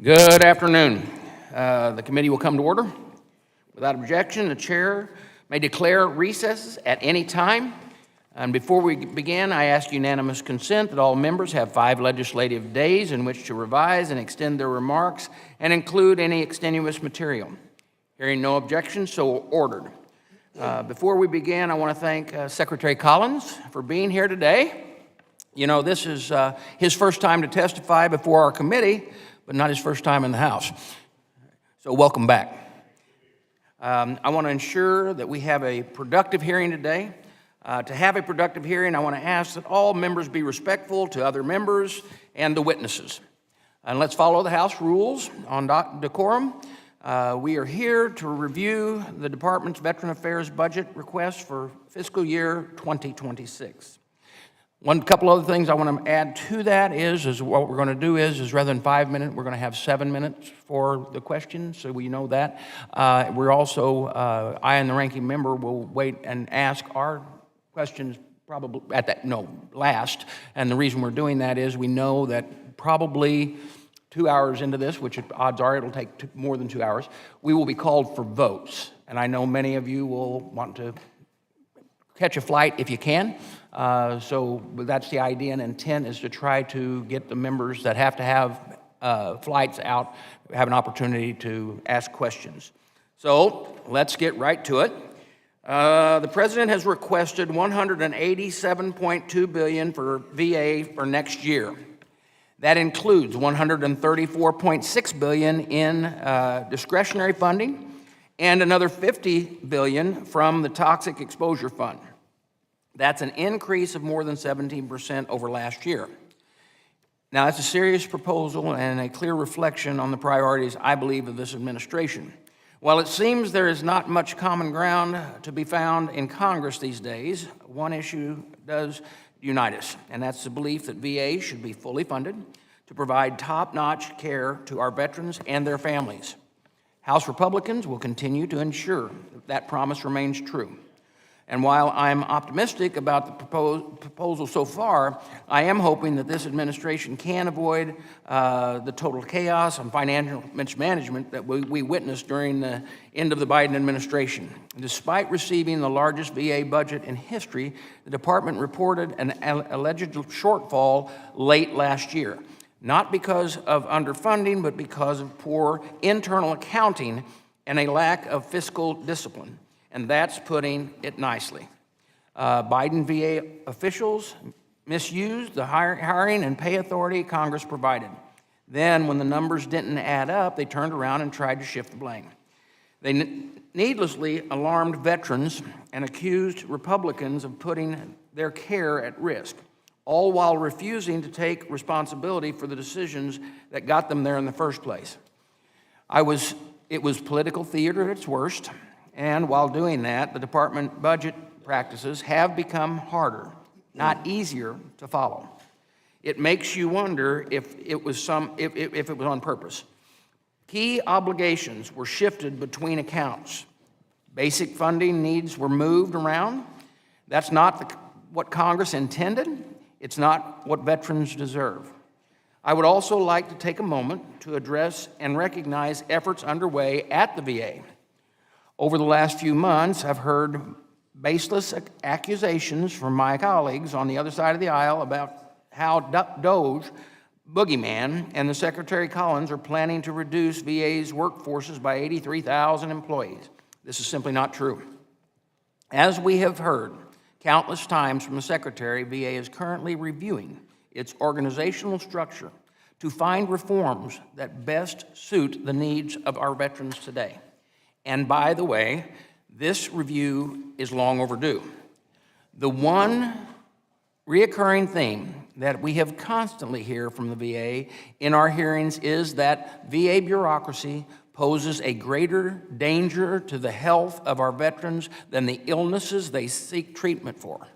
Good afternoon. The committee will come to order. Without objection, the chair may declare recesses at any time. And before we begin, I ask unanimous consent that all members have 5 legislative days in which to revise and extend their remarks and include any extenuous material. Hearing no objections, so ordered. Before we begin, I want to thank Secretary Collins for being here today. You know, this is his first time to testify before our committee, but not his first time in the House. So welcome back. I want to ensure that we have a productive hearing today. To have a productive hearing, I want to ask that all members be respectful to other members and the witnesses. And let's follow the House rules on decorum. We are here to review the Department's Veteran Affairs budget request for fiscal year 2026. One couple other things I want to add to that is what we're going to do is rather than 5 minutes, we're going to have 7 minutes for the questions, so we know that. We're also, I and the ranking member will wait and ask our questions probably last. And the reason we're doing that is we know that probably 2 hours into this, which odds are it'll take more than 2 hours, we will be called for votes. And I know many of you will want to catch a flight if you can. So that's the idea and intent, is to try to get the members that have to have flights out, have an opportunity to ask questions. So let's get right to it. The President has requested $187.2 billion for VA for next year. That includes $134.6 billion in discretionary funding and another $50 billion from the Toxic Exposure Fund. That's an increase of more than 17% over last year. Now, that's a serious proposal and a clear reflection on the priorities, I believe, of this administration. While it seems there is not much common ground to be found in Congress these days, one issue does unite us, and that's the belief that VA should be fully funded to provide top-notch care to our veterans and their families. House Republicans will continue to ensure that that promise remains true. And while I'm optimistic about the proposal so far, I am hoping that this administration can avoid the total chaos and financial mismanagement that we witnessed during the end of the Biden administration. Despite receiving the largest VA budget in history, the department reported an alleged shortfall late last year, not because of underfunding, but because of poor internal accounting and a lack of fiscal discipline. And that's putting it nicely. Biden VA officials misused the hiring and pay authority Congress provided. Then, when the numbers didn't add up, they turned around and tried to shift the blame. They needlessly alarmed veterans and accused Republicans of putting their care at risk, all while refusing to take responsibility for the decisions that got them there in the first place. It was political theater at its worst. And while doing that, the department budget practices have become harder, not easier to follow. It makes you wonder if it was on purpose. Key obligations were shifted between accounts. Basic funding needs were moved around. That's not what Congress intended. It's not what veterans deserve. I would also like to take a moment to address and recognize efforts underway at the VA. Over the last few months, I've heard baseless accusations from my colleagues on the other side of the aisle about how DOGE, Boogeyman, and the Secretary Collins are planning to reduce VA's workforces by 83,000 employees. This is simply not true. As we have heard countless times from the Secretary, VA is currently reviewing its organizational structure to find reforms that best suit the needs of our veterans today. And by the way, this review is long overdue. The one reoccurring theme that we have constantly hear from the VA in our hearings is that VA bureaucracy poses a greater danger to the health of our veterans than the illnesses they seek treatment for.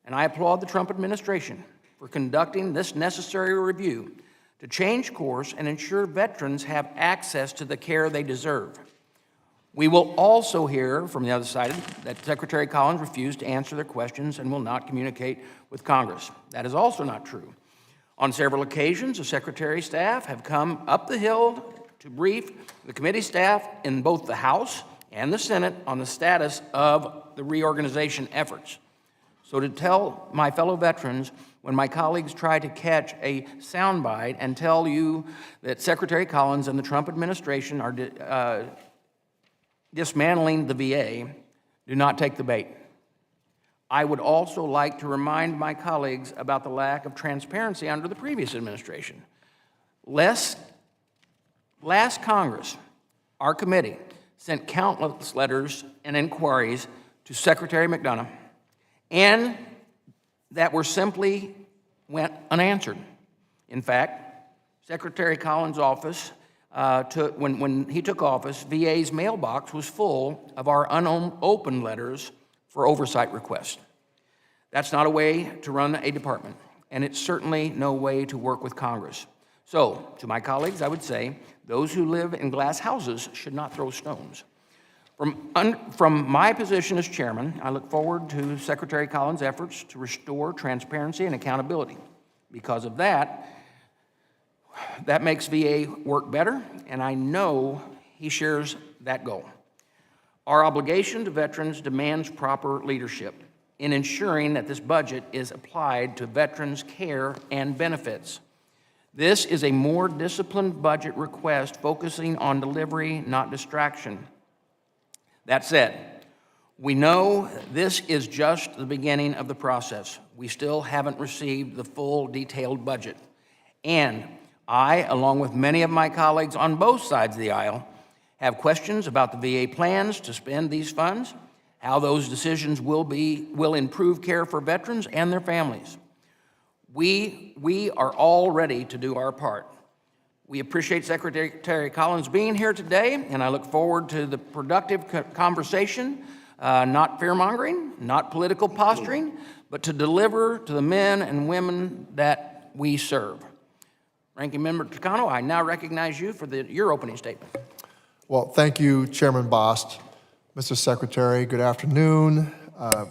And I applaud the Trump administration for conducting this necessary review to change course and ensure veterans have access to the care they deserve. We will also hear from the other side that Secretary Collins refused to answer their questions and will not communicate with Congress. That is also not true. On several occasions, the Secretary staff have come up the hill to brief the committee staff in both the House and the Senate on the status of the reorganization efforts. So to tell my fellow veterans, when my colleagues try to catch a soundbite and tell you that Secretary Collins and the Trump administration are dismantling the VA, do not take the bait. I would also like to remind my colleagues about the lack of transparency under the previous administration. Last Congress, our committee sent countless letters and inquiries to Secretary McDonough, and that were simply went unanswered. In fact, Secretary Collins' office, when he took office, VA's mailbox was full of our unopened letters for oversight requests. That's not a way to run a department, and it's certainly no way to work with Congress. So, to my colleagues, I would say, those who live in glass houses should not throw stones. From my position as chairman, I look forward to Secretary Collins' efforts to restore transparency and accountability. Because of that makes VA work better, and I know he shares that goal. Our obligation to veterans demands proper leadership in ensuring that this budget is applied to veterans' care and benefits. This is a more disciplined budget request focusing on delivery, not distraction. That said, we know this is just the beginning of the process. We still haven't received the full detailed budget. And I, along with many of my colleagues on both sides of the aisle, have questions about the VA plans to spend these funds, how those decisions will improve care for veterans and their families. We are all ready to do our part. We appreciate Secretary Collins being here today, and I look forward to the productive conversation, not fear-mongering, not political posturing, but to deliver to the men and women that we serve. Ranking Member Takano, I now recognize you for your opening statement. Well, thank you, Chairman Bost. Mr. Secretary, good afternoon.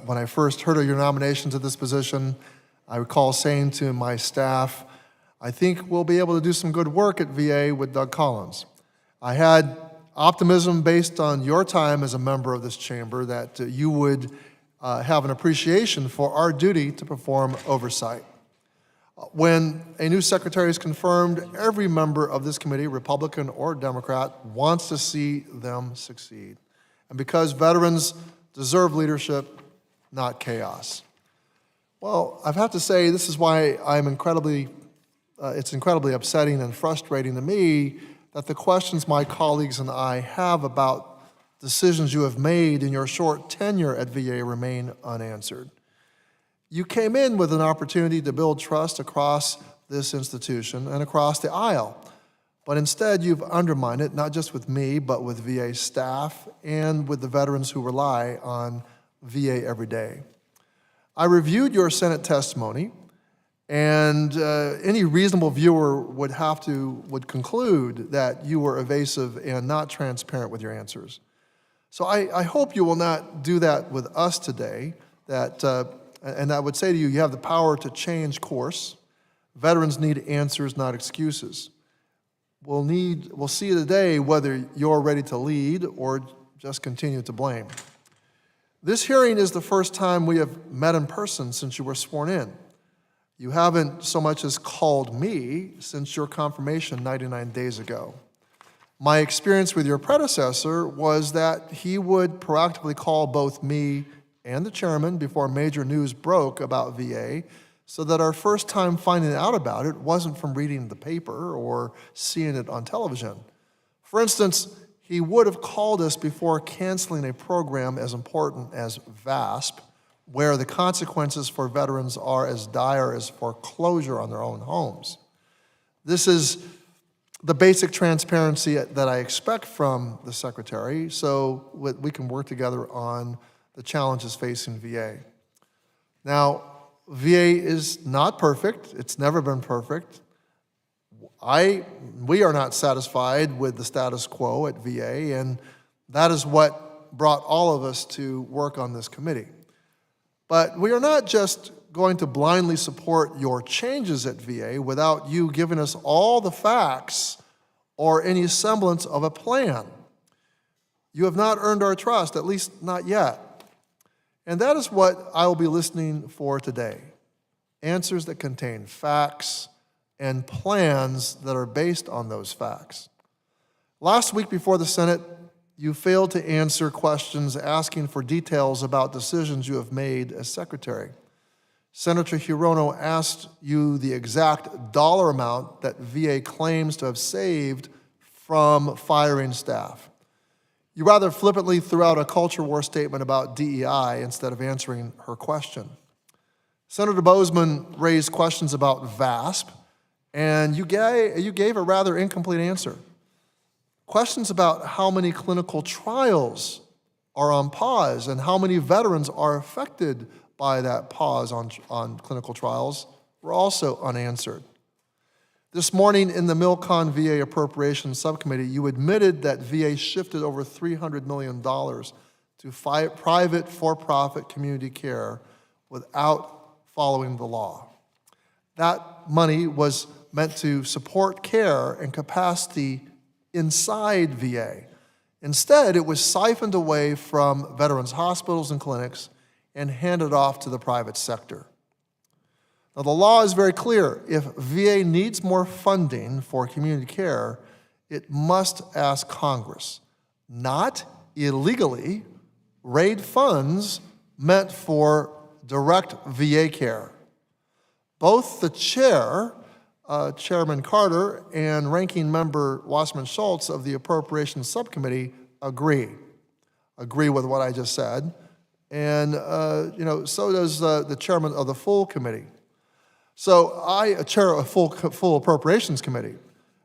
When I first heard of your nomination to this position, I recall saying to my staff, I think we'll be able to do some good work at VA with Doug Collins. I had optimism based on your time as a member of this chamber that you would have an appreciation for our duty to perform oversight. When a new secretary is confirmed, every member of this committee, Republican or Democrat, wants to see them succeed. And because veterans deserve leadership, not chaos. Well, I have to say, this is why it's incredibly upsetting and frustrating to me that the questions my colleagues and I have about decisions you have made in your short tenure at VA remain unanswered. You came in with an opportunity to build trust across this institution and across the aisle, but instead you've undermined it, not just with me, but with VA staff and with the veterans who rely on VA every day. I reviewed your Senate testimony, and any reasonable viewer would conclude that you were evasive and not transparent with your answers. So I hope you will not do that with us today, and I would say to you, you have the power to change course. Veterans need answers, not excuses. We'll see today whether you're ready to lead or just continue to blame. This hearing is the first time we have met in person since you were sworn in. You haven't so much as called me since your confirmation 99 days ago. My experience with your predecessor was that he would proactively call both me and the chairman before major news broke about VA, so that our first time finding out about it wasn't from reading the paper or seeing it on television. For instance, he would have called us before canceling a program as important as VASP, where the consequences for veterans are as dire as foreclosure on their own homes. This is the basic transparency that I expect from the Secretary, so we can work together on the challenges facing VA. Now, VA is not perfect. It's never been perfect. We are not satisfied with the status quo at VA, and that is what brought all of us to work on this committee. But we are not just going to blindly support your changes at VA without you giving us all the facts or any semblance of a plan. You have not earned our trust, at least not yet. And that is what I will be listening for today. Answers that contain facts and plans that are based on those facts. Last week before the Senate, you failed to answer questions asking for details about decisions you have made as Secretary. Senator Hirono asked you the exact dollar amount that VA claims to have saved from firing staff. You rather flippantly threw out a culture war statement about DEI instead of answering her question. Senator Bozeman raised questions about VASP, and you gave a rather incomplete answer. Questions about how many clinical trials are on pause and how many veterans are affected by that pause on clinical trials were also unanswered. This morning in the Milcon VA Appropriations Subcommittee, you admitted that VA shifted over $300 million to private for-profit community care without following the law. That money was meant to support care and capacity inside VA. Instead, it was siphoned away from veterans' hospitals and clinics and handed off to the private sector. Now, the law is very clear. If VA needs more funding for community care, it must ask Congress, not illegally raid funds meant for direct VA care. Both the chair, Chairman Carter, and Ranking Member Wasserman Schultz of the Appropriations Subcommittee agree with what I just said, and so does the chairman of the full committee. So I chair a full Appropriations Committee,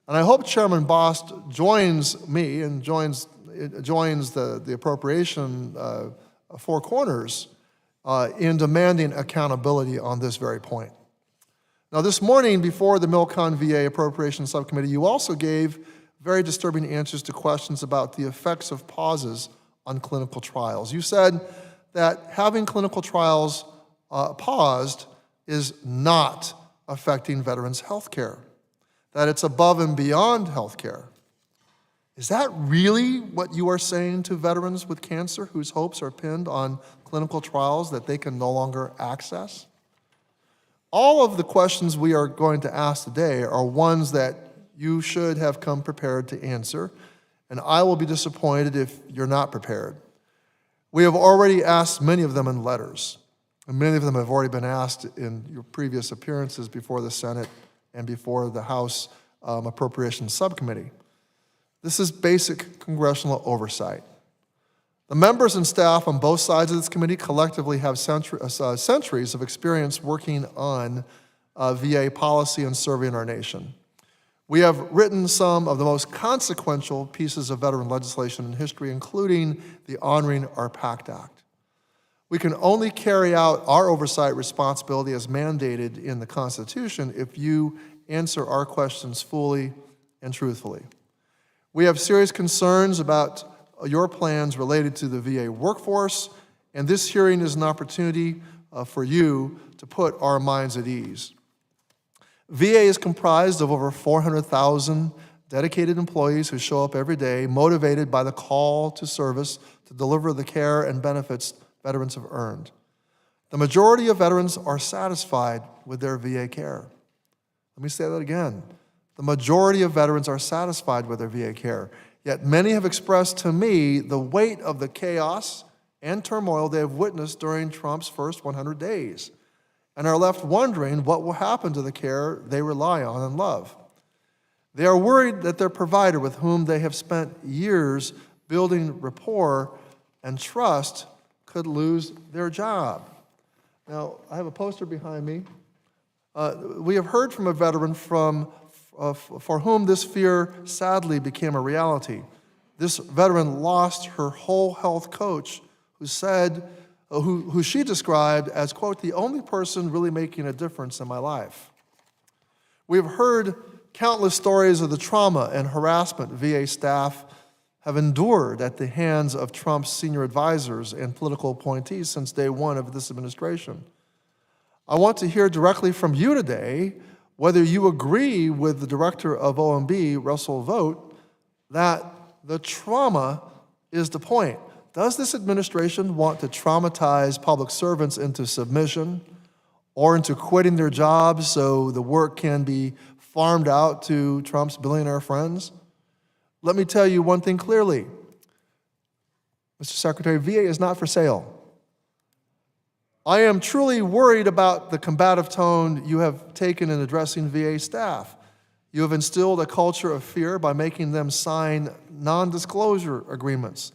and I hope Chairman Bost joins me and joins the Appropriation Four Corners in demanding accountability on this very point. Now, this morning before the Milcon VA Appropriations Subcommittee, you also gave very disturbing answers to questions about the effects of pauses on clinical trials. You said that having clinical trials paused is not affecting veterans' health care, that it's above and beyond health care. Is that really what you are saying to veterans with cancer whose hopes are pinned on clinical trials that they can no longer access? All of the questions we are going to ask today are ones that you should have come prepared to answer, and I will be disappointed if you're not prepared. We have already asked many of them in letters, and many of them have already been asked in your previous appearances before the Senate and before the House Appropriations Subcommittee. This is basic congressional oversight. The members and staff on both sides of this committee collectively have centuries of experience working on VA policy and serving our nation. We have written some of the most consequential pieces of veteran legislation in history, including the Honoring Our Pact Act. We can only carry out our oversight responsibility as mandated in the Constitution if you answer our questions fully and truthfully. We have serious concerns about your plans related to the VA workforce, and this hearing is an opportunity for you to put our minds at ease. VA is comprised of over 400,000 dedicated employees who show up every day, motivated by the call to service to deliver the care and benefits veterans have earned. The majority of veterans are satisfied with their VA care. Let me say that again. The majority of veterans are satisfied with their VA care, yet many have expressed to me the weight of the chaos and turmoil they have witnessed during Trump's first 100 days, and are left wondering what will happen to the care they rely on and love. They are worried that their provider, with whom they have spent years building rapport and trust, could lose their job. Now, I have a poster behind me. We have heard from a veteran for whom this fear sadly became a reality. This veteran lost her whole health coach, who she described as, quote, the only person really making a difference in my life. We've heard countless stories of the trauma and harassment VA staff have endured at the hands of Trump's senior advisors and political appointees since day one of this administration. I want to hear directly from you today whether you agree with the director of OMB, Russell Vogt, that the trauma is the point. Does this administration want to traumatize public servants into submission or into quitting their jobs so the work can be farmed out to Trump's billionaire friends? Let me tell you one thing clearly. Mr. Secretary, VA is not for sale. I am truly worried about the combative tone you have taken in addressing VA staff. You have instilled a culture of fear by making them sign non-disclosure agreements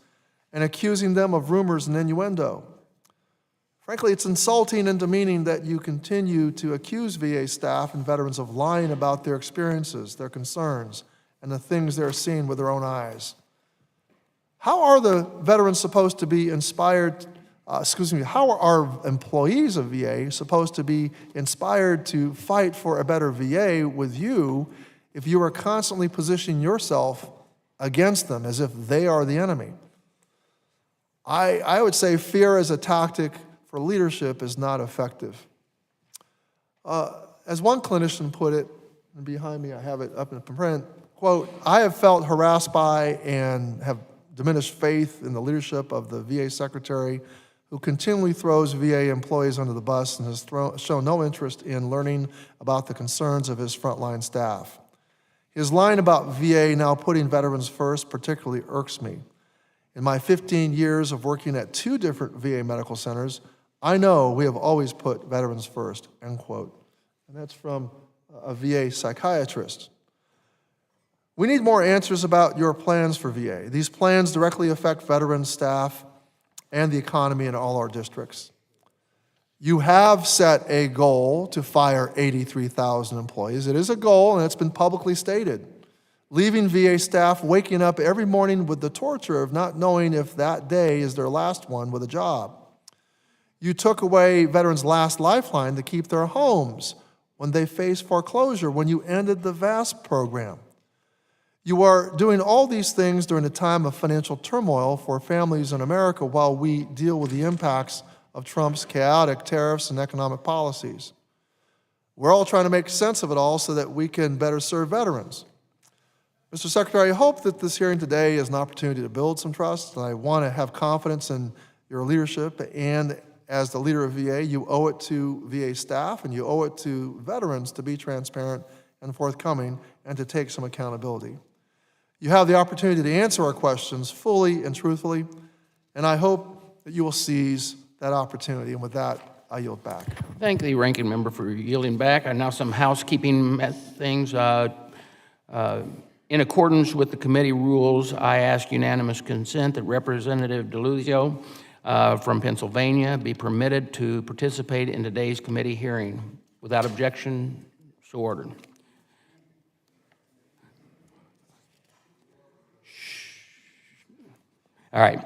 and accusing them of rumors and innuendo. Frankly, it's insulting and demeaning that you continue to accuse VA staff and veterans of lying about their experiences, their concerns, and the things they're seeing with their own eyes. How are the veterans supposed to be inspired, how are employees of VA supposed to be inspired to fight for a better VA with you if you are constantly positioning yourself against them as if they are the enemy? I would say fear as a tactic for leadership is not effective. As one clinician put it, and behind me I have it up in print, quote, "I have felt harassed by and have diminished faith in the leadership of the VA secretary who continually throws VA employees under the bus and has shown no interest in learning about the concerns of his frontline staff. His line about VA now putting veterans first particularly irks me. In my 15 years of working at 2 different VA medical centers, I know we have always put veterans first," end quote. And that's from a VA psychiatrist. We need more answers about your plans for VA. These plans directly affect veterans, staff, and the economy in all our districts. You have set a goal to fire 83,000 employees. It is a goal, and it's been publicly stated. Leaving VA staff waking up every morning with the torture of not knowing if that day is their last one with a job. You took away veterans' last lifeline to keep their homes when they face foreclosure, when you ended the VASP program. You are doing all these things during a time of financial turmoil for families in America while we deal with the impacts of Trump's chaotic tariffs and economic policies. We're all trying to make sense of it all so that we can better serve veterans. Mr. Secretary, I hope that this hearing today is an opportunity to build some trust, and I want to have confidence in your leadership, and as the leader of VA, you owe it to VA staff and you owe it to veterans to be transparent and forthcoming and to take some accountability. You have the opportunity to answer our questions fully and truthfully, and I hope that you will seize that opportunity. And with that, I yield back. Thank the ranking member for yielding back. And now some housekeeping things. In accordance with the committee rules, I ask unanimous consent that Representative DeLuzio from Pennsylvania be permitted to participate in today's committee hearing. Without objection, so ordered. All right.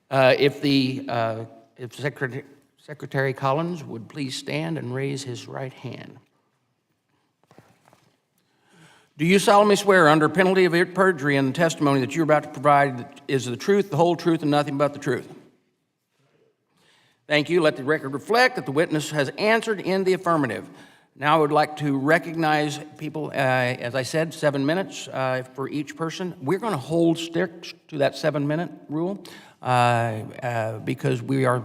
If Secretary Collins would please stand and raise his right hand. Do you solemnly swear under penalty of perjury and the testimony that you're about to provide is the truth, the whole truth, and nothing but the truth? Thank you. Let the record reflect that the witness has answered in the affirmative. Now I would like to recognize people, as I said, 7 minutes for each person. We're going to hold strict to that 7-minute rule because we are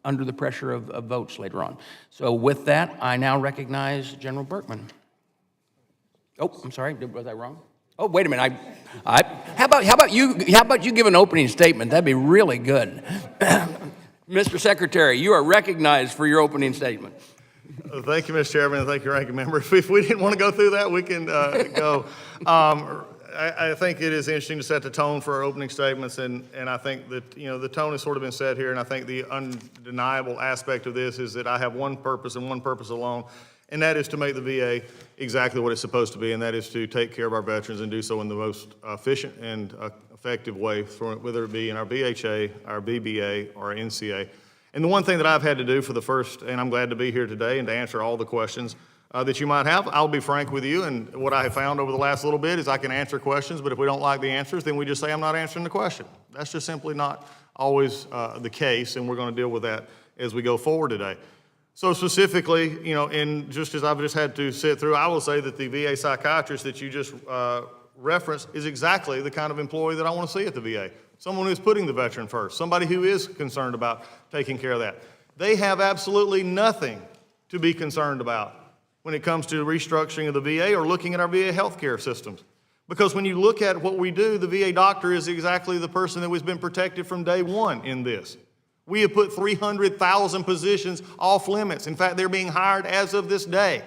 under the pressure of votes later on. So with that, I now recognize General Berkman. Oh, I'm sorry, was I wrong? Oh, wait a minute. How about you give an opening statement? That'd be really good. Mr. Secretary, you are recognized for your opening statement. Thank you, Mr. Chairman, and thank you, Ranking Member. If we didn't want to go through that, we can go. I think it is interesting to set the tone for our opening statements, and I think that, the tone has sort of been set here, and I think the undeniable aspect of this is that I have one purpose and one purpose alone, and that is to make the VA exactly what it's supposed to be, and that is to take care of our veterans and do so in the most efficient and effective way, whether it be in our BHA, our BBA, or our NCA. And the one thing that I've had to do for the first, and I'm glad to be here today and to answer all the questions that you might have, I'll be frank with you, and what I have found over the last little bit is I can answer questions, but if we don't like the answers, then we just say I'm not answering the question. That's just simply not always the case, and we're going to deal with that as we go forward today. So specifically, and just as I've just had to sit through, I will say that the VA psychiatrist that you just referenced is exactly the kind of employee that I want to see at the VA. Someone who's putting the veteran first, somebody who is concerned about taking care of that. They have absolutely nothing to be concerned about when it comes to restructuring of the VA or looking at our VA healthcare systems. Because when you look at what we do, the VA doctor is exactly the person that has been protected from day one in this. We have put 300,000 positions off limits. In fact, they're being hired as of this day.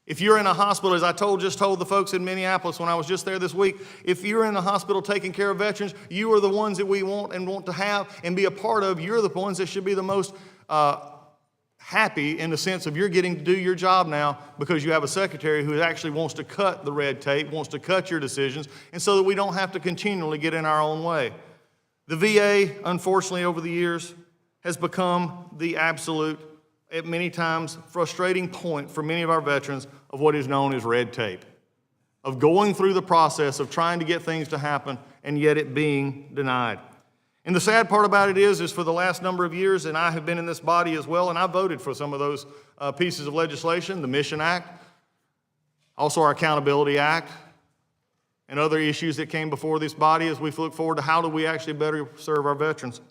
If you're in a hospital, as I just told the folks in Minneapolis when I was just there this week, if you're in a hospital taking care of veterans, you are the ones that we want to have and be a part of. You're the ones that should be the most happy in the sense of you're getting to do your job now because you have a secretary who actually wants to cut the red tape, wants to cut your decisions, and so that we don't have to continually get in our own way. The VA, unfortunately, over the years, has become the absolute, at many times, frustrating point for many of our veterans of what is known as red tape, of going through the process of trying to get things to happen and yet it being denied. And the sad part about it is for the last number of years, and I have been in this body as well, and I voted for some of those pieces of legislation, the Mission Act, also our Accountability Act, and other issues that came before this body as we look forward to how do we actually better serve our veterans.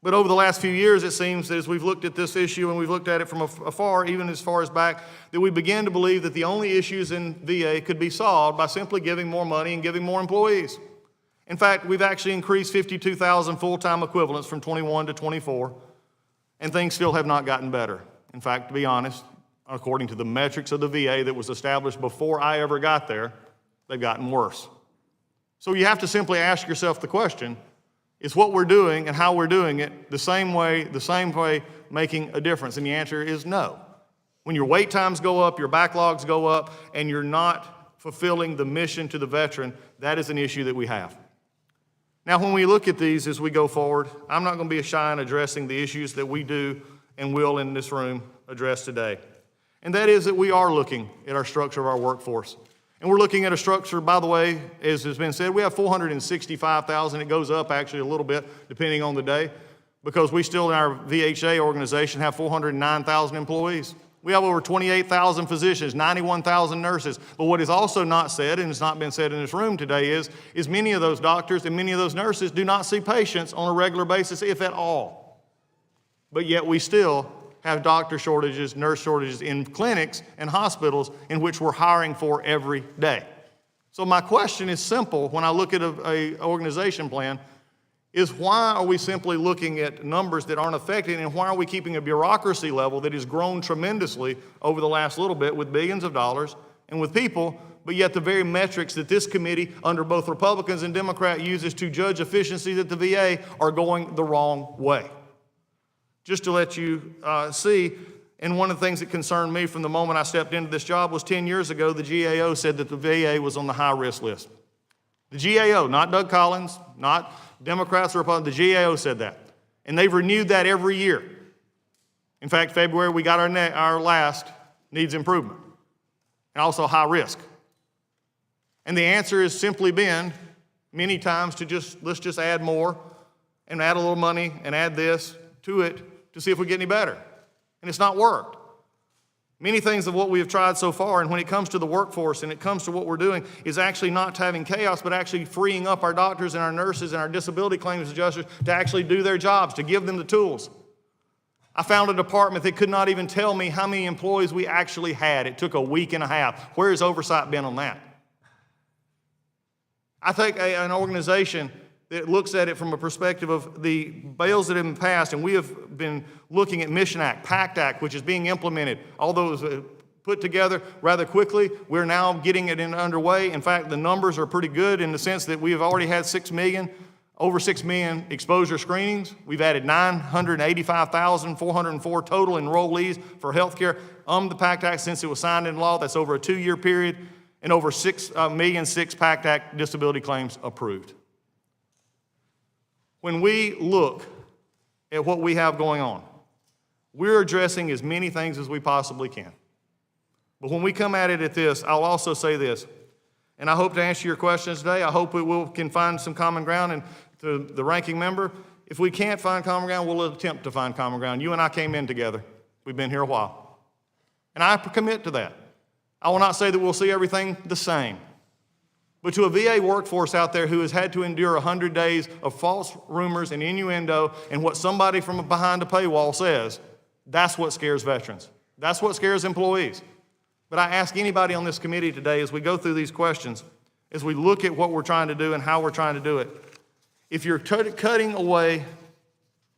But over the last few years, it seems that as we've looked at this issue and we've looked at it from afar, even as far as back, that we began to believe that the only issues in VA could be solved by simply giving more money and giving more employees. In fact, we've actually increased 52,000 full-time equivalents from 21 to 24, and things still have not gotten better. In fact, to be honest, according to the metrics of the VA that was established before I ever got there, they've gotten worse. So you have to simply ask yourself the question, is what we're doing and how we're doing it the same way making a difference? And the answer is no. When your wait times go up, your backlogs go up, and you're not fulfilling the mission to the veteran, that is an issue that we have. Now, when we look at these as we go forward, I'm not going to be shy in addressing the issues that we do and will in this room address today. And that is that we are looking at our structure of our workforce. And we're looking at a structure, by the way, as has been said, we have 465,000. It goes up actually a little bit depending on the day because we still in our VHA organization have 409,000 employees. We have over 28,000 physicians, 91,000 nurses. But what is also not said, and it's not been said in this room today, is many of those doctors and many of those nurses do not see patients on a regular basis, if at all. But yet we still have doctor shortages, nurse shortages in clinics and hospitals in which we're hiring for every day. So my question is simple when I look at an organization plan, is why are we simply looking at numbers that aren't affected, and why are we keeping a bureaucracy level that has grown tremendously over the last little bit with billions of dollars and with people, but yet the very metrics that this committee under both Republicans and Democrats uses to judge efficiency at the VA are going the wrong way. Just to let you see, and one of the things that concerned me from the moment I stepped into this job was 10 years ago, the GAO said that the VA was on the high-risk list. The GAO, not Doug Collins, not Democrats or Republicans, the GAO said that. And they've renewed that every year. In fact, February we got our last needs improvement, and also high risk. And the answer has simply been, many times, let's just add more and add a little money and add this to it to see if we get any better. And it's not worked. Many things of what we have tried so far, and when it comes to the workforce and it comes to what we're doing, is actually not having chaos, but actually freeing up our doctors and our nurses and our disability claims adjusters to actually do their jobs, to give them the tools. I found a department that could not even tell me how many employees we actually had. It took a week and a half. Where has Oversight been on that? I think an organization that looks at it from a perspective of the bills that have been passed, and we have been looking at Mission Act, PACT Act, which is being implemented, all those put together rather quickly. We're now getting it underway. In fact, the numbers are pretty good in the sense that we have already had over 6 million exposure screenings. We've added 985,404 total enrollees for healthcare the PACT Act since it was signed into law. That's over a 2-year period, and over 6 million PACT Act disability claims approved. When we look at what we have going on, we're addressing as many things as we possibly can. But when we come at it at this, I'll also say this, and I hope to answer your questions today. I hope can find some common ground, and to the ranking member, if we can't find common ground, we'll attempt to find common ground. You and I came in together. We've been here a while. And I commit to that. I will not say that we'll see everything the same. But to a VA workforce out there who has had to endure 100 days of false rumors and innuendo and what somebody from behind a paywall says, that's what scares veterans. That's what scares employees. But I ask anybody on this committee today, as we go through these questions, as we look at what we're trying to do and how we're trying to do it, if you're cutting away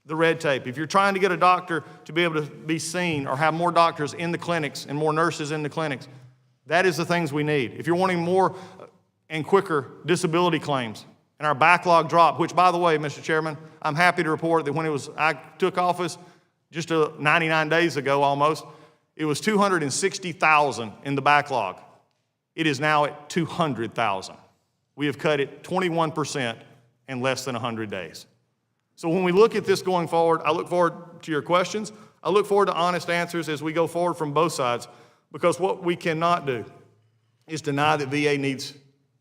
the red tape, if you're trying to get a doctor to be able to be seen or have more doctors in the clinics and more nurses in the clinics, that is the things we need. If you're wanting more and quicker disability claims and our backlog drop, which, by the way, Mr. Chairman, I'm happy to report that when I took office just 99 days ago almost, it was 260,000 in the backlog. It is now at 200,000. We have cut it 21% in less than 100 days. So when we look at this going forward, I look forward to your questions. I look forward to honest answers as we go forward from both sides, because what we cannot do is deny that VA needs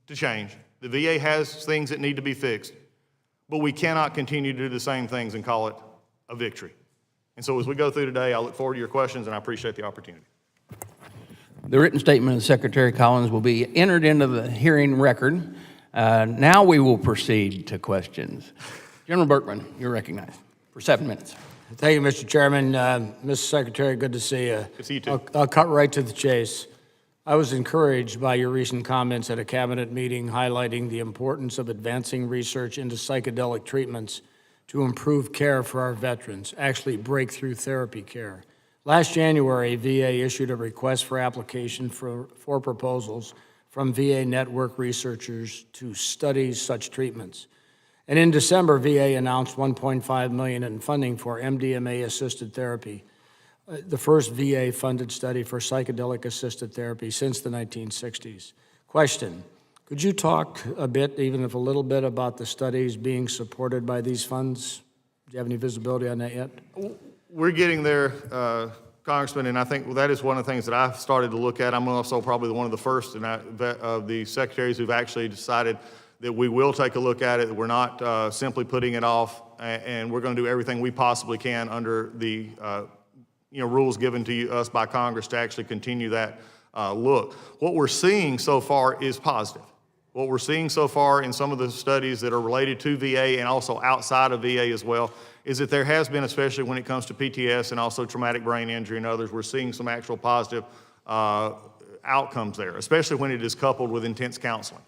to change. The VA has things that need to be fixed, but we cannot continue to do the same things and call it a victory. And so as we go through today, I look forward to your questions, and I appreciate the opportunity. The written statement of Secretary Collins will be entered into the hearing record. Now we will proceed to questions. General Berkman, you're recognized for 7 minutes. Thank you, Mr. Chairman. Mr. Secretary, good to see you. Good to see you too. I'll cut right to the chase. I was encouraged by your recent comments at a cabinet meeting highlighting the importance of advancing research into psychedelic treatments to improve care for our veterans, actually breakthrough therapy care. Last January, VA issued a request for application for proposals from VA network researchers to study such treatments. And in December, VA announced $1.5 million in funding for MDMA-assisted therapy, the first VA-funded study for psychedelic-assisted therapy since the 1960s. Question, could you talk a bit, even if a little bit, about the studies being supported by these funds? Do you have any visibility on that yet? We're getting there, Congressman, and I think that is one of the things that I've started to look at. I'm also probably one of the first of the secretaries who've actually decided that we will take a look at it, that we're not simply putting it off, and we're going to do everything we possibly can under the rules given to us by Congress to actually continue that look. What we're seeing so far is positive. What we're seeing so far in some of the studies that are related to VA and also outside of VA as well is that there has been, especially when it comes to PTS and also traumatic brain injury and others, we're seeing some actual positive outcomes there, especially when it is coupled with intense counseling.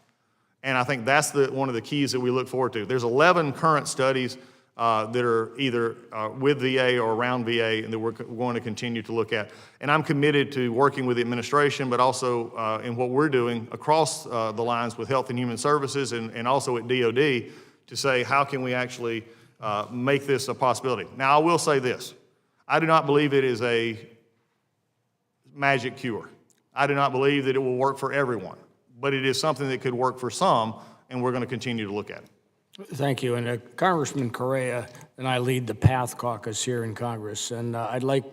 And I think that's one of the keys that we look forward to. There's 11 current studies that are either with VA or around VA and that we're going to continue to look at. And I'm committed to working with the administration, but also in what we're doing across the lines with Health and Human Services and also at DOD to say, how can we actually make this a possibility? Now, I will say this. I do not believe it is a magic cure. I do not believe that it will work for everyone, but it is something that could work for some, and we're going to continue to look at it. Thank you. And Congressman Correa and I lead the PATH caucus here in Congress, and I'd like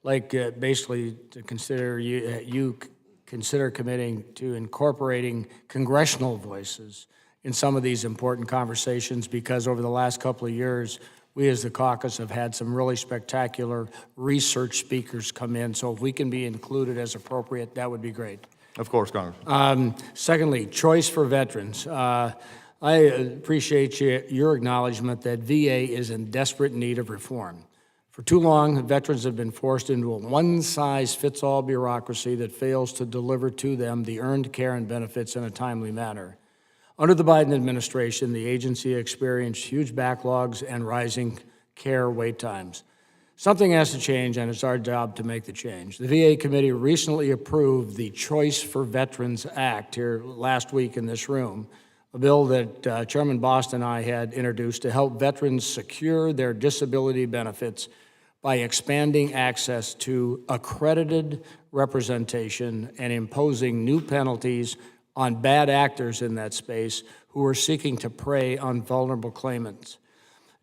basically to consider you consider committing to incorporating congressional voices in some of these important conversations, because over the last couple of years, we as the caucus have had some really spectacular research speakers come in. So if we can be included as appropriate, that would be great. Of course, Congressman. Secondly, choice for veterans. I appreciate your acknowledgement that VA is in desperate need of reform. For too long, veterans have been forced into a one-size-fits-all bureaucracy that fails to deliver to them the earned care and benefits in a timely manner. Under the Biden administration, the agency experienced huge backlogs and rising care wait times. Something has to change, and it's our job to make the change. The VA committee recently approved the Choice for Veterans Act here last week in this room, a bill that Chairman Bost and I had introduced to help veterans secure their disability benefits by expanding access to accredited representation and imposing new penalties on bad actors in that space who are seeking to prey on vulnerable claimants.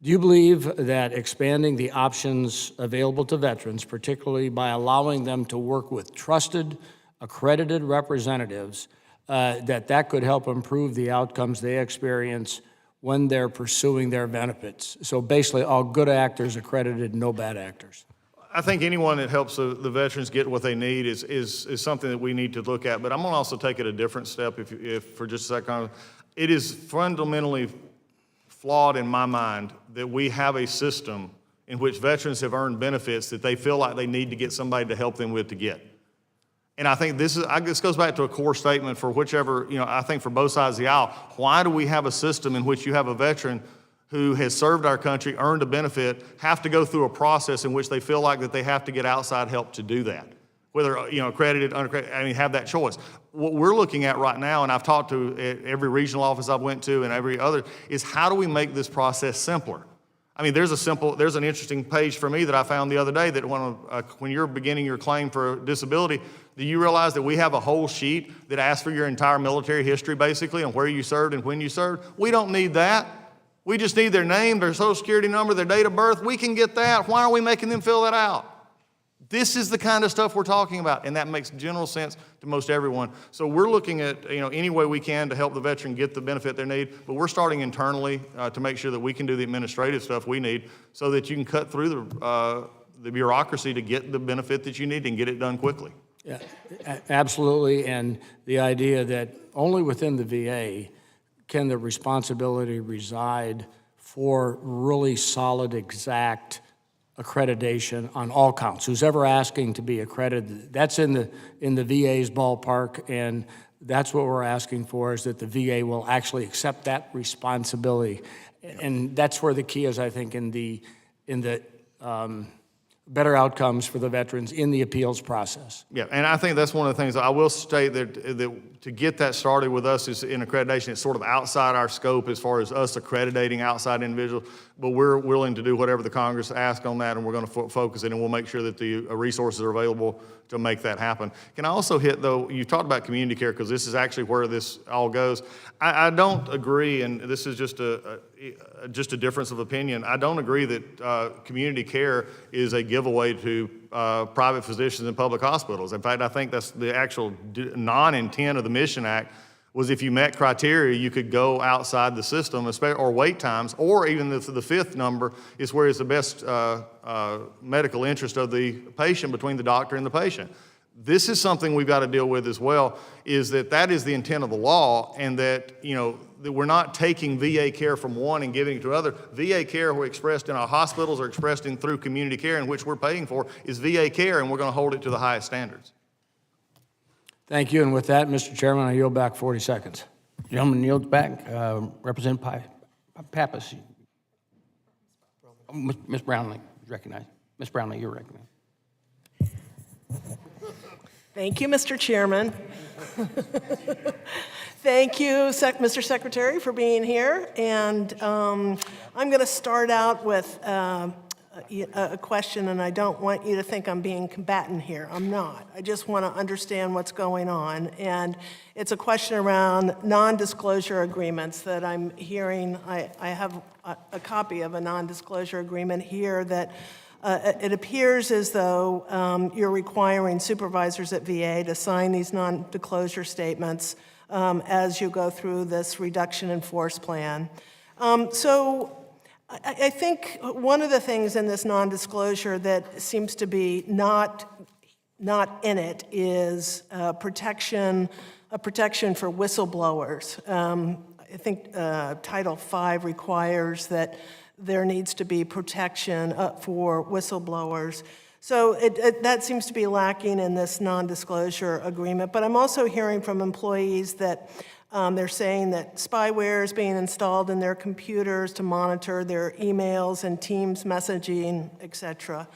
Do you believe that expanding the options available to veterans, particularly by allowing them to work with trusted, accredited representatives, that could help improve the outcomes they experience when they're pursuing their benefits? So basically, all good actors accredited, no bad actors. I think anyone that helps the veterans get what they need is something that we need to look at. But I'm going to also take it a different step if for just a second. It is fundamentally flawed in my mind that we have a system in which veterans have earned benefits that they feel like they need to get somebody to help them with to get. And I think this goes back to a core statement for whichever, I think for both sides of the aisle. Why do we have a system in which you have a veteran who has served our country, earned a benefit, have to go through a process in which they feel like that they have to get outside help to do that? Whether, accredited, unaccredited, have that choice. What we're looking at right now, and I've talked to every regional office I've went to and every other, is how do we make this process simpler? There's an interesting page for me that I found the other day that when you're beginning your claim for disability, do you realize that we have a whole sheet that asks for your entire military history basically and where you served and when you served? We don't need that. We just need their name, their social security number, their date of birth. We can get that. Why are we making them fill that out? This is the kind of stuff we're talking about, and that makes general sense to most everyone. So we're looking at any way we can to help the veteran get the benefit they need, but we're starting internally to make sure that we can do the administrative stuff we need so that you can cut through the bureaucracy to get the benefit that you need and get it done quickly. Yeah, absolutely, and the idea that only within the VA can the responsibility reside for really solid, exact accreditation on all counts. Who's ever asking to be accredited, that's in the VA's ballpark, and that's what we're asking for, is that the VA will actually accept that responsibility. And that's where the key is, I think, in the better outcomes for the veterans in the appeals process. Yeah, and I think that's one of the things I will state that to get that started with us is in accreditation. It's sort of outside our scope as far as us accrediting outside individuals, but we're willing to do whatever the Congress asks on that, and we're going to focus it, and we'll make sure that the resources are available to make that happen. Can I also hit, though, you talked about community care, because this is actually where this all goes. I don't agree, and this is just a difference of opinion. I don't agree that community care is a giveaway to private physicians and public hospitals. In fact, I think that's the actual non-intent of the Mission Act, was if you met criteria, you could go outside the system, or wait times, or even the fifth number is where it's the best medical interest of the patient between the doctor and the patient. This is something we've got to deal with as well, is that is the intent of the law, and that, that we're not taking VA care from one and giving it to other. VA care we're expressed in our hospitals or expressed through community care, in which we're paying for, is VA care, and we're going to hold it to the highest standards. Thank you, and with that, Mr. Chairman, I yield back 40 seconds. Gentleman yields back. Representative Pappas. Ms. Brownlee is recognized. Ms. Brownlee, you're recognized. Thank you, Mr. Chairman. Thank you, Mr. Secretary, for being here. And I'm going to start out with a question, and I don't want you to think I'm being combatant here. I'm not. I just want to understand what's going on. And it's a question around non-disclosure agreements that I'm hearing. I have a copy of a non-disclosure agreement here that it appears as though you're requiring supervisors at VA to sign these non-disclosure statements as you go through this reduction in force plan. So I think one of the things in this non-disclosure that seems to be not in it is protection for whistleblowers. I think Title V requires that there needs to be protection for whistleblowers. So that seems to be lacking in this non-disclosure agreement. But I'm also hearing from employees that they're saying that spyware is being installed in their computers to monitor their emails and Teams messaging, et cetera.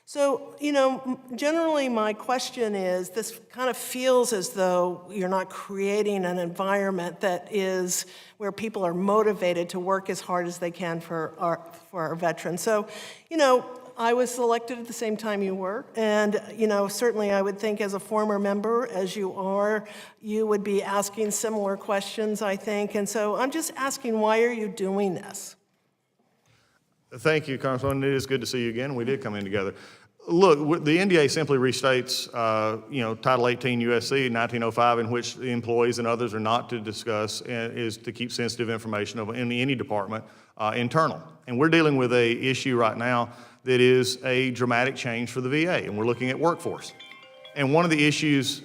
So, generally my question is, this kind of feels as though you're not creating an environment that is where people are motivated to work as hard as they can for our veterans. So, I was elected at the same time you were, and, certainly I would think as a former member, as you are, you would be asking similar questions, I think. And so I'm just asking, why are you doing this? Thank you, Congresswoman. It is good to see you again. We did come in together. Look, the NDA simply restates, Title 18 U.S.C. 1905, in which the employees and others are not to discuss, and is to keep sensitive information in any department internal. And we're dealing with an issue right now that is a dramatic change for the VA, and we're looking at workforce. And one of the issues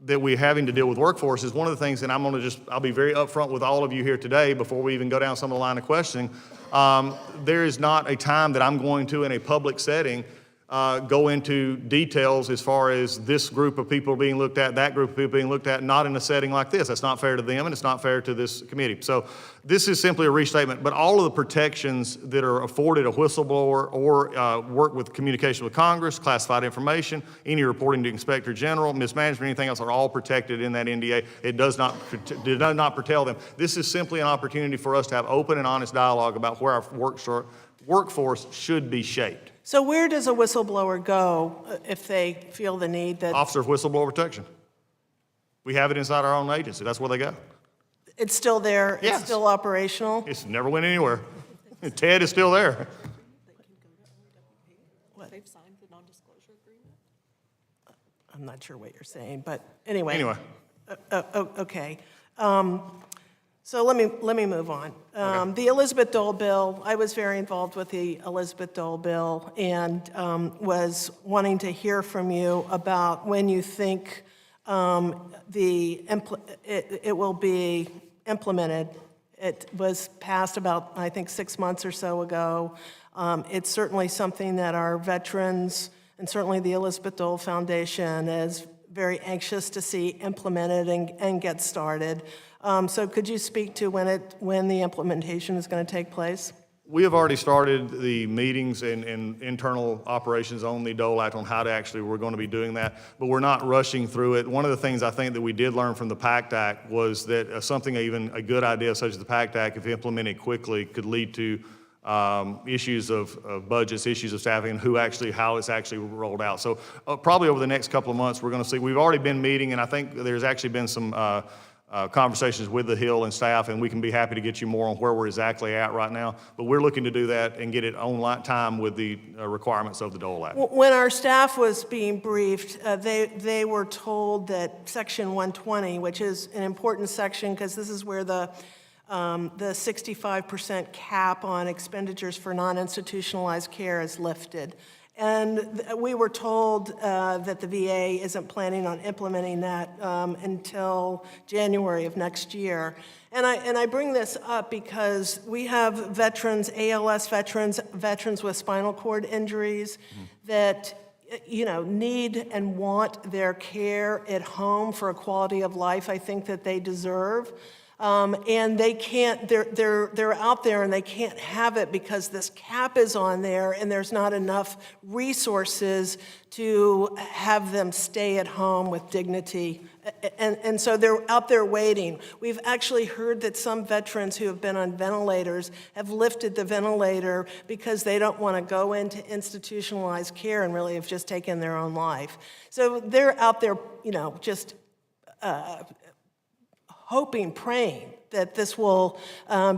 that we're having to deal with workforce is one of the things, and I'll be very upfront with all of you here today before we even go down some of the line of questioning. There is not a time that I'm going to, in a public setting, go into details as far as this group of people being looked at, that group of people being looked at, not in a setting like this. That's not fair to them, and it's not fair to this committee. So this is simply a restatement, but all of the protections that are afforded a whistleblower or work with communication with Congress, classified information, any reporting to Inspector General, mismanagement, anything else are all protected in that NDA. It does not curtail them. This is simply an opportunity for us to have open and honest dialogue about where our workforce should be shaped. So where does a whistleblower go if they feel the need that Officer of Whistleblower Protection. We have it inside our own agency. That's where they go. it's still there? Yes. It's still operational? It's never went anywhere. Ted is still there. They've signed the non-disclosure agreement? I'm not sure what you're saying, but anyway. Anyway, Okay. So let me move on. The Elizabeth Dole bill, I was very involved with the Elizabeth Dole bill and was wanting to hear from you about when you think it will be implemented. It was passed about, I think, 6 months or so ago. It's certainly something that our veterans and certainly the Elizabeth Dole Foundation is very anxious to see implemented and get started. So could you speak to when the implementation is going to take place? we have already started the meetings and internal operations on the Dole Act on how to actually, we're going to be doing that, but we're not rushing through it. One of the things I think that we did learn from the PACT Act was that something, even a good idea such as the PACT Act, if implemented quickly, could lead to issues of budgets, issues of staffing, and how it's actually rolled out. So probably over the next couple of months, we're going to see. We've already been meeting, and I think there's actually been some conversations with the Hill and staff, and we can be happy to get you more on where we're exactly at right now. But we're looking to do that and get it on time with the requirements of the Dole Act. When our staff was being briefed, they were told that Section 120, which is an important section because this is where the 65% cap on expenditures for non-institutionalized care is lifted. And we were told that the VA isn't planning on implementing that until January of next year. And I bring this up because we have veterans, ALS veterans, veterans with spinal cord injuries that need and want their care at home for a quality of life I think that they deserve. And they can't, they're out there and they can't have it because this cap is on there and there's not enough resources to have them stay at home with dignity. And so they're out there waiting. We've actually heard that some veterans who have been on ventilators have lifted the ventilator because they don't want to go into institutionalized care and really have just taken their own life. So they're out there, just hoping, praying that this will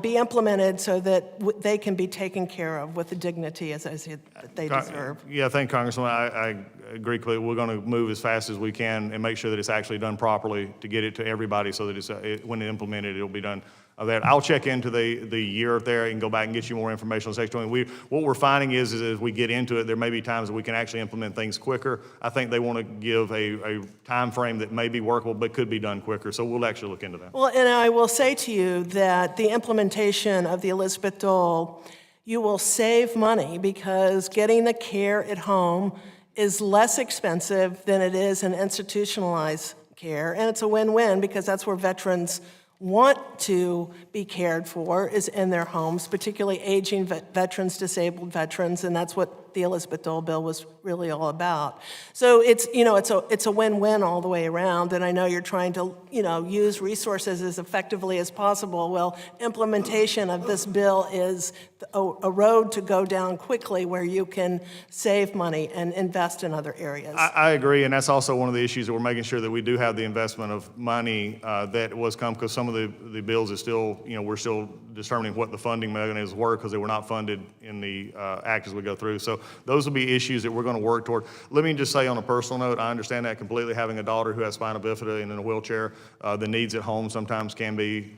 be implemented so that they can be taken care of with the dignity, as I said, that they deserve. Yeah, thank you, Congressman. I agree completely. We're going to move as fast as we can and make sure that it's actually done properly to get it to everybody so that when implemented, it'll be done. I'll check into the year there and go back and get you more information on Section 20. What we're finding is as we get into it, there may be times that we can actually implement things quicker. I think they want to give a time frame that may be workable but could be done quicker, so we'll actually look into that. Well, and I will say to you that the implementation of the Elizabeth Dole, you will save money because getting the care at home is less expensive than it is in institutionalized care, and it's a win-win because that's where veterans want to be cared for is in their homes, particularly aging veterans, disabled veterans, and that's what the Elizabeth Dole bill was really all about. So it's a win-win all the way around, and I know you're trying to use resources as effectively as possible. Well, implementation of this bill is a road to go down quickly where you can save money and invest in other areas. I agree, and that's also one of the issues that we're making sure that we do have the investment of money that was come, because some of the bills is still, we're still determining what the funding mechanisms were because they were not funded in the act as we go through. So those will be issues that we're going to work toward. Let me just say on a personal note, I understand that completely. Having a daughter who has spina bifida and in a wheelchair, the needs at home sometimes can be,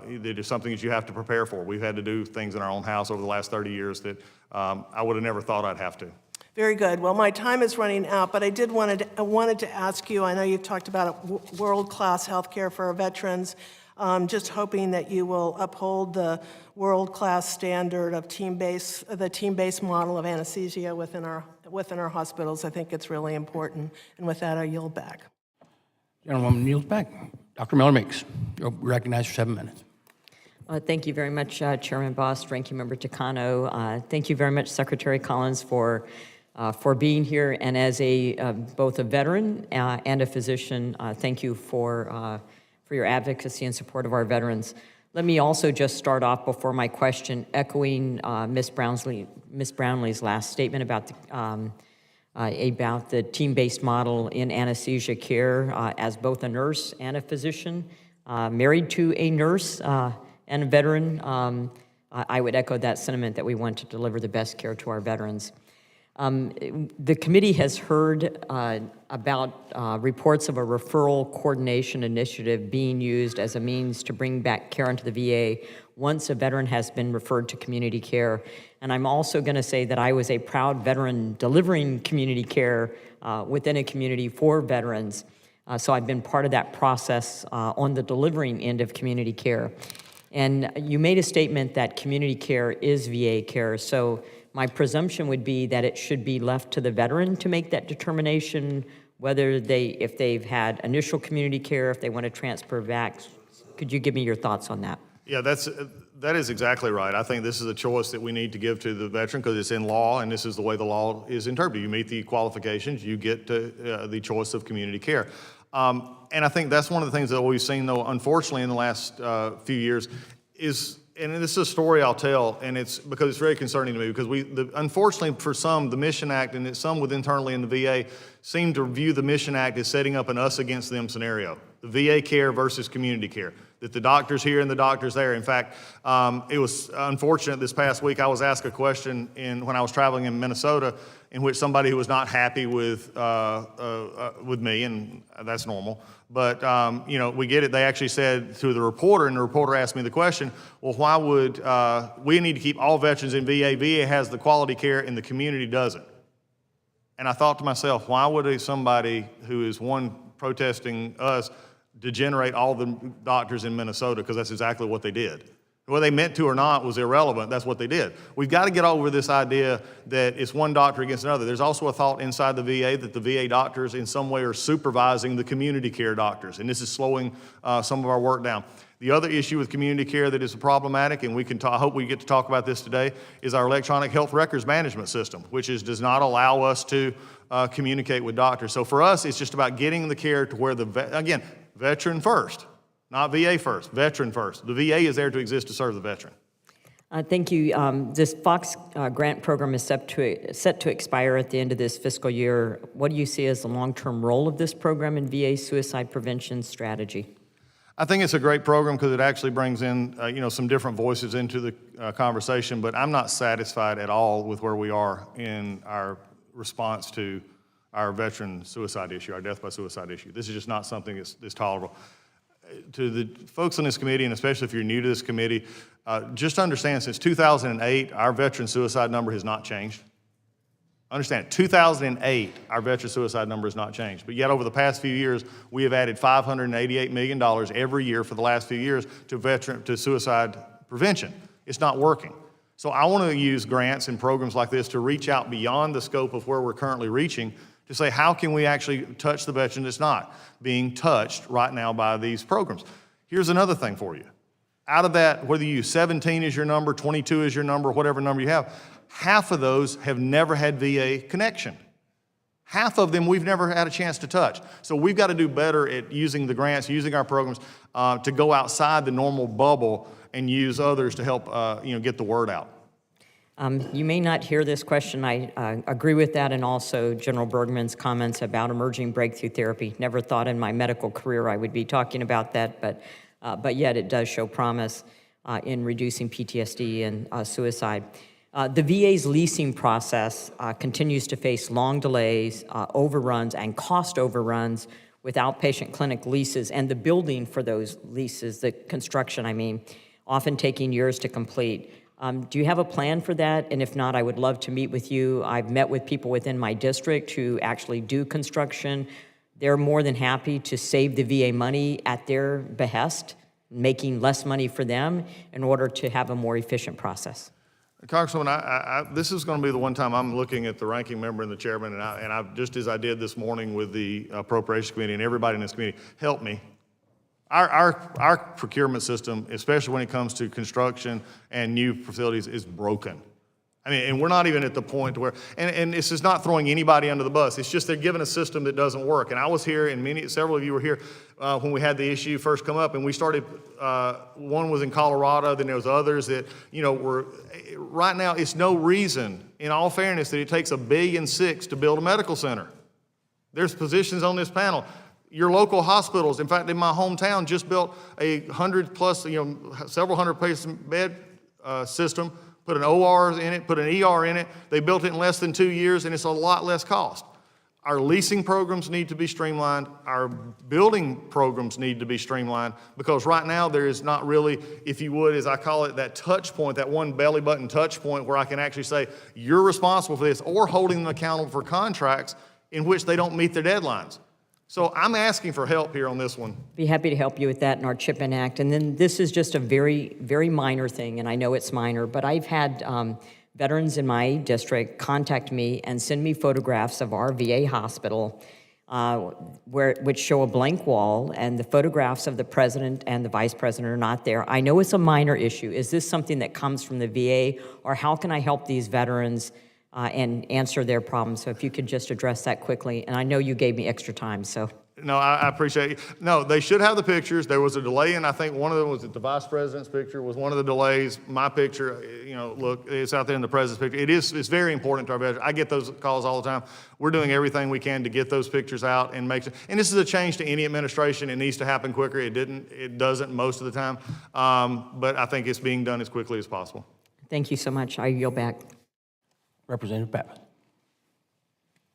it is something that you have to prepare for. We've had to do things in our own house over the last 30 years that I would have never thought I'd have to. Very good. Well, my time is running out, but I wanted to ask you, I know you've talked about world-class healthcare for our veterans, just hoping that you will uphold the world-class standard of the team-based model of anesthesia within our hospitals. I think it's really important. And with that, I yield back. Gentlewoman yields back. Dr. Miller-Meeks, you're recognized for 7 minutes. Thank you very much, Chairman Bost, Ranking Member Takano. Thank you very much, Secretary Collins, for being here. And as both a veteran and a physician, thank you for your advocacy and support of our veterans. Let me also just start off before my question, echoing Ms. Brownlee's last statement about the team-based model in anesthesia care. As both a nurse and a physician, married to a nurse and a veteran, I would echo that sentiment that we want to deliver the best care to our veterans. The committee has heard about reports of a referral coordination initiative being used as a means to bring back care into the VA once a veteran has been referred to community care. And I'm also going to say that I was a proud veteran delivering community care within a community for veterans. So I've been part of that process on the delivering end of community care. And you made a statement that community care is VA care. So my presumption would be that it should be left to the veteran to make that determination, if they've had initial community care, if they want to transfer back. Could you give me your thoughts on that? Yeah, that is exactly right. I think this is a choice that we need to give to the veteran because it's in law, and this is the way the law is interpreted. You meet the qualifications, you get the choice of community care. And I think that's one of the things that we've seen, though, unfortunately, in the last few years is, and this is a story I'll tell, and it's because it's very concerning to me, because unfortunately for some, the Mission Act, and some internally in the VA, seem to view the Mission Act as setting up an us against them scenario. The VA care versus community care, that the doctor's here and the doctor's there. In fact, it was unfortunate this past week, I was asked a question when I was traveling in Minnesota, in which somebody who was not happy with me, and that's normal. But, we get it. They actually said to the reporter, and the reporter asked me the question, well, why would we need to keep all veterans in VA? VA has the quality care and the community doesn't. And I thought to myself, why would somebody who is protesting us degenerate all the doctors in Minnesota? Because that's exactly what they did. Whether they meant to or not was irrelevant. That's what they did. We've got to get over this idea that it's one doctor against another. There's also a thought inside the VA that the VA doctors in some way are supervising the community care doctors, and this is slowing some of our work down. The other issue with community care that is problematic, and I hope we get to talk about this today, is our electronic health records management system, which does not allow us to communicate with doctors. So for us, it's just about getting the care to where again, veteran first. Not VA first, veteran first. The VA is there to exist to serve the veteran. Thank you. This Fox grant program is set to expire at the end of this fiscal year. What do you see as the long-term role of this program in VA suicide prevention strategy? I think it's a great program because it actually brings in some different voices into the conversation, but I'm not satisfied at all with where we are in our response to our veteran suicide issue, our death by suicide issue. This is just not something that's tolerable. To the folks on this committee, and especially if you're new to this committee, just understand since 2008, our veteran suicide number has not changed. Understand, 2008, our veteran suicide number has not changed. But yet over the past few years, we have added $588 million every year for the last few years to suicide prevention. It's not working. So I want to use grants and programs like this to reach out beyond the scope of where we're currently reaching to say, how can we actually touch the veteran that's not being touched right now by these programs? Here's another thing for you. Out of that, whether you use 17 as your number, 22 as your number, whatever number you have, half of those have never had VA connection. Half of them we've never had a chance to touch. So we've got to do better at using the grants, using our programs to go outside the normal bubble and use others to help get the word out. You may not hear this question. I agree with that, and also General Bergman's comments about emerging breakthrough therapy. Never thought in my medical career I would be talking about that, but yet it does show promise in reducing PTSD and suicide. The VA's leasing process continues to face long delays, overruns, and cost overruns with outpatient clinic leases and the building for those leases, the construction, often taking years to complete. Do you have a plan for that? And if not, I would love to meet with you. I've met with people within my district who actually do construction. They're more than happy to save the VA money at their behest, making less money for them in order to have a more efficient process. Congresswoman, this is going to be the one time I'm looking at the ranking member and the chairman, and I just as I did this morning with the Appropriations Committee and everybody in this committee, help me. Our procurement system, especially when it comes to construction and new facilities, is broken. I mean, and we're not even at the point where, and this is not throwing anybody under the bus. It's just they're given a system that doesn't work. And I was here, and several of you were here when we had the issue first come up, and we started. One was in Colorado, then there was others that were. Right now, it's no reason, in all fairness, that it takes $1.6 billion to build a medical center. There's positions on this panel. Your local hospitals, in fact, in my hometown, just built a 100+, several hundred patient bed system. Put an OR in it, put an ER in it. They built it in less than 2 years, and it's a lot less cost. Our leasing programs need to be streamlined. Our building programs need to be streamlined, because right now there is not really, if you would, as I call it, that touch point, that one belly button touch point where I can actually say, you're responsible for this, or holding them accountable for contracts in which they don't meet their deadlines. So I'm asking for help here on this one. Be happy to help you with that in our Chip-in Act. And then this is just a very, very minor thing, and I know it's minor, but I've had veterans in my district contact me and send me photographs of our VA hospital which show a blank wall, and the photographs of the president and the vice president are not there. I know it's a minor issue. Is this something that comes from the VA, or how can I help these veterans and answer their problems? So if you could just address that quickly. And I know you gave me extra time, so. No, I appreciate it. No, they should have the pictures. There was a delay, and I think one of them was the vice president's picture was one of the delays. My picture, look, it's out there in the president's picture. It's very important to our veterans. I get those calls all the time. We're doing everything we can to get those pictures out and make, and this is a change to any administration. It needs to happen quicker. It doesn't most of the time. But I think it's being done as quickly as possible. Thank you so much. I yield back. Representative Pappas.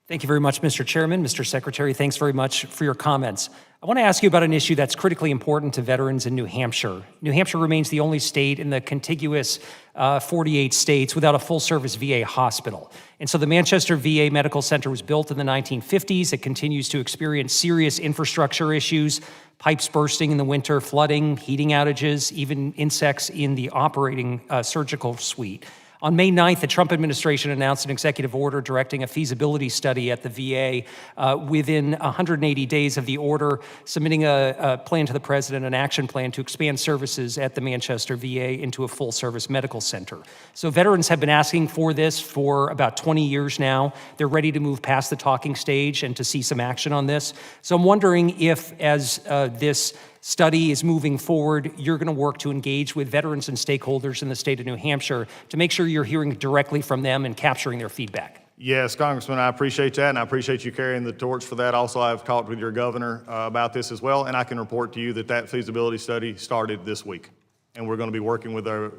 Thank you very much, Mr. Chairman. Mr. Secretary, thanks very much for your comments. I want to ask you about an issue that's critically important to veterans in New Hampshire. New Hampshire remains the only state in the contiguous 48 states without a full-service VA hospital. And so the Manchester VA Medical Center was built in the 1950s. It continues to experience serious infrastructure issues, pipes bursting in the winter, flooding, heating outages, even insects in the operating surgical suite. On May 9th, the Trump administration announced an executive order directing a feasibility study at the VA within 180 days of the order, submitting a plan to the president, an action plan to expand services at the Manchester VA into a full-service medical center. So veterans have been asking for this for about 20 years now. They're ready to move past the talking stage and to see some action on this. So I'm wondering if, as this study is moving forward, you're going to work to engage with veterans and stakeholders in the state of New Hampshire to make sure you're hearing directly from them and capturing their feedback. Yes, Congressman, I appreciate that, and I appreciate you carrying the torch for that. Also, I've talked with your governor about this as well, and I can report to you that feasibility study started this week. And we're going to be working with our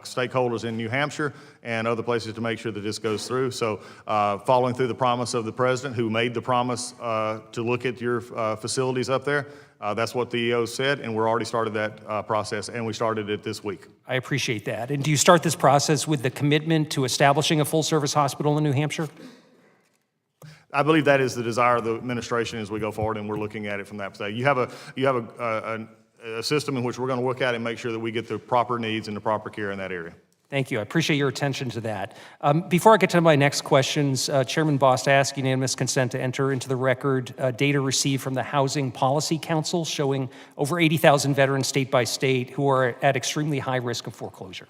stakeholders in New Hampshire and other places to make sure that this goes through. So following through the promise of the president, who made the promise to look at your facilities up there, that's what the EO said, and we're already started that process, and we started it this week. I appreciate that. And do you start this process with the commitment to establishing a full-service hospital in New Hampshire? I believe that is the desire of the administration as we go forward, and we're looking at it from that perspective. You have a system in which we're going to look at and make sure that we get the proper needs and the proper care in that area. Thank you. I appreciate your attention to that. Before I get to my next questions, Chairman Bost, I ask unanimous consent to enter into the record data received from the Housing Policy Council showing over 80,000 veterans state by state who are at extremely high risk of foreclosure.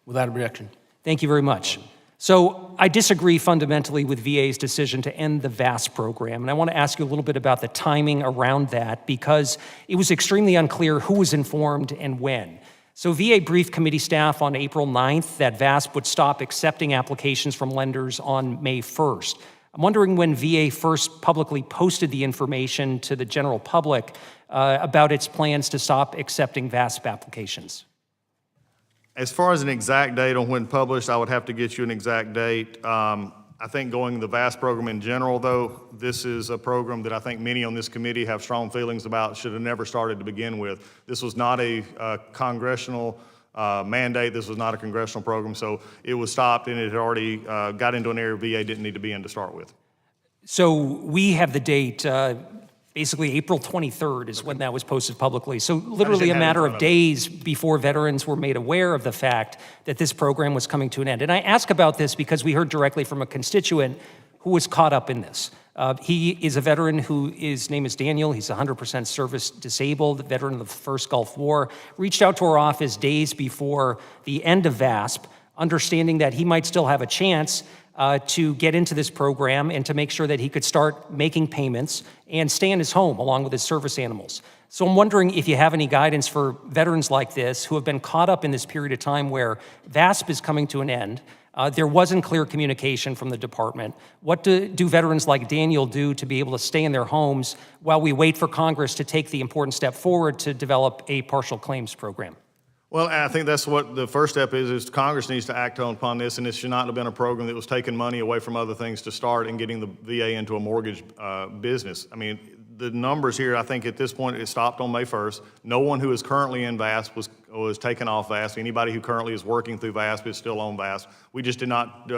Without objection. Thank you very much. So I disagree fundamentally with VA's decision to end the VASP program, and I want to ask you a little bit about the timing around that, because it was extremely unclear who was informed and when. So VA briefed committee staff on April 9th that VASP would stop accepting applications from lenders on May 1st. I'm wondering when VA first publicly posted the information to the general public about its plans to stop accepting VASP applications. As far as an exact date on when published, I would have to get you an exact date. I think going the VASP program in general, though, this is a program that I think many on this committee have strong feelings about, should have never started to begin with. This was not a congressional mandate. This was not a congressional program, so it was stopped, and it had already got into an area VA didn't need to be in to start with. So we have the date, basically April 23rd is when that was posted publicly. So literally a have it in matter front of of me. days before veterans were made aware of the fact that this program was coming to an end. And I ask about this because we heard directly from a constituent who was caught up in this. He is a veteran his name is Daniel. He's 100% service disabled, veteran of the first Gulf War, reached out to our office days before the end of VASP, understanding that he might still have a chance to get into this program and to make sure that he could start making payments and stay in his home along with his service animals. So I'm wondering if you have any guidance for veterans like this who have been caught up in this period of time where VASP is coming to an end. There wasn't clear communication from the department. What do veterans like Daniel do to be able to stay in their homes while we wait for Congress to take the important step forward to develop a partial claims program? Well, I think that's what the first step is Congress needs to act upon this, and this should not have been a program that was taking money away from other things to start and getting the VA into a mortgage business. I mean, the numbers here, I think at this point, it stopped on May 1st. No one who is currently in VASP was taken off VASP. Anybody who currently is working through VASP is still on VASP. We just did not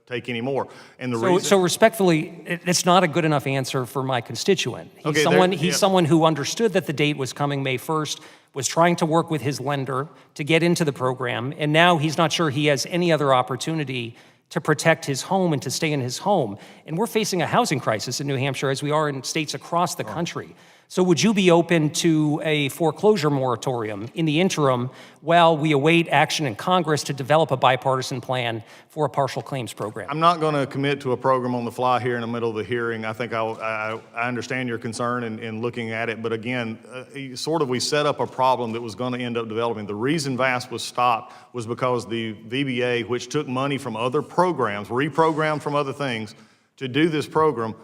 take any more. And the reason, So respectfully, it's not a good enough answer for my constituent. He's Okay, someone who understood that the date was coming May 1st, was trying to work with his lender to get into the program, and now he's not sure he has any other opportunity to protect his home and to stay in his home. And we're facing a housing crisis in New Hampshire as we are in states across the country. So would you be open to a foreclosure moratorium in the interim while we await action in Congress to develop a bipartisan plan for a partial claims program? I'm not going to commit to a program on the fly here in the middle of the hearing. I think I understand your concern in looking at it, but again, we set up a problem that was going to end up developing. The reason VASP was stopped was because the VBA, which took money from other programs, reprogrammed from other things to do this program,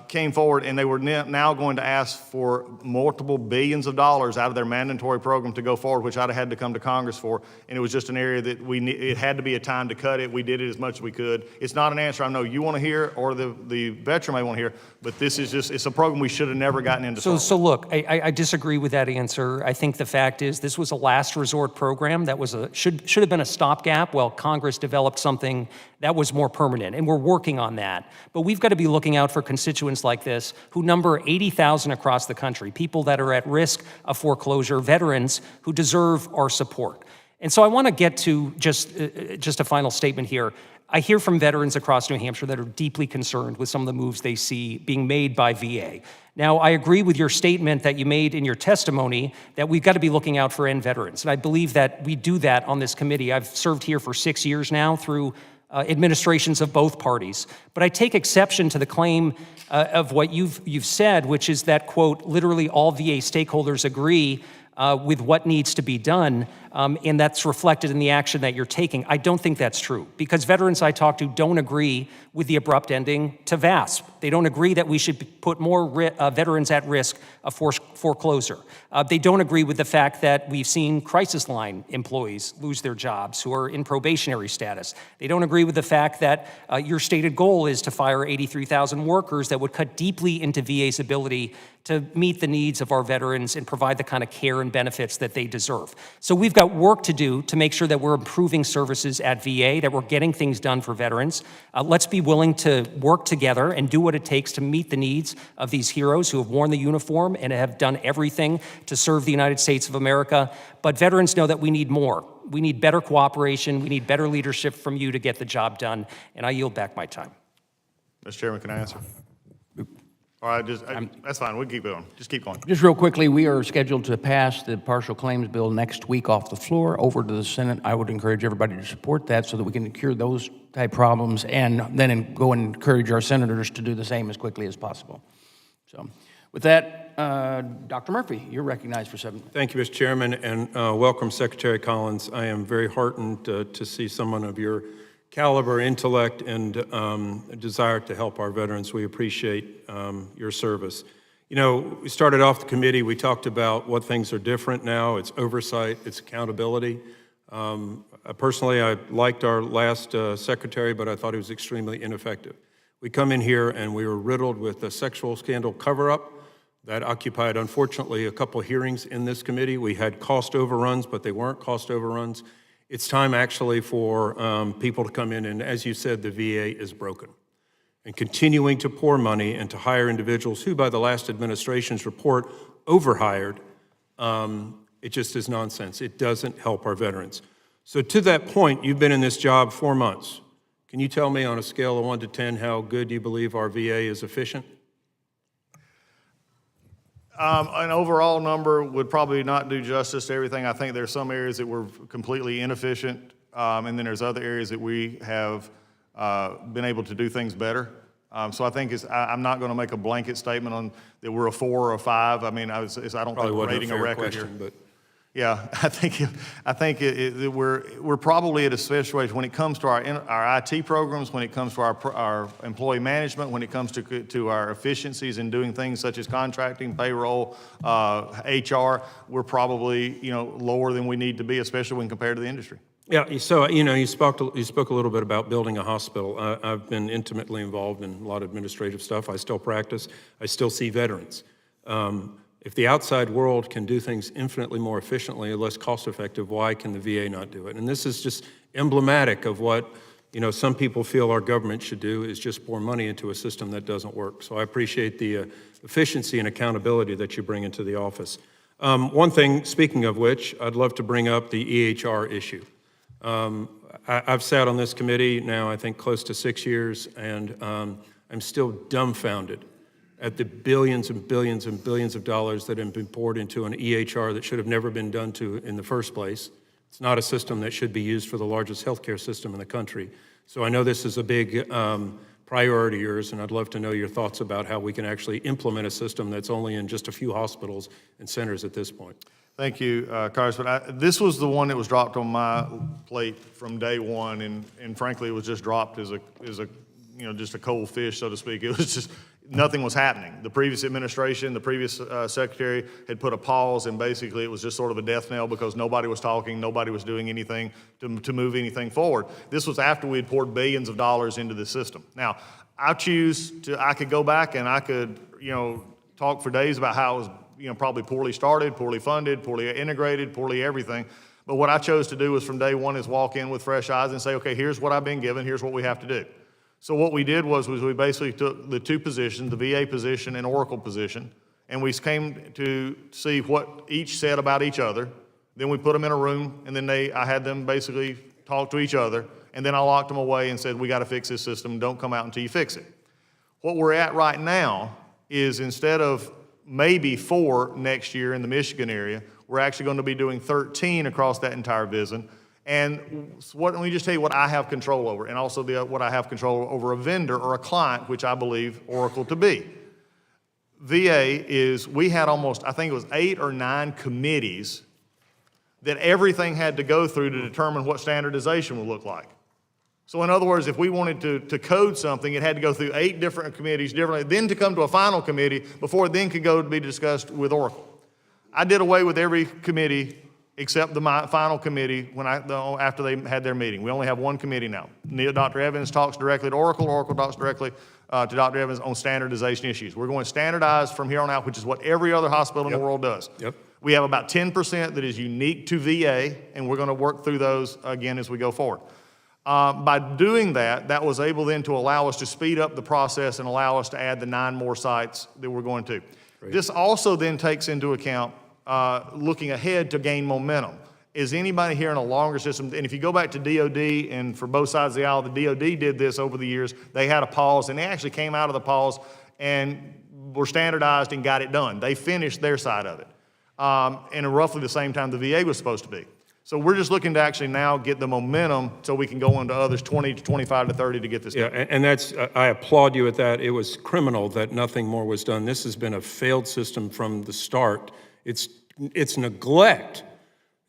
came forward, and they were now going to ask for multiple billions of dollars out of their mandatory program to go forward, which I'd have had to come to Congress for, and it was just an area that it had to be a time to cut it. We did it as much as we could. It's not an answer I know you want to hear or the veteran may want to hear, but this is it's a program we should have never gotten into. So look, I disagree with that answer. I think the fact is this was a last resort program that was should have been a stopgap while Congress developed something that was more permanent, and we're working on that. But we've got to be looking out for constituents like this who number 80,000 across the country, people that are at risk of foreclosure, veterans who deserve our support. And so I want to get to just a final statement here. I hear from veterans across New Hampshire that are deeply concerned with some of the moves they see being made by VA. Now, I agree with your statement that you made in your testimony that we've got to be looking out for end veterans. And I believe that we do that on this committee. I've served here for 6 years now through administrations of both parties. But I take exception to the claim of what you've said, which is that, quote, literally all VA stakeholders agree with what needs to be done, and that's reflected in the action that you're taking. I don't think that's true, because veterans I talk to don't agree with the abrupt ending to VASP. They don't agree that we should put more veterans at risk of foreclosure. They don't agree with the fact that we've seen crisis line employees lose their jobs who are in probationary status. They don't agree with the fact that your stated goal is to fire 83,000 workers that would cut deeply into VA's ability to meet the needs of our veterans and provide the kind of care and benefits that they deserve. So we've got work to do to make sure that we're improving services at VA, that we're getting things done for veterans. Let's be willing to work together and do what it takes to meet the needs of these heroes who have worn the uniform and have done everything to serve the United States of America. But veterans know that we need more. We need better cooperation. We need better leadership from you to get the job done. And I yield back my time. Mr. Chairman, can I answer? All right, that's fine. We'll keep going. Just keep going. Just real quickly, we are scheduled to pass the partial claims bill next week off the floor over to the Senate. I would encourage everybody to support that so that we can cure those type problems and then go and encourage our senators to do the same as quickly as possible. So with that, Dr. Murphy, you're recognized for 7 minutes. Thank you, Mr. Chairman, and welcome, Secretary Collins. I am very heartened to see someone of your caliber, intellect, and desire to help our veterans. We appreciate your service. You know, we started off the committee, we talked about what things are different now. It's oversight, it's accountability. Personally, I liked our last secretary, but I thought he was extremely ineffective. We come in here and we were riddled with a sexual scandal cover-up. That occupied, unfortunately, a couple hearings in this committee. We had cost overruns, but they weren't cost overruns. It's time actually for people to come in, and as you said, the VA is broken. And continuing to pour money and to hire individuals who, by the last administration's report, overhired, it just is nonsense. It doesn't help our veterans. So to that point, you've been in this job 4 months. Can you tell me on a scale of 1 to 10 how good you believe our VA is efficient? An overall number would probably not do justice to everything. I think there's some areas that were completely inefficient, and then there's other areas that we have been able to do things better. So I think I'm not going to make a blanket statement on that we're a 4 or a 5. I mean, I don't think we're rating a record here. But Yeah, I think we're probably at a situation when it comes to our IT programs, when it comes to our employee management, when it comes to our efficiencies in doing things such as contracting, payroll, HR. We're probably lower than we need to be, especially when compared to the industry. yeah, so you spoke a little bit about building a hospital. I've been intimately involved in a lot of administrative stuff. I still practice. I still see veterans. If the outside world can do things infinitely more efficiently and less cost-effective, why can the VA not do it? And this is just emblematic of what some people feel our government should do, is just pour money into a system that doesn't work. So I appreciate the efficiency and accountability that you bring into the office. One thing, speaking of which, I'd love to bring up the EHR issue. I've sat on this committee now, I think, close to 6 years, and I'm still dumbfounded at the billions and billions and billions of dollars that have been poured into an EHR that should have never been done to in the first place. It's not a system that should be used for the largest healthcare system in the country. So I know this is a big priority of yours, and I'd love to know your thoughts about how we can actually implement a system that's only in just a few hospitals and centers at this point. Thank you, Congressman. This was the one that was dropped on my plate from day one, and frankly, it was just dropped as a just a cold fish, so to speak. It was just, nothing was happening. The previous administration, the previous secretary had put a pause, and basically it was just sort of a death knell because nobody was talking, nobody was doing anything to move anything forward. This was after we had poured billions of dollars into the system. Now, I could go back and I could, talk for days about how it was, probably poorly started, poorly funded, poorly integrated, poorly everything. But what I chose to do was from day one is walk in with fresh eyes and say, okay, here's what I've been given, here's what we have to do. So what we did was we basically took the two positions, the VA position and Oracle position, and we came to see what each said about each other. Then we put them in a room, and then I had them basically talk to each other, and then I locked them away and said, we got to fix this system. Don't come out until you fix it. What we're at right now is instead of maybe 4 next year in the Michigan area, we're actually going to be doing 13 across that entire VISN. And let me just tell you what I have control over, and also what I have control over a vendor or a client, which I believe Oracle to be. VA we had almost, I think it was 8 or 9 committees that everything had to go through to determine what standardization would look like. So in other words, if we wanted to code something, it had to go through 8 different committees differently, then to come to a final committee before it then could go to be discussed with Oracle. I did away with every committee except the final committee after they had their meeting. We only have 1 committee now. Dr. Evans talks directly to Oracle. Oracle talks directly to Dr. Evans on standardization issues. We're going to standardize from here on out, which is what every other hospital in the world does. Yep. We have about 10% that is unique to VA, and we're going to work through those again as we go forward. By doing that was able then to allow us to speed up the process and allow us to add the 9 more sites that we're going to. Great. This also then takes into account looking ahead to gain momentum. Is anybody here in a longer system? And if you go back to DOD, and for both sides of the aisle, the DOD did this over the years. They had a pause, and they actually came out of the pause and were standardized and got it done. They finished their side of it. And at roughly the same time the VA was supposed to be. So we're just looking to actually now get the momentum so we can go into others 20 to 25 to 30 to get this done. Yeah, and that's, I applaud you at that. It was criminal that nothing more was done. This has been a failed system from the start. It's neglect.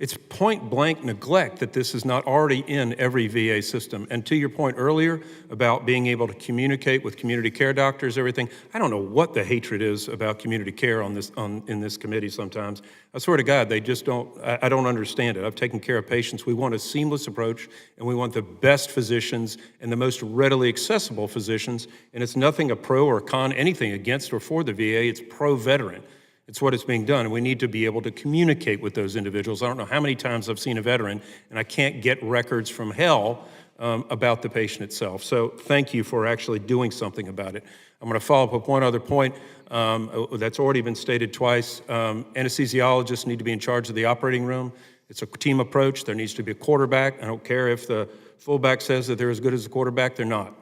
It's point blank neglect that this is not already in every VA system. And to your point earlier about being able to communicate with community care doctors, everything, I don't know what the hatred is about community care in this committee sometimes. I swear to God, they just don't, I don't understand it. I've taken care of patients. We want a seamless approach, and we want the best physicians and the most readily accessible physicians. And it's nothing a pro or con, anything against or for the VA. It's pro-veteran. It's what is being done, and we need to be able to communicate with those individuals. I don't know how many times I've seen a veteran, and I can't get records from hell about the patient itself. So thank you for actually doing something about it. I'm going to follow up with one other point that's already been stated twice. Anesthesiologists need to be in charge of the operating room. It's a team approach. There needs to be a quarterback. I don't care if the fullback says that they're as good as the quarterback. They're not.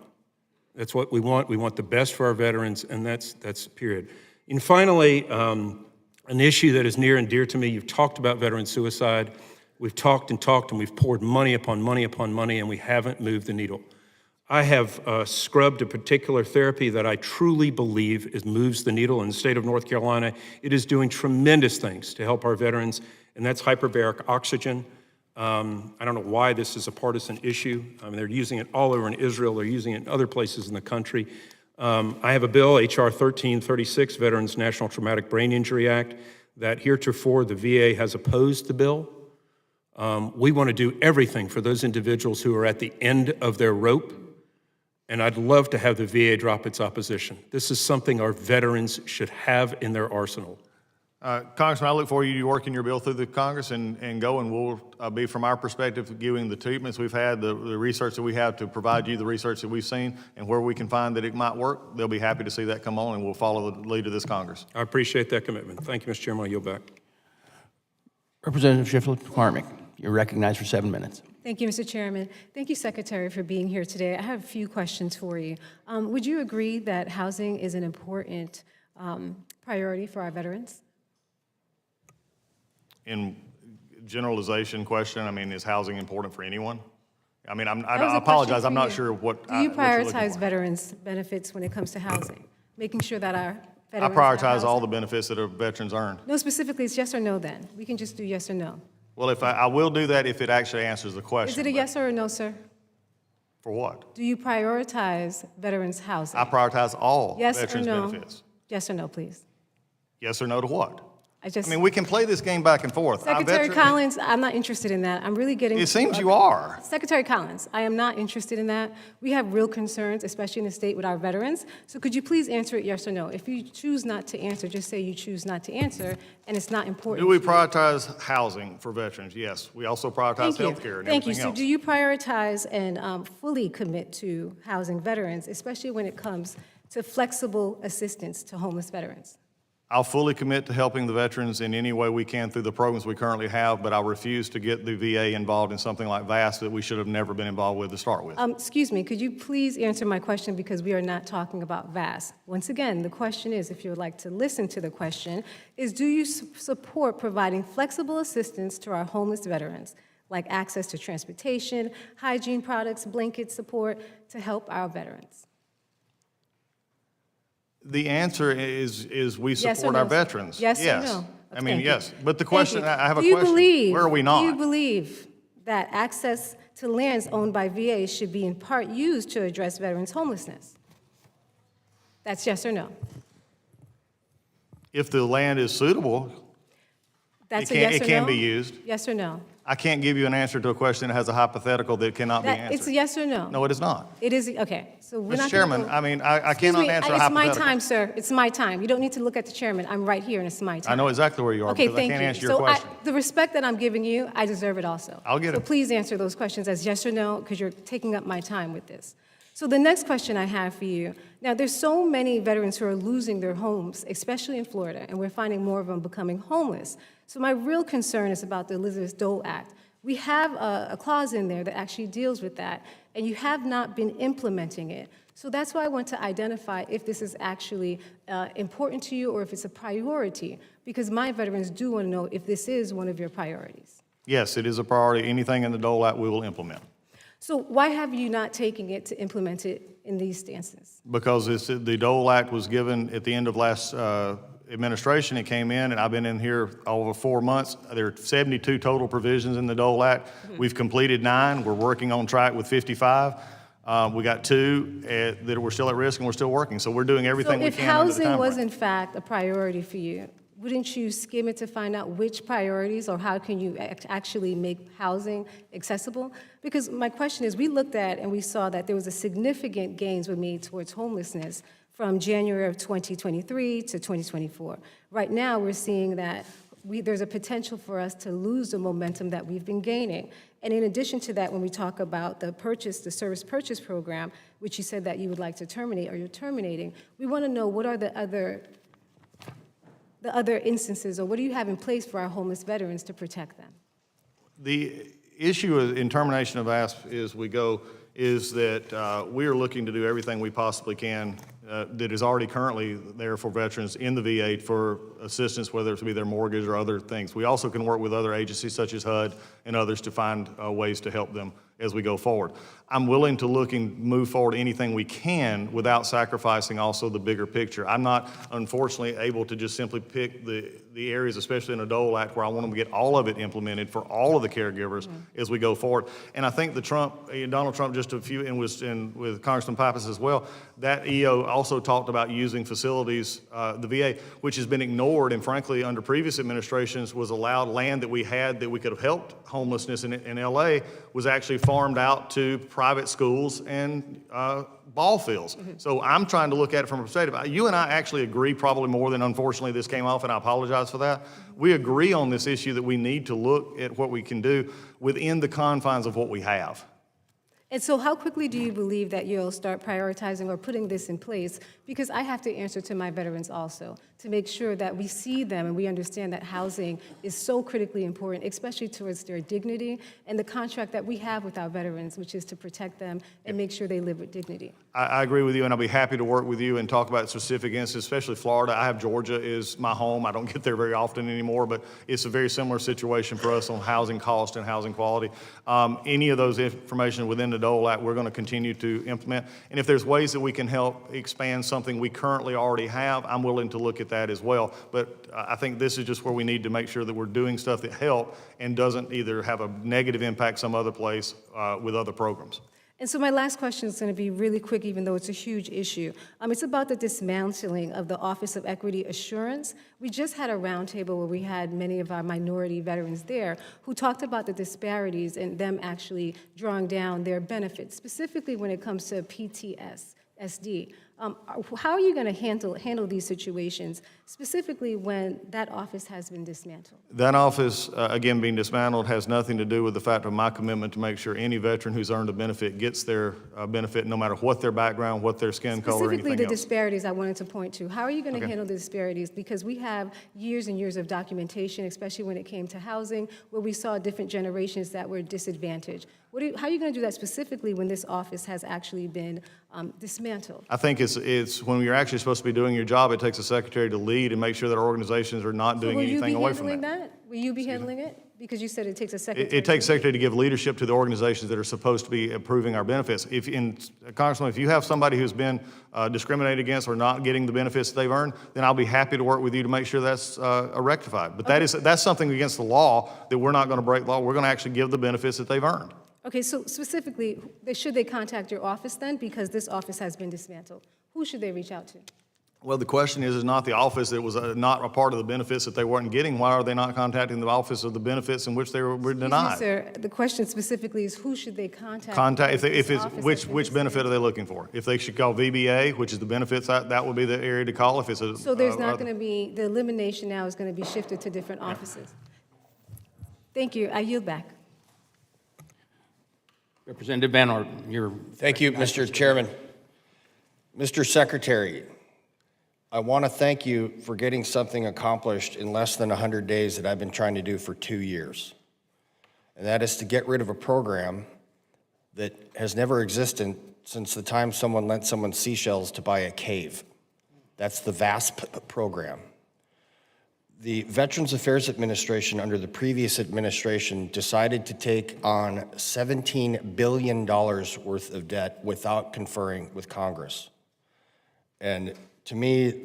That's what we want. We want the best for our veterans, and that's period. And finally, an issue that is near and dear to me, you've talked about veteran suicide. We've talked, and we've poured money upon money upon money, and we haven't moved the needle. I have scrubbed a particular therapy that I truly believe moves the needle in the state of North Carolina. It is doing tremendous things to help our veterans, and that's hyperbaric oxygen. I don't know why this is a partisan issue. I mean, they're using it all over in Israel. They're using it in other places in the country. I have a bill, H.R. 1336, Veterans National Traumatic Brain Injury Act, that heretofore the VA has opposed the bill. We want to do everything for those individuals who are at the end of their rope, and I'd love to have the VA drop its opposition. This is something our veterans should have in their arsenal. Congressman, I look forward to you working your bill through the Congress and go, and we'll be, from our perspective, giving the treatments we've had, the research that we have to provide you the research that we've seen, and where we can find that it might work, they'll be happy to see that come on, and we'll follow the lead of this Congress. I appreciate that commitment. Thank you, Mr. Chairman. I yield back. Representative Shiflett-McCormick, you're recognized for 7 minutes. Thank you, Mr. Chairman. Thank you, Secretary, for being here today. I have a few questions for you. Would you agree that housing is an important priority for our veterans? In generalization question, I mean, is housing important for anyone? I mean, That was I a question apologize, I'm for not you. sure what. Do you what you're looking prioritize for. veterans' benefits when it comes to housing? Making sure that our I veterans have prioritize all the housing? benefits that our veterans earn. No, specifically, it's yes or no then. We can just do yes or no. Well, if I will do that if it actually answers the question. Is it a but yes or a no, sir? For what? Do you prioritize veterans' housing? I prioritize all Yes or veterans' no? benefits. Yes or no, please. Yes or no to what? I just, I mean, we can play this game back and forth. Our Secretary veteran- Collins, I'm not interested in that. I'm really getting. It seems to- you are. Secretary Collins, I am not interested in that. We have real concerns, especially in the state with our veterans. So could you please answer it yes or no? If you choose not to answer, just say you choose not to answer, and it's not important. Do we prioritize housing for veterans? Yes. We also prioritize Thank you. health care and Thank you. everything So else. do you prioritize and fully commit to housing veterans, especially when it comes to flexible assistance to homeless veterans? I'll fully commit to helping the veterans in any way we can through the programs we currently have, but I refuse to get the VA involved in something like VAS that we should have never been involved with to start with. Excuse me, could you please answer my question because we are not talking about VAS. Once again, the question is, if you would like to listen to the question, is do you support providing flexible assistance to our homeless veterans, like access to transportation, hygiene products, blanket support to help our veterans? The answer is we Yes or support no, our sir? veterans. Yes or no? I mean, Thank you. yes. But the Thank question, you. I have a Do you question. believe- Where are we Do not? you believe that access to lands owned by VA should be in part used to address veterans' homelessness? That's yes or no? If the land is suitable, That's It a can- yes it or can no? be used. Yes or no? I can't give you an answer to a question that has a hypothetical that cannot be answered. It's a yes or no? No, it is not. It is, okay, so we're not Mr. gonna Chairman, go- I mean, I Excuse cannot me, answer a It's my hypothetical. time, sir. It's my time. You don't need to look at the chairman. I'm right here, and it's my time. I know exactly where you are Okay, because I thank can't you. answer your question. The respect that I'm giving you, I deserve it also. I'll get So it. please answer those questions as yes or no, because you're taking up my time with this. So the next question I have for you, now there's so many veterans who are losing their homes, especially in Florida, and we're finding more of them becoming homeless. So my real concern is about the Elizabeth Dole Act. We have a clause in there that actually deals with that, and you have not been implementing it. So that's why I want to identify if this is actually important to you or if it's a priority, because my veterans do want to know if this is one of your priorities. Yes, it is a priority. Anything in the Dole Act, we will implement. So why have you not taken it to implement it in these stances? Because the Dole Act was given at the end of last administration, it came in, and I've been in here over 4 months. There are 72 total provisions in the Dole Act. We've completed 9. We're working on track with 55. We got 2 that were still at risk, and we're still working. So we're doing everything we can under the If housing was timeframe. in fact a priority for you, wouldn't you skim it to find out which priorities or how can you actually make housing accessible? Because my question is, we looked at and we saw that there was a significant gains were made towards homelessness from January of 2023 to 2024. Right now, we're seeing that there's a potential for us to lose the momentum that we've been gaining. And in addition to that, when we talk about the service purchase program, which you said that you would like to terminate or you're terminating, we want to know what are the other instances, or what do you have in place for our homeless veterans to protect them? The issue in termination of ASP is that we are looking to do everything we possibly can that is already currently there for veterans in the VA for assistance, whether it be their mortgage or other things. We also can work with other agencies such as HUD and others to find ways to help them as we go forward. I'm willing to look and move forward anything we can without sacrificing also the bigger picture. I'm not, unfortunately, able to just simply pick the areas, especially in a Dole Act, where I want them to get all of it implemented for all of the caregivers as we go forward. And I think Donald Trump, just a few, and with Congressman Pappas as well, that EO also talked about using facilities, the VA, which has been ignored, and frankly, under previous administrations, was allowed land that we had that we could have helped homelessness in LA was actually farmed out to private schools and ball fields. So I'm trying to look at it from a perspective. You and I actually agree probably more than, unfortunately, this came off, and I apologize for that. We agree on this issue that we need to look at what we can do within the confines of what we have. And so how quickly do you believe that you'll start prioritizing or putting this in place? Because I have to answer to my veterans also, to make sure that we see them and we understand that housing is so critically important, especially towards their dignity and the contract that we have with our veterans, which is to protect them and make sure they live with dignity. I agree with you, and I'll be happy to work with you and talk about specific instances, especially Florida. I have Georgia is my home. I don't get there very often anymore, but it's a very similar situation for us on housing cost and housing quality. Any of those information within the Dole Act, we're going to continue to implement. And if there's ways that we can help expand something we currently already have, I'm willing to look at that as well. But I think this is just where we need to make sure that we're doing stuff that help and doesn't either have a negative impact some other place with other programs. And so my last question is going to be really quick, even though it's a huge issue. It's about the dismantling of the Office of Equity Assurance. We just had a roundtable where we had many of our minority veterans there who talked about the disparities and them actually drawing down their benefits, specifically when it comes to PTSD. How are you going to handle these situations, specifically when that office has been dismantled? That office, again, being dismantled has nothing to do with the fact of my commitment to make sure any veteran who's earned a benefit gets their benefit, no matter what their background, what their skin color, or anything Specifically, the else. disparities I wanted to point to. How are you going to handle the disparities? Because we have years and years of documentation, especially when it came to housing, where we saw different generations that were disadvantaged. How are you going to do that specifically when this office has actually been dismantled? I think it's when you're actually supposed to be doing your job, it takes a secretary to lead and make sure that our organizations are not doing anything away from that. Will you be handling that? Because you said it takes a secretary. It takes a secretary to give leadership to the organizations that are supposed to be approving our benefits. Congressman, if you have somebody who's been discriminated against or not getting the benefits that they've earned, then I'll be happy to work with you to make sure that's rectified. But that's something against the law that we're not going to break law. We're going to actually give the benefits that they've earned. Okay, so specifically, should they contact your office then? Because this office has been dismantled. Who should they reach out to? Well, the question is not the office that was not a part of the benefits that they weren't getting. Why are they not contacting the office of the benefits in which they were denied? Excuse me, sir. The question specifically is who should they contact? Which benefit are they looking for? If they should call VBA, which is the benefits, that would be the area to call. If it's a So there's not going to be, the elimination now is going to be shifted to different offices. Thank you. I yield back. Representative Van Orden, you're... Thank you, Mr. Chairman. Mr. Secretary, I want to thank you for getting something accomplished in less than 100 days that I've been trying to do for 2 years. And that is to get rid of a program that has never existed since the time someone lent someone seashells to buy a cave. That's the VASP program. The Veterans Affairs Administration, under the previous administration, decided to take on $17 billion worth of debt without conferring with Congress. And to me,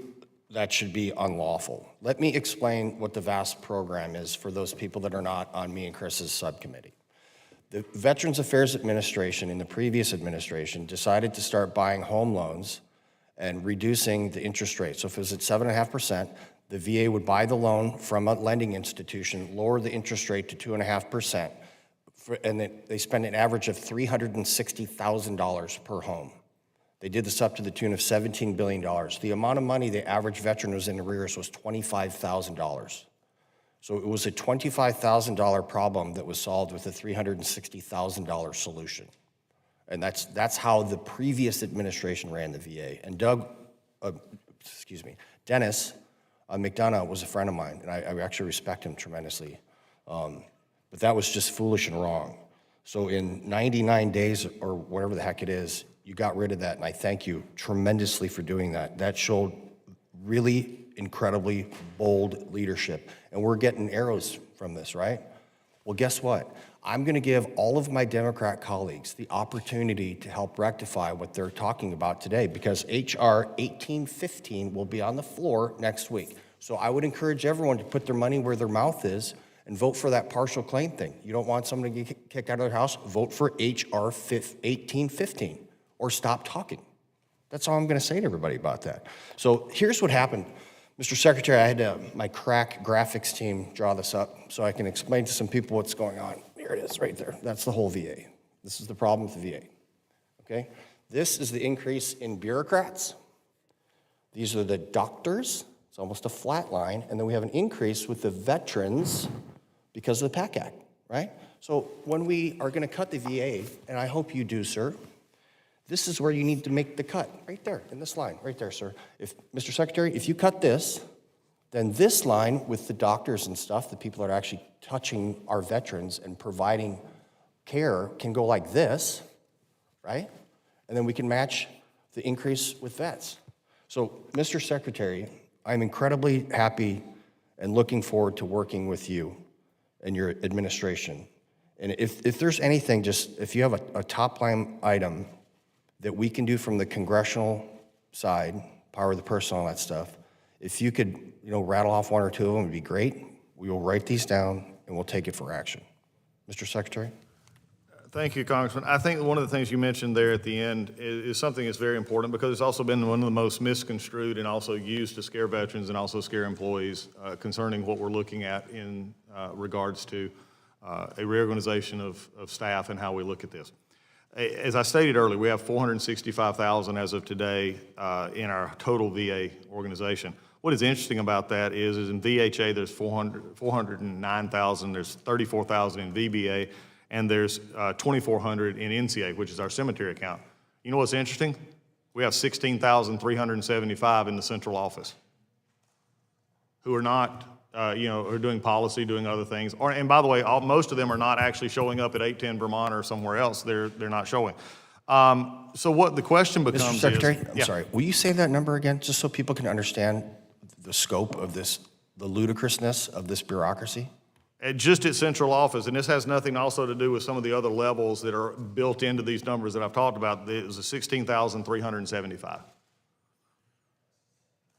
that should be unlawful. Let me explain what the VAST program is for those people that are not on me and Chris's subcommittee. The Veterans Affairs Administration in the previous administration decided to start buying home loans and reducing the interest rate. So if it was at 7.5%, the VA would buy the loan from a lending institution, lower the interest rate to 2.5%, and they spend an average of $360,000 per home. They did this up to the tune of $17 billion. The amount of money the average veteran was in arrears was $25,000. So it was a $25,000 problem that was solved with a $360,000 solution. And that's how the previous administration ran the VA. And Dennis McDonough was a friend of mine, and I actually respect him tremendously. But that was just foolish and wrong. So in 99 days, or whatever the heck it is, you got rid of that, and I thank you tremendously for doing that. That showed really incredibly bold leadership. And we're getting arrows from this, right? Well, guess what? I'm going to give all of my Democrat colleagues the opportunity to help rectify what they're talking about today, because H.R. 1815 will be on the floor next week. So I would encourage everyone to put their money where their mouth is and vote for that partial claim thing. You don't want someone to get kicked out of their house? Vote for H.R. 1815 or stop talking. That's all I'm going to say to everybody about that. So here's what happened. Mr. Secretary, I had my crack graphics team draw this up so I can explain to some people what's going on. Here it is right there. That's the whole VA. This is the problem with the VA, okay? This is the increase in bureaucrats. These are the doctors. It's almost a flat line. And then we have an increase with the veterans because of the PAC Act, right? So when we are going to cut the VA, and I hope you do, sir, this is where you need to make the cut, right there, in this line, right there, sir. Mr. Secretary, if you cut this, then this line with the doctors and stuff, the people that are actually touching our veterans and providing care can go like this, right? And then we can match the increase with vets. So, Mr. Secretary, I'm incredibly happy and looking forward to working with you and your administration. And if there's anything, just if you have a top line item that we can do from the congressional side, power of the purse and all that stuff, if you could, rattle off one or two of them, it would be great. We will write these down and we'll take it for action. Mr. Secretary? Thank you, Congressman. I think one of the things you mentioned there at the end is something that's very important because it's also been one of the most misconstrued and also used to scare veterans and also scare employees concerning what we're looking at in regards to a reorganization of staff and how we look at this. As I stated earlier, we have 465,000 as of today in our total VA organization. What is interesting about that is in VHA there's 409,000, there's 34,000 in VBA, and there's 2,400 in NCA, which is our cemetery account. You know what's interesting? We have 16,375 in the central office who are not, are doing policy, doing other things. And by the way, most of them are not actually showing up at 810 Vermont or somewhere else. They're not showing. So what the question becomes Mr. Secretary, is, I'm sorry, will you say that number again, just so people can understand the scope of this, the ludicrousness of this bureaucracy? Just at central office, and this has nothing also to do with some of the other levels that are built into these numbers that I've talked about. It was a 16,375.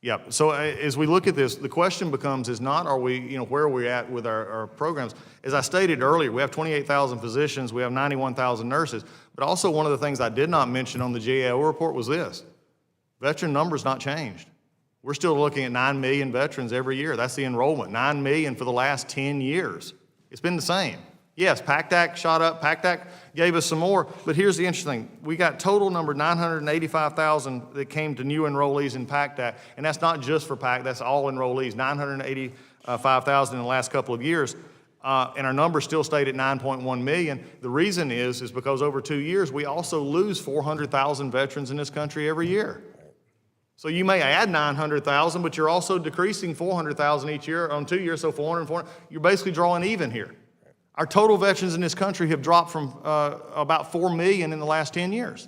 Yeah, so as we look at this, the question becomes is not are we, where are we at with our programs? As I stated earlier, we have 28,000 physicians, we have 91,000 nurses, but also one of the things I did not mention on the GAO report was this. Veteran numbers not changed. We're still looking at 9 million veterans every year. That's the enrollment, 9 million for the last 10 years. It's been the same. Yes, PACT Act shot up, PACT Act gave us some more, but here's the interesting thing. We got total number 985,000 that came to new enrollees in PACT Act, and that's not just for PACT, that's all enrollees, 985,000 in the last couple of years, and our number still stayed at 9.1 million. The reason is because over 2 years, we also lose 400,000 veterans in this country every year. So you may add 900,000, but you're also decreasing 400,000 each year on 2 years, so 400, you're basically drawing even here. Our total veterans in this country have dropped from about 4 million in the last 10 years.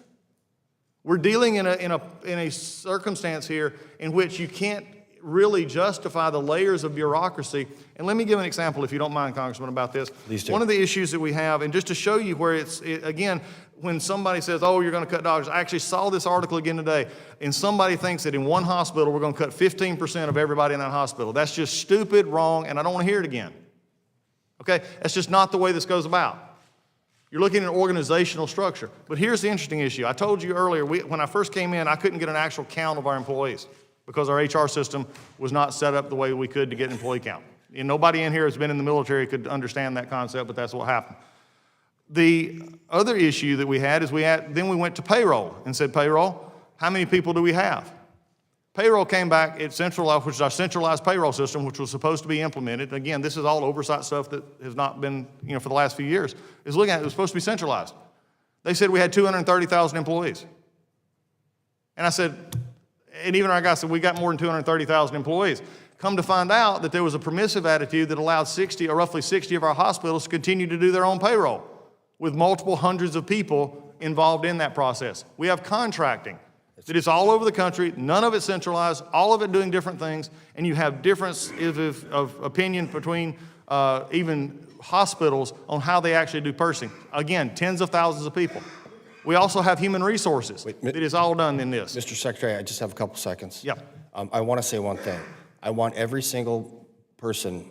We're dealing in a circumstance here in which you can't really justify the layers of bureaucracy. And let me give an example, if you don't mind, Congressman, about this. Please do. One of the issues that we have, and just to show you where again, when somebody says, oh, you're going to cut dollars, I actually saw this article again today, and somebody thinks that in one hospital, we're going to cut 15% of everybody in that hospital. That's just stupid, wrong, and I don't want to hear it again. Okay? That's just not the way this goes about. You're looking at organizational structure. But here's the interesting issue. I told you earlier, when I first came in, I couldn't get an actual count of our employees because our HR system was not set up the way we could to get an employee count. And nobody in here has been in the military could understand that concept, but that's what happened. The other issue that we had is then we went to payroll and said, payroll, how many people do we have? Payroll came back at centralized, which is our centralized payroll system, which was supposed to be implemented. Again, this is all oversight stuff that has not been, for the last few years. Is looking at it was supposed to be centralized. They said we had 230,000 employees. And I said, and even our guy said, we got more than 230,000 employees. Come to find out that there was a permissive attitude that allowed roughly 60 of our hospitals to continue to do their own payroll with multiple hundreds of people involved in that process. We have contracting. That it's all over the country, none of it centralized, all of it doing different things, and you have difference of opinion between even hospitals on how they actually do parsing. Again, tens of thousands of people. We also have human resources that is all done in this. Mr. Secretary, I just have a couple seconds. Yeah. I want to say one thing. I want every single person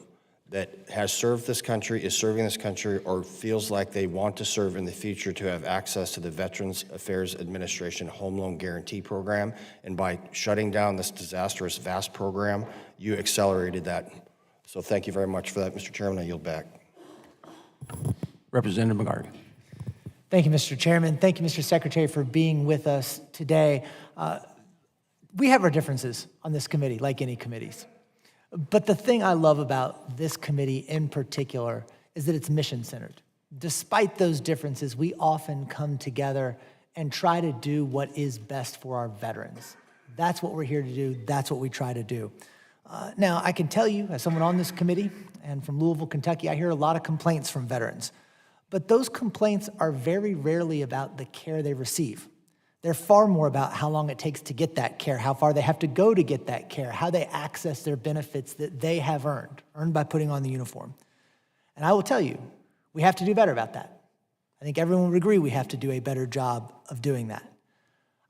that has served this country, is serving this country, or feels like they want to serve in the future to have access to the Veterans Affairs Administration Home Loan Guarantee Program. And by shutting down this disastrous VAST program, you accelerated that. So thank you very much for that, Mr. Chairman. I yield back. Representative McGarvey. Thank you, Mr. Chairman. Thank you, Mr. Secretary, for being with us today. We have our differences on this committee, like any committees. But the thing I love about this committee in particular is that it's mission-centered. Despite those differences, we often come together and try to do what is best for our veterans. That's what we're here to do. That's what we try to do. Now, I can tell you, as someone on this committee and from Louisville, Kentucky, I hear a lot of complaints from veterans. But those complaints are very rarely about the care they receive. They're far more about how long it takes to get that care, how far they have to go to get that care, how they access their benefits that they have earned by putting on the uniform. And I will tell you, we have to do better about that. I think everyone would agree we have to do a better job of doing that.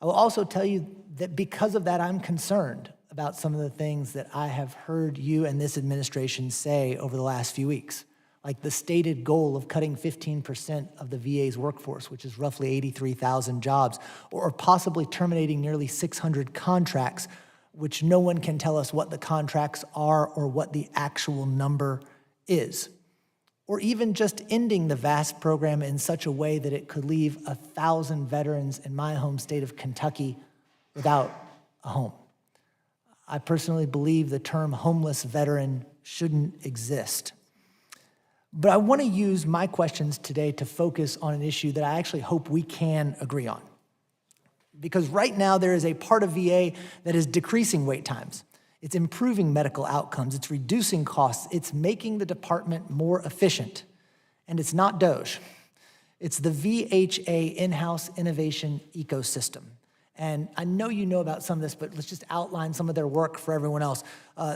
I will also tell you that because of that, I'm concerned about some of the things that I have heard you and this administration say over the last few weeks, like the stated goal of cutting 15% of the VA's workforce, which is roughly 83,000 jobs, or possibly terminating nearly 600 contracts, which no one can tell us what the contracts are or what the actual number is. Or even just ending the VAST program in such a way that it could leave 1,000 veterans in my home state of Kentucky without a home. I personally believe the term homeless veteran shouldn't exist. But I want to use my questions today to focus on an issue that I actually hope we can agree on. Because right now there is a part of VA that is decreasing wait times. It's improving medical outcomes. It's reducing costs. It's making the department more efficient. And it's not DOGE. It's the VHA in-house innovation ecosystem. And I know you know about some of this, but let's just outline some of their work for everyone else.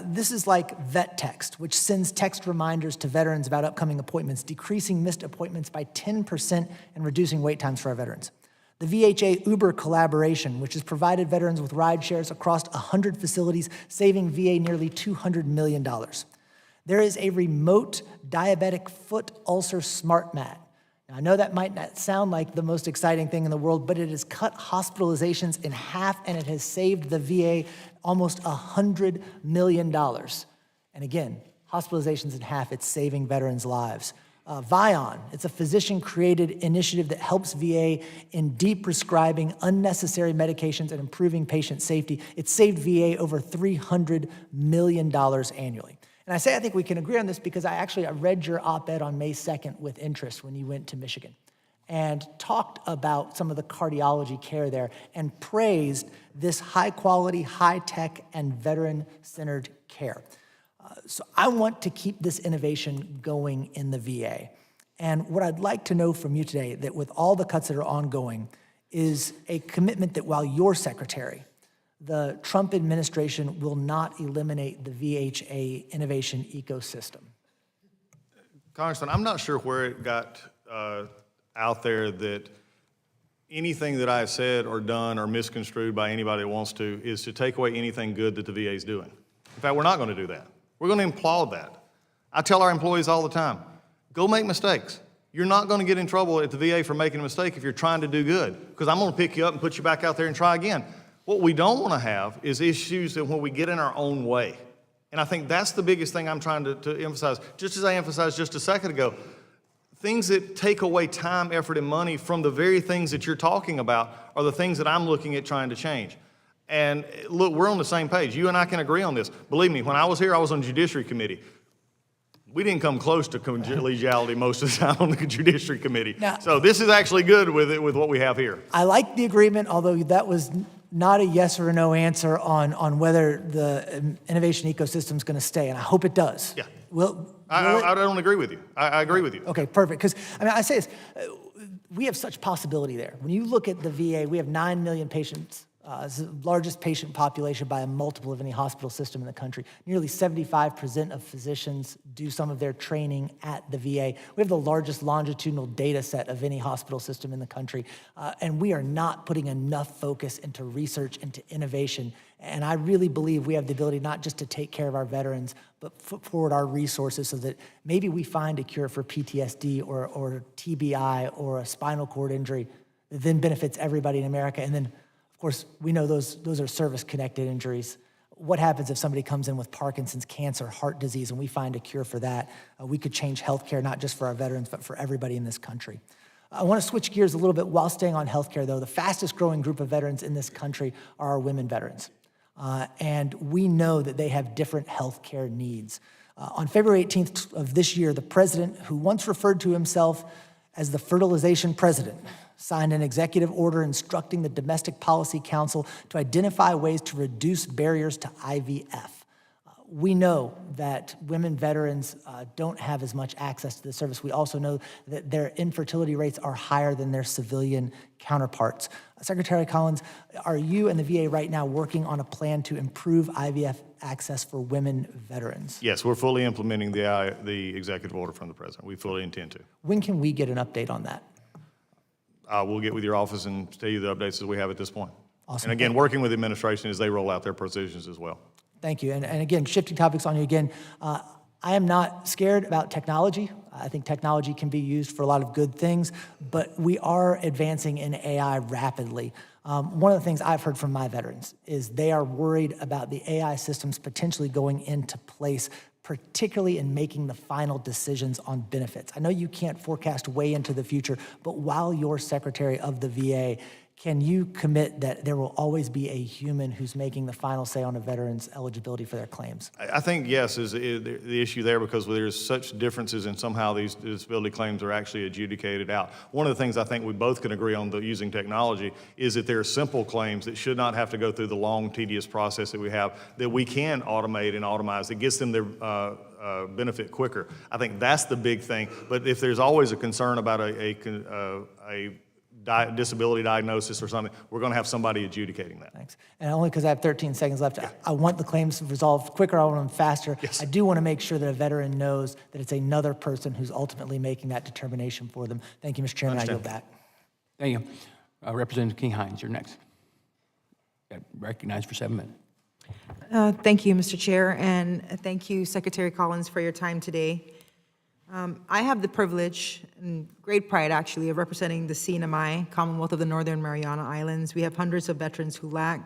This is like Vet Text, which sends text reminders to veterans about upcoming appointments, decreasing missed appointments by 10% and reducing wait times for our veterans. The VHA Uber collaboration, which has provided veterans with ride shares across 100 facilities, saving VA nearly $200 million. There is a remote diabetic foot ulcer smart mat. I know that might not sound like the most exciting thing in the world, but it has cut hospitalizations in half, and it has saved the VA almost $100 million. And again, hospitalizations in half, it's saving veterans' lives. Vion, it's a physician-created initiative that helps VA in de-prescribing unnecessary medications and improving patient safety. It's saved VA over $300 million annually. And I say I think we can agree on this because I read your op-ed on May 2nd with interest when you went to Michigan and talked about some of the cardiology care there and praised this high-quality, high-tech, and veteran-centered care. So I want to keep this innovation going in the VA. And what I'd like to know from you today, that with all the cuts that are ongoing, is a commitment that while you're secretary, the Trump administration will not eliminate the VHA innovation ecosystem. Congressman, I'm not sure where it got out there that anything that I have said or done or misconstrued by anybody that wants to is to take away anything good that the VA is doing. In fact, we're not going to do that. We're going to applaud that. I tell our employees all the time, go make mistakes. You're not going to get in trouble at the VA for making a mistake if you're trying to do good, because I'm going to pick you up and put you back out there and try again. What we don't want to have is issues that when we get in our own way. And I think that's the biggest thing I'm trying to emphasize. Just as I emphasized just a second ago, things that take away time, effort, and money from the very things that you're talking about are the things that I'm looking at trying to change. And look, we're on the same page. You and I can agree on this. Believe me, when I was here, I was on the Judiciary Committee. We didn't come close to collegiality most of the time on the Judiciary Committee. Now, so this is actually good with what we have here. I like the agreement, although that was not a yes or a no answer on whether the innovation ecosystem is going to stay, and I hope it does. Yeah. I I don't agree with you. I agree with you. Okay, perfect. Because, I mean, I say this, we have such possibility there. When you look at the VA, we have 9 million patients. It's the largest patient population by a multiple of any hospital system in the country. Nearly 75% of physicians do some of their training at the VA. We have the largest longitudinal data set of any hospital system in the country. And we are not putting enough focus into research, into innovation. And I really believe we have the ability not just to take care of our veterans, but put forward our resources so that maybe we find a cure for PTSD or TBI or a spinal cord injury that then benefits everybody in America. And then, of course, we know those are service-connected injuries. What happens if somebody comes in with Parkinson's, cancer, heart disease, and we find a cure for that? We could change healthcare, not just for our veterans, but for everybody in this country. I want to switch gears a little bit while staying on healthcare, though. The fastest growing group of veterans in this country are our women veterans. And we know that they have different healthcare needs. On February 18th of this year, the president, who once referred to himself as the fertilization president, signed an executive order instructing the Domestic Policy Council to identify ways to reduce barriers to IVF. We know that women veterans don't have as much access to the service. We also know that their infertility rates are higher than their civilian counterparts. Secretary Collins, are you and the VA right now working on a plan to improve IVF access for women veterans? Yes, we're fully implementing the executive order from the president. We fully intend to. When can we get an update on that? We'll get with your office and tell you the updates as we have at this point. Awesome. And again, working with the administration as they roll out their positions as well. Thank you. And again, shifting topics on you again, I am not scared about technology. I think technology can be used for a lot of good things, but we are advancing in AI rapidly. One of the things I've heard from my veterans is they are worried about the AI systems potentially going into place, particularly in making the final decisions on benefits. I know you can't forecast way into the future, but while you're Secretary of the VA, can you commit that there will always be a human who's making the final say on a veteran's eligibility for their claims? I think, yes, is the issue there because there's such differences in somehow these disability claims are actually adjudicated out. One of the things I think we both can agree on using technology is that there are simple claims that should not have to go through the long, tedious process that we have that we can automate and automize that gets them their benefit quicker. I think that's the big thing. But if there's always a concern about a disability diagnosis or something, we're going to have somebody adjudicating that. Thanks. And only because I have 13 seconds left, I want the claims resolved quicker, I want them faster. Yes. I do want to make sure that a veteran knows that it's another person who's ultimately making that determination for them. Thank you, Mr. Chairman. I yield back. Thank you. Representative King-Hines, you're next. Recognized for 7 minutes. Thank you, Mr. Chair, and thank you, Secretary Collins, for your time today. I have the privilege and great pride, actually, of representing the CNMI, Commonwealth of the Northern Mariana Islands. We have hundreds of veterans who lack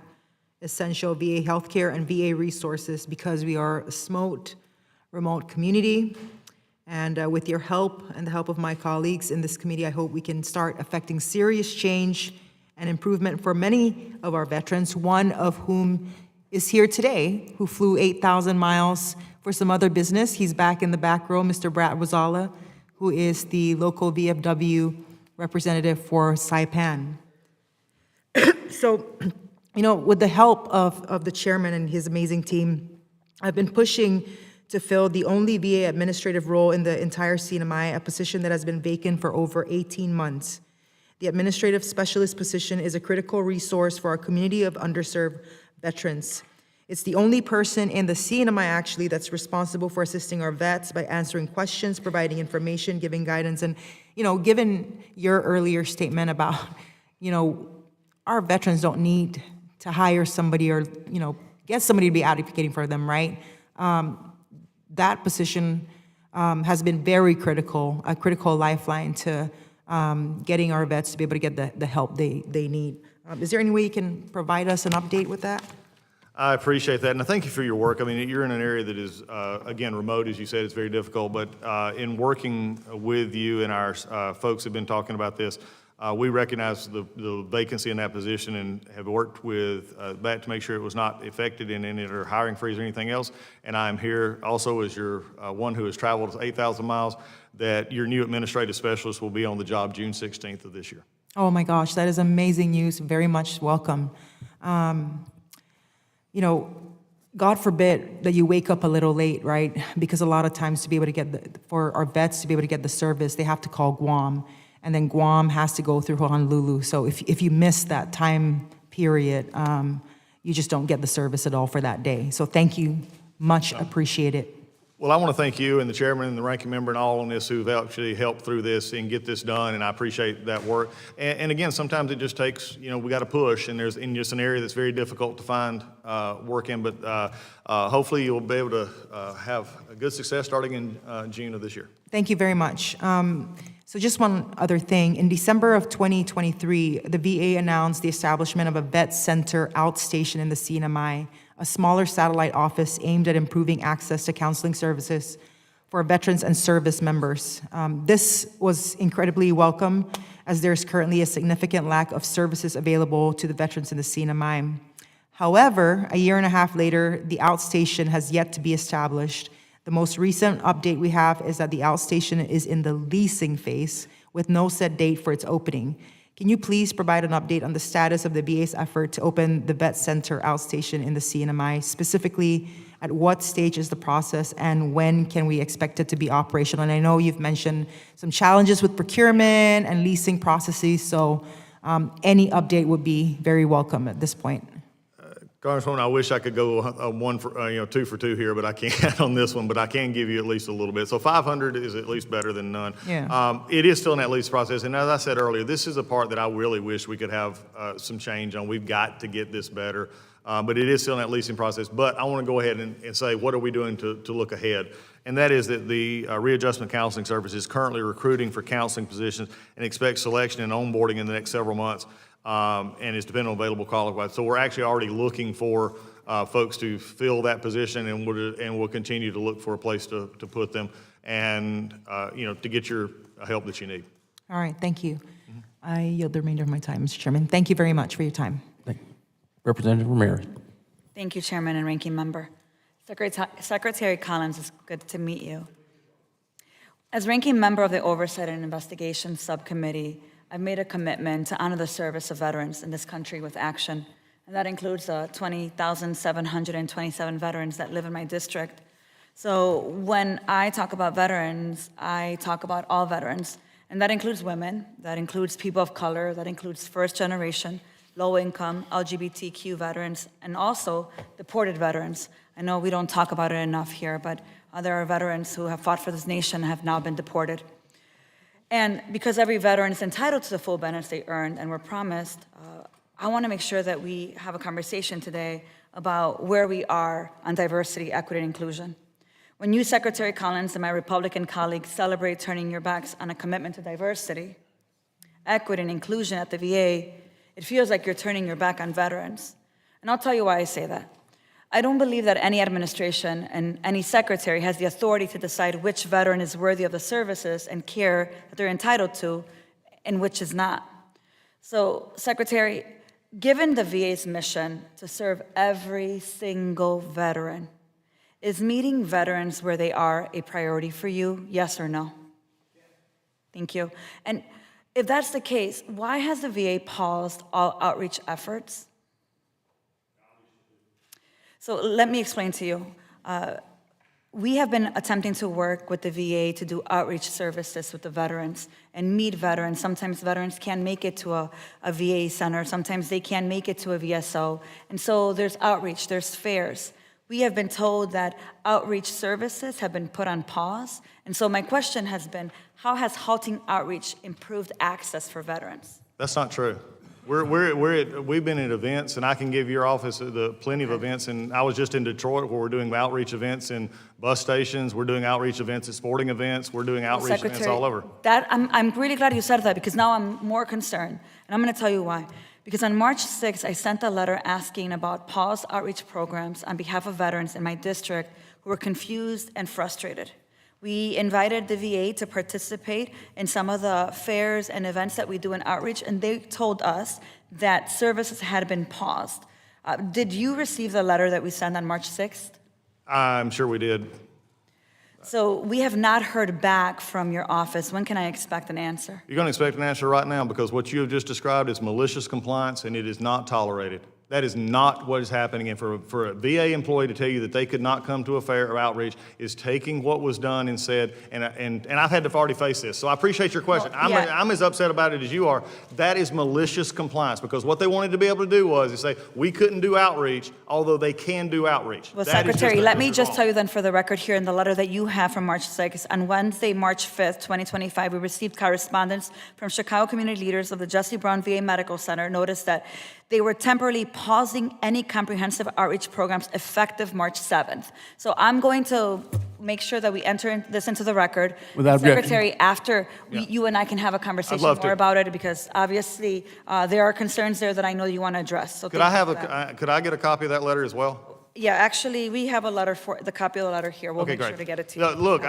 essential VA healthcare and VA resources because we are a remote community. And with your help and the help of my colleagues in this committee, I hope we can start affecting serious change and improvement for many of our veterans, one of whom is here today, who flew 8,000 miles for some other business. He's back in the back row, Mr. Brad Rosala, who is the local VFW representative for Saipan. So, with the help of the chairman and his amazing team, I've been pushing to fill the only VA administrative role in the entire CNMI, a position that has been vacant for over 18 months. The administrative specialist position is a critical resource for our community of underserved veterans. It's the only person in the CNMI actually that's responsible for assisting our vets by answering questions, providing information, giving guidance. And, given your earlier statement about, our veterans don't need to hire somebody or, get somebody to be advocating for them, right? That position has been very critical, a critical lifeline to getting our vets to be able to get the help they need. Is there any way you can provide us an update with that? I appreciate that, and I thank you for your work. I mean, you're in an area that is, again, remote, as you said, it's very difficult, but in working with you and our folks have been talking about this, we recognize the vacancy in that position and have worked with that to make sure it was not affected in any of their hiring freeze or anything else. And I'm here also as your one who has traveled 8,000 miles, that your new administrative specialist will be on the job June 16th of this year. Oh my gosh, that is amazing news. Very much welcome. God forbid that you wake up a little late, right? Because a lot of times to be able to get for our vets to be able to get the service, they have to call Guam, and then Guam has to go through Honolulu. So if you miss that time period, you just don't get the service at all for that day. So thank you, much appreciated. Well, I want to thank you and the chairman and the ranking member and all on this who've actually helped through this and get this done, and I appreciate that work. And again, sometimes it just takes, we got to push, and there's in just an area that's very difficult to find work in, but hopefully you'll be able to have a good success starting in June of this year. Thank you very much. So just one other thing. In December of 2023, the VA announced the establishment of a vet center outstation in the CNMI, a smaller satellite office aimed at improving access to counseling services for veterans and service members. This was incredibly welcome, as there's currently a significant lack of services available to the veterans in the CNMI. However, a year and a half later, the outstation has yet to be established. The most recent update we have is that the outstation is in the leasing phase with no set date for its opening. Can you please provide an update on the status of the VA's effort to open the vet center outstation in the CNMI? Specifically, at what stage is the process and when can we expect it to be operational? And I know you've mentioned some challenges with procurement and leasing processes, so any update would be very welcome at this point. Congresswoman, I wish I could go two for two here, but I can't on this one, but I can give you at least a little bit. So 500 is at least better than none. Yeah. It is still in that lease process, and as I said earlier, this is a part that I really wish we could have some change on. We've got to get this better, but it is still in that leasing process. But I want to go ahead and say, what are we doing to look ahead? And that is that the Readjustment Counseling Service is currently recruiting for counseling positions and expects selection and onboarding in the next several months. And is dependent on available qualified. So we're actually already looking for folks to fill that position, and we'll continue to look for a place to put them and to get your help that you need. All right, thank you. I yield the remainder of my time, Mr. Chairman. Thank you very much for your time. Representative Ramirez. Thank you, Chairman and Ranking Member. Secretary Collins, it's good to meet you. As Ranking Member of the Oversight and Investigations Subcommittee, I've made a commitment to honor the service of veterans in this country with action, and that includes 20,727 veterans that live in my district. So when I talk about veterans, I talk about all veterans, and that includes women, that includes people of color, that includes first generation, low income, LGBTQ veterans, and also deported veterans. I know we don't talk about it enough here, but there are veterans who have fought for this nation and have now been deported. And because every veteran is entitled to the full benefits they earned and were promised, I want to make sure that we have a conversation today about where we are on diversity, equity, and inclusion. When you, Secretary Collins, and my Republican colleagues celebrate turning your backs on a commitment to diversity, equity, and inclusion at the VA, it feels like you're turning your back on veterans. And I'll tell you why I say that. I don't believe that any administration and any secretary has the authority to decide which veteran is worthy of the services and care that they're entitled to and which is not. So, Secretary, given the VA's mission to serve every single veteran, is meeting veterans where they are a priority for you, yes or no? Thank you. And if that's the case, why has the VA paused all outreach efforts? So let me explain to you. we have been attempting to work with the VA to do outreach services with the veterans and meet veterans. Sometimes veterans can't make it to a VA center. Sometimes they can't make it to a VSO. And so there's outreach, there's fairs. We have been told that outreach services have been put on pause. And so my question has been, how has halting outreach improved access for veterans? That's not true. We've been at events, and I can give your office plenty of events, and I was just in Detroit where we're doing outreach events in bus stations, we're doing outreach events at sporting events, we're doing outreach events all over. I'm really glad you said that, because now I'm more concerned, and I'm going to tell you why. Because on March 6th, I sent a letter asking about paused outreach programs on behalf of veterans in my district who were confused and frustrated. We invited the VA to participate in some of the fairs and events that we do in outreach, and they told us that services had been paused. Did you receive the letter that we sent on March 6th? I'm sure we did. So we have not heard back from your office. When can I expect an answer? You're going to expect an answer right now, because what you have just described is malicious compliance, and it is not tolerated. That is not what is happening. And for a VA employee to tell you that they could not come to a fair or outreach is taking what was done and said, and I've had to already face this. So I appreciate your question. Well, yeah. I'm as upset about it as you are. That is malicious compliance, because what they wanted to be able to do was to say, we couldn't do outreach, although they can do outreach. Well, Secretary, let me just tell you then for the record here in the letter that you have from March 6th, on Wednesday, March 5th, 2025, we received correspondence from Chicago community leaders of the Jesse Brown VA Medical Center. Notice that they were temporarily pausing any comprehensive outreach programs effective March 7th. So I'm going to make sure that we enter this into the record. Without Secretary, after you and I can have a conversation more about it, because obviously there are concerns there that I know you want to address. So could I get a copy of that letter as well? Yeah, actually, we have a letter for the copy of the letter here. We'll make sure to get it to you. Look,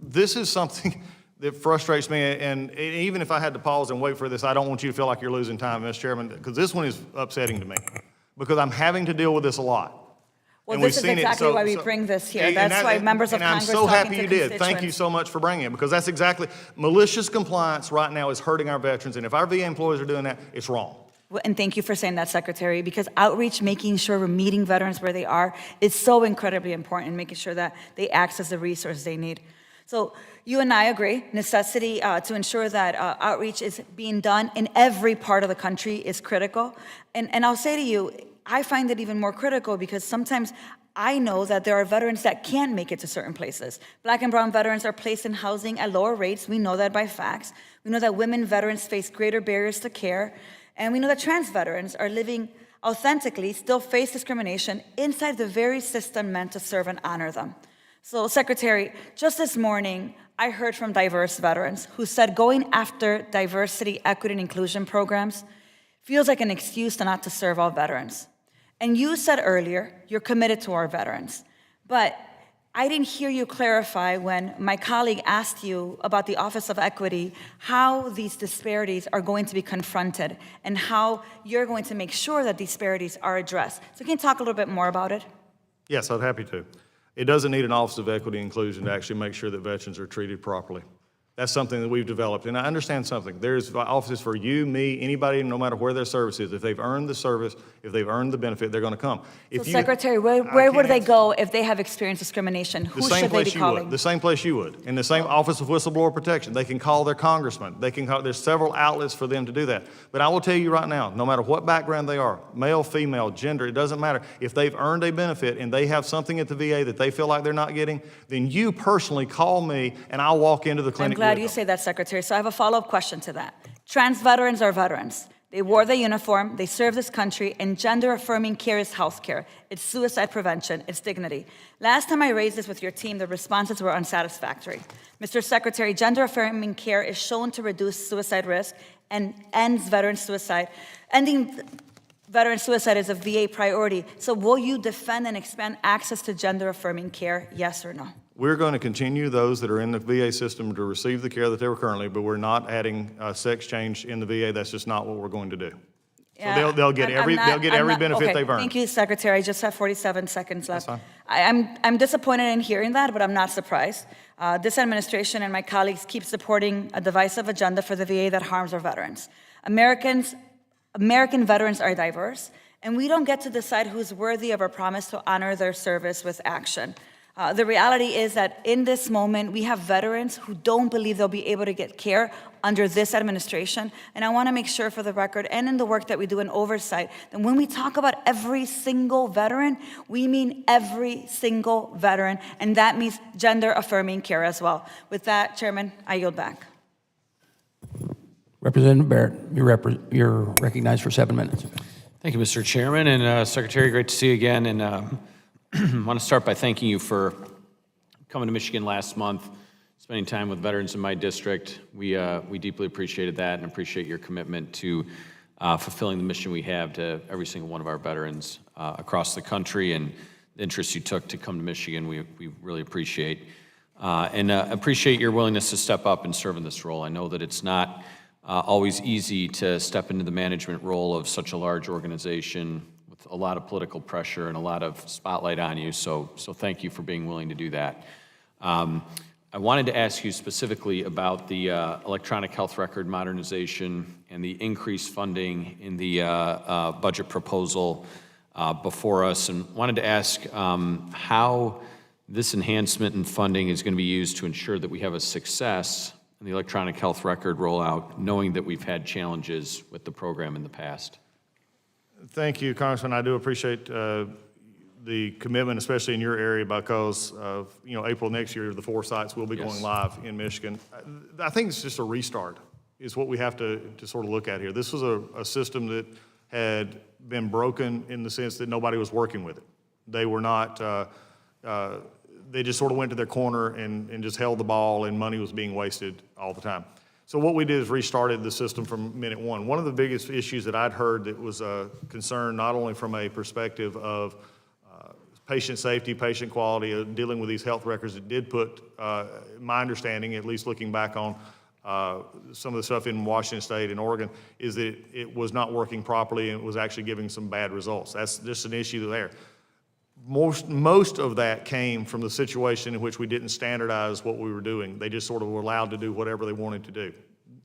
this is something that frustrates me, and even if I had to pause and wait for this, I don't want you to feel like you're losing time, Mr. Chairman, because this one is upsetting to me, because I'm having to deal with this a lot. Well, this is exactly why we bring this here. That's why members of Congress talking to I'm so happy you did. Thank you so much for bringing it, because that's exactly, malicious compliance right now is hurting our veterans, and if our VA employees are doing that, it's wrong. Well, and thank you for saying that, Secretary, because outreach, making sure we're meeting veterans where they are, is so incredibly important, and making sure that they access the resources they need. So you and I agree, necessity to ensure that outreach is being done in every part of the country is critical. And I'll say to you, I find it even more critical because sometimes I know that there are veterans that can't make it to certain places. Black and brown veterans are placed in housing at lower rates. We know that by facts. We know that women veterans face greater barriers to care. And we know that trans veterans are living authentically, still face discrimination inside the very system meant to serve and honor them. So, Secretary, just this morning, I heard from diverse veterans who said going after diversity, equity, and inclusion programs feels like an excuse not to serve all veterans. And you said earlier you're committed to our veterans. But I didn't hear you clarify when my colleague asked you about the Office of Equity, how these disparities are going to be confronted and how you're going to make sure that disparities are addressed. So can you talk a little bit more about it? Yes, I'd be happy to. It doesn't need an Office of Equity and Inclusion to actually make sure that veterans are treated properly. That's something that we've developed. And I understand something. There's offices for you, me, anybody, no matter where their service is. If they've earned the service, if they've earned the benefit, they're going to come. So, Secretary, where would they go if they have experienced discrimination? Who should they be calling? The same place you would. In the same Office of Whistleblower Protection. They can call their congressman. They can call, there's several outlets for them to do that. But I will tell you right now, no matter what background they are, male, female, gender, it doesn't matter. If they've earned a benefit and they have something at the VA that they feel like they're not getting, then you personally call me and I'll walk into the clinic. I'm glad you say that, Secretary. So I have a follow-up question to that. Trans veterans are veterans. They wore the uniform, they serve this country, and gender-affirming care is health care. It's suicide prevention, it's dignity. Last time I raised this with your team, the responses were unsatisfactory. Mr. Secretary, gender-affirming care is shown to reduce suicide risk and ends veteran suicide. Ending veteran suicide is a VA priority. So will you defend and expand access to gender-affirming care, yes or no? We're going to continue those that are in the VA system to receive the care that they were currently, but we're not adding sex change in the VA. That's just not what we're going to do. So they'll get every benefit they've earned. Thank you, Secretary. I just have 47 seconds left. That's fine. I'm disappointed in hearing that, but I'm not surprised. This administration and my colleagues keep supporting a divisive agenda for the VA that harms our veterans. American veterans are diverse, and we don't get to decide who's worthy of our promise to honor their service with action. The reality is that in this moment, we have veterans who don't believe they'll be able to get care under this administration. And I want to make sure for the record and in the work that we do in Oversight, that when we talk about every single veteran, we mean every single veteran. And that means gender affirming care as well. With that, Chairman, I yield back. Representative Barrett, you're recognized for 7 minutes. Thank you, Mr. Chairman, and Secretary, great to see you again. And I want to start by thanking you for coming to Michigan last month, spending time with veterans in my district. We deeply appreciated that and appreciate your commitment to fulfilling the mission we have to every single one of our veterans across the country, and the interest you took to come to Michigan, we really appreciate. And appreciate your willingness to step up and serve in this role. I know that it's not always easy to step into the management role of such a large organization with a lot of political pressure and a lot of spotlight on you, so thank you for being willing to do that. I wanted to ask you specifically about the electronic health record modernization and the increased funding in the budget proposal before us, and wanted to ask how this enhancement in funding is going to be used to ensure that we have a success in the electronic health record rollout, knowing that we've had challenges with the program in the past. Thank you, Congressman. I do appreciate the commitment, especially in your area, because of, April next year, the 4 sites will be going live in Michigan. I think it's just a restart is what we have to sort of look at here. This was a system that had been broken in the sense that nobody was working with it. They were not, they just sort of went to their corner and just held the ball, and money was being wasted all the time. So what we did is restarted the system from minute one. One of the biggest issues that I'd heard that was a concern, not only from a perspective of patient safety, patient quality, dealing with these health records, it did put, my understanding, at least looking back on some of the stuff in Washington State and Oregon, is that it was not working properly and it was actually giving some bad results. That's just an issue there. Most of that came from the situation in which we didn't standardize what we were doing. They just sort of were allowed to do whatever they wanted to do.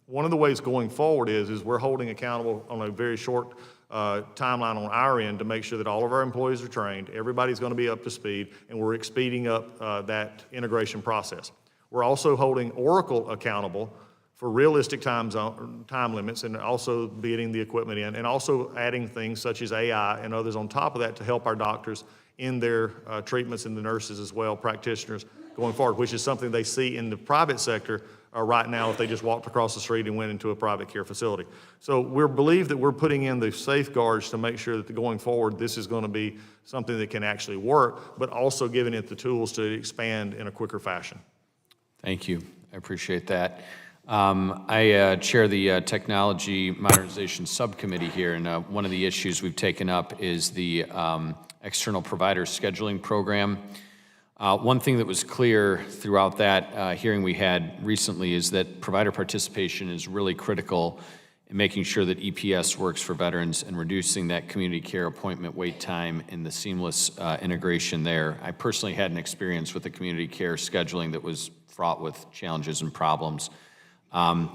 One of the ways going forward is we're holding accountable on a very short timeline on our end to make sure that all of our employees are trained, everybody's going to be up to speed, and we're speeding up that integration process. We're also holding Oracle accountable for realistic time limits, and also getting the equipment in, and also adding things such as AI and others on top of that to help our doctors in their treatments, and the nurses as well, practitioners going forward, which is something they see in the private sector right now if they just walked across the street and went into a private care facility. So we believe that we're putting in the safeguards to make sure that going forward this is going to be something that can actually work, but also giving it the tools to expand in a quicker fashion. Thank you. I appreciate that. I chair the Technology Modernization Subcommittee here, and one of the issues we've taken up is the external provider scheduling program. One thing that was clear throughout that hearing we had recently is that provider participation is really critical in making sure that EPS works for veterans and reducing that community care appointment wait time and the seamless integration there. I personally had an experience with the community care scheduling that was fraught with challenges and problems. Can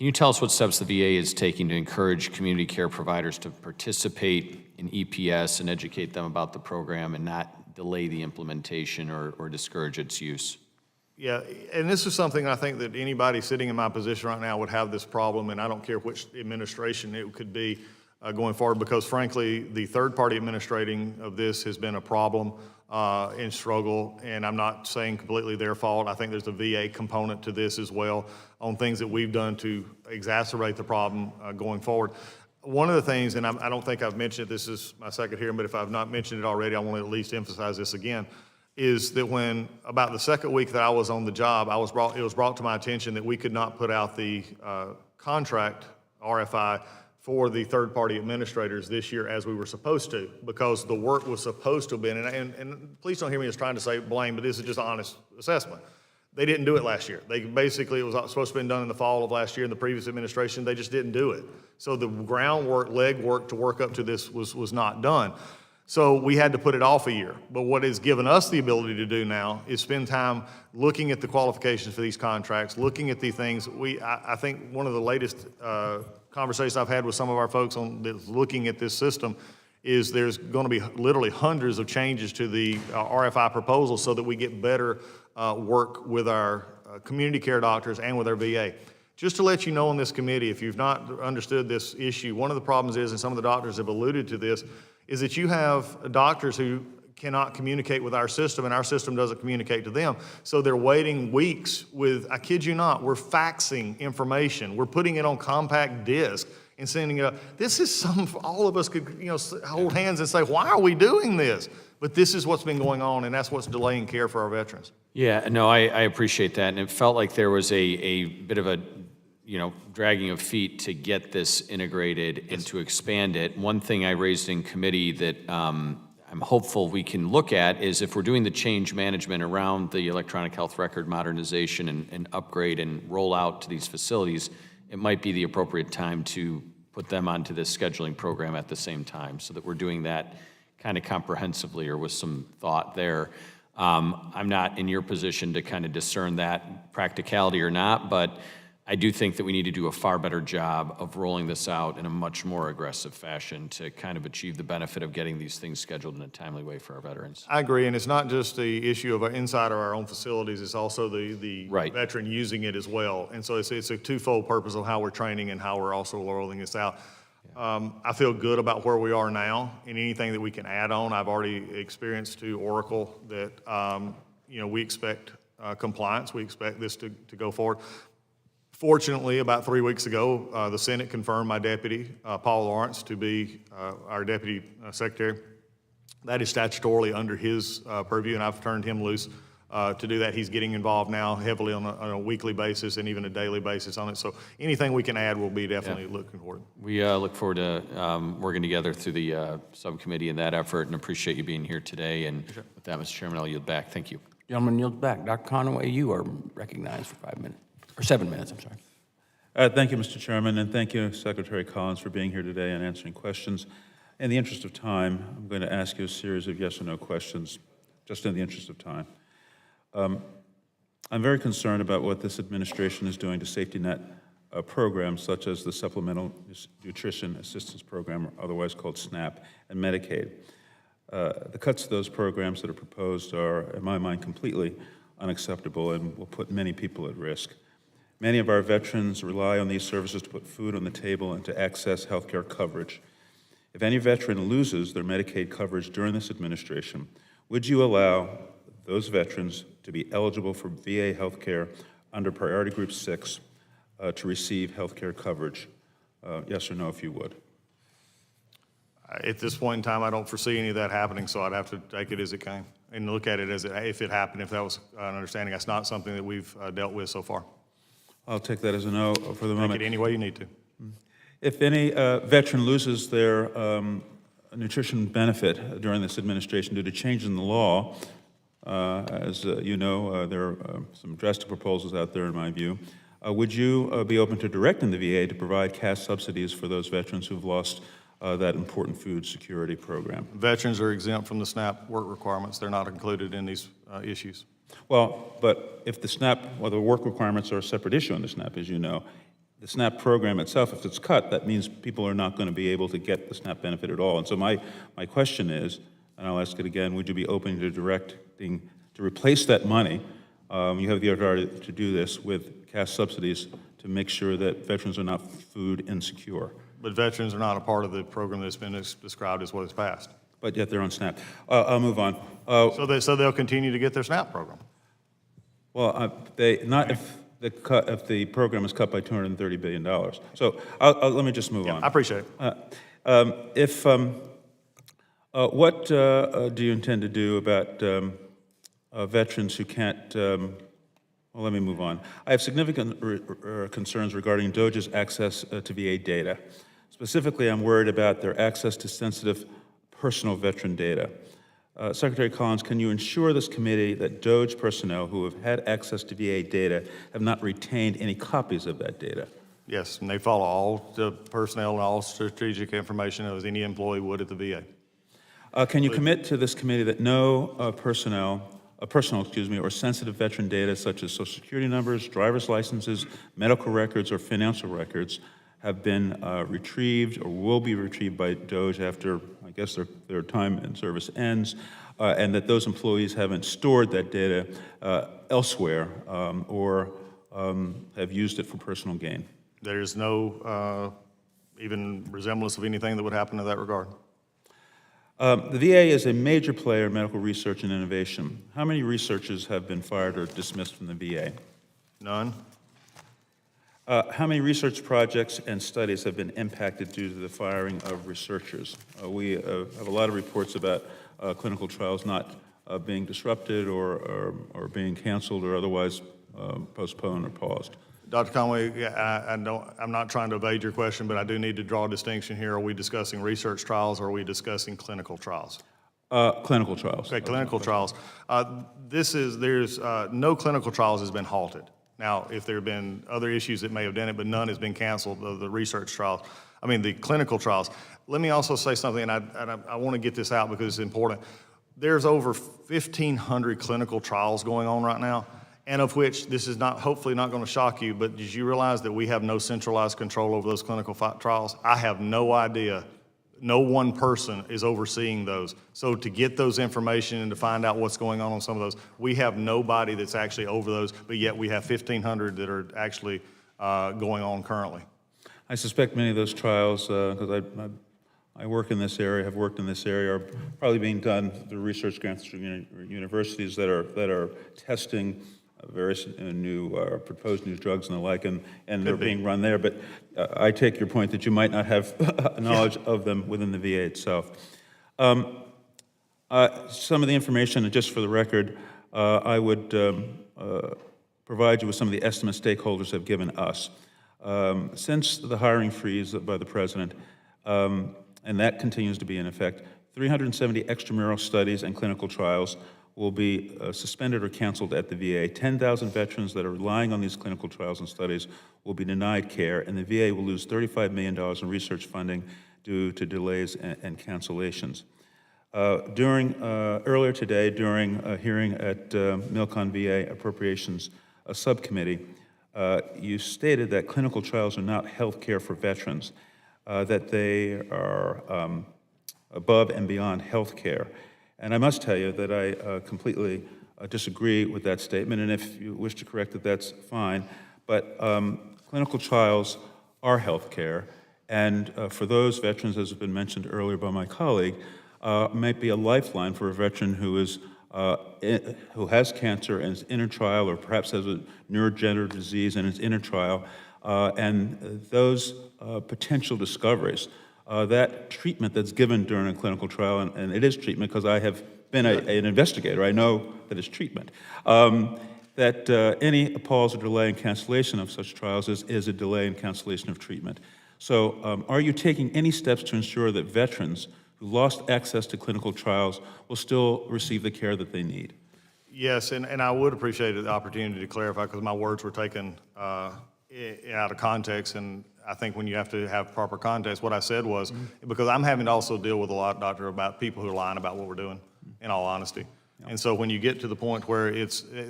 you tell us what steps the VA is taking to encourage community care providers to participate in EPS and educate them about the program and not delay the implementation or discourage its use? Yeah, and this is something I think that anybody sitting in my position right now would have this problem, and I don't care which administration it could be going forward, because frankly, the third-party administrating of this has been a problem and struggle, and I'm not saying completely their fault. I think there's a VA component to this as well on things that we've done to exacerbate the problem going forward. One of the things, and I don't think I've mentioned it, this is my second hearing, but if I've not mentioned it already, I want to at least emphasize this again, is that when about the second week that I was on the job, it was brought to my attention that we could not put out the contract RFI for the third-party administrators this year as we were supposed to, because the work was supposed to have been, and please don't hear me as trying to say blame, but this is just an honest assessment. They didn't do it last year. It was supposed to have been done in the fall of last year in the previous administration. They just didn't do it. So the groundwork, legwork to work up to this was not done. So we had to put it off a year. But what it's given us the ability to do now is spend time looking at the qualifications for these contracts, looking at the things. I think one of the latest conversations I've had with some of our folks on looking at this system is there's going to be literally hundreds of changes to the RFI proposal so that we get better work with our community care doctors and with our VA. Just to let you know on this committee, if you've not understood this issue, one of the problems is, and some of the doctors have alluded to this, is that you have doctors who cannot communicate with our system, and our system doesn't communicate to them. So they're waiting weeks with, I kid you not, we're faxing information. We're putting it on compact disc and sending it up. This is something all of us could, hold hands and say, why are we doing this? But this is what's been going on, and that's what's delaying care for our veterans. Yeah, no, I appreciate that, and it felt like there was a bit of a, dragging of feet to get this integrated and to expand it. One thing I raised in committee that I'm hopeful we can look at is if we're doing the change management around the electronic health record modernization and upgrade and roll out to these facilities, it might be the appropriate time to put them onto this scheduling program at the same time so that we're doing that kind of comprehensively or with some thought there. I'm not in your position to kind of discern that practicality or not, but I do think that we need to do a far better job of rolling this out in a much more aggressive fashion to kind of achieve the benefit of getting these things scheduled in a timely way for our veterans. I agree, and it's not just the issue of inside of our own facilities, it's also the Right. veteran using it as well. And so it's a twofold purpose of how we're training and how we're also rolling this out. I feel good about where we are now, and anything that we can add on. I've already experienced to Oracle that, we expect compliance. We expect this to go forward. Fortunately, about 3 weeks ago, the Senate confirmed my deputy, Paul Lawrence, to be our deputy secretary. That is statutorily under his purview, and I've turned him loose to do that. He's getting involved now heavily on a weekly basis and even a daily basis on it. So anything we can add, we'll be definitely looking forward. We look forward to working together through the subcommittee in that effort and appreciate you being here today. And with that, Mr. Chairman, I'll yield back. Thank you. Gentleman yields back. Dr. Conaway, you are recognized for 5 minutes, or 7 minutes, I'm sorry. Thank you, Mr. Chairman, and thank you, Secretary Collins, for being here today and answering questions. In the interest of time, I'm going to ask you a series of yes or no questions, just in the interest of time. I'm very concerned about what this administration is doing to safety net programs such as the Supplemental Nutrition Assistance Program, otherwise called SNAP, and Medicaid. The cuts to those programs that are proposed are, in my mind, completely unacceptable and will put many people at risk. Many of our veterans rely on these services to put food on the table and to access health care coverage. If any veteran loses their Medicaid coverage during this administration, would you allow those veterans to be eligible for VA health care under Priority Group 6 to receive health care coverage? Yes or no, if you would. At this point in time, I don't foresee any of that happening, so I'd have to take it as it came and look at it as if it happened, if that was an understanding. That's not something that we've dealt with so far. I'll take that as a no for the moment. Take it any way you need to. If any veteran loses their nutrition benefit during this administration due to change in the law, as you know, there are some drastic proposals out there in my view, would you be open to directing the VA to provide cash subsidies for those veterans who've lost that important food security program? Veterans are exempt from the SNAP work requirements. They're not included in these issues. Well, but if the SNAP, well, the work requirements are a separate issue on the SNAP, as you know. The SNAP program itself, if it's cut, that means people are not going to be able to get the SNAP benefit at all. And so my question is, and I'll ask it again, would you be open to directing to replace that money? You have the authority to do this with cash subsidies to make sure that veterans are not food insecure. But veterans are not a part of the program that's been described as what is passed. But yet they're on SNAP. I'll move on. So they'll continue to get their SNAP program. Well, if the program is cut by $230 billion. So let me just move on. I appreciate it. What do you intend to do about veterans who can't, well, let me move on. I have significant concerns regarding DOJ's access to VA data. Specifically, I'm worried about their access to sensitive personal veteran data. Secretary Collins, can you ensure this committee that DOJ personnel who have had access to VA data have not retained any copies of that data? Yes, and they follow all the personnel and all strategic information as any employee would at the VA. Can you commit to this committee that no personal, or sensitive veteran data such as Social Security numbers, driver's licenses, medical records, or financial records have been retrieved or will be retrieved by DOJ after, I guess their time in service ends, and that those employees haven't stored that data elsewhere or have used it for personal gain. There's no even resemblance of anything that would happen in that regard. The VA is a major player in medical research and innovation. How many researchers have been fired or dismissed from the VA? None. How many research projects and studies have been impacted due to the firing of researchers? We have a lot of reports about clinical trials not being disrupted or being canceled or otherwise postponed or paused. Dr. Conway, I'm not trying to evade your question, but I do need to draw a distinction here. Are we discussing research trials or are we discussing clinical trials? Clinical trials. Okay, clinical trials. There's no clinical trials has been halted. Now, if there have been other issues that may have done it, but none has been canceled, the research trials, the clinical trials. Let me also say something, and I want to get this out because it's important. There's over 1,500 clinical trials going on right now, and of which this is hopefully not going to shock you, but did you realize that we have no centralized control over those clinical trials? I have no idea. No one person is overseeing those. So to get those information and to find out what's going on some of those, we have nobody that's actually over those, but yet we have 1,500 that are actually going on currently. I suspect many of those trials, because I work in this area, have worked in this area, are probably being done through research grants through universities that are testing various new proposed new drugs and the like, and they're being run there. But I take your point that you might not have knowledge of them within the VA itself. Some of the information, just for the record, I would provide you with some of the estimates stakeholders have given us. Since the hiring freeze by the President, and that continues to be in effect, 370 extramural studies and clinical trials will be suspended or canceled at the VA. 10,000 veterans that are relying on these clinical trials and studies will be denied care, and the VA will lose $35 million in research funding due to delays and cancellations. Earlier today, during a hearing at Milcon VA Appropriations Subcommittee, you stated that clinical trials are not health care for veterans, that they are above and beyond health care. And I must tell you that I completely disagree with that statement, and if you wish to correct it, that's fine. But clinical trials are health care, and for those veterans, as has been mentioned earlier by my colleague, might be a lifeline for a veteran who has cancer and is in a trial, or perhaps has a neurodegenerative disease and is in a trial, and those potential discoveries, that treatment that's given during a clinical trial, and it is treatment because I have been an investigator, I know that it's treatment, that any pause or delay and cancellation of such trials is a delay and cancellation of treatment. So are you taking any steps to ensure that veterans who lost access to clinical trials will still receive the care that they need? Yes, and I would appreciate the opportunity to clarify because my words were taken out of context, and I think when you have to have proper context, what I said was, because I'm having to also deal with a lot, Doctor, about people who are lying about what we're doing, in all honesty. And so when you get to the point where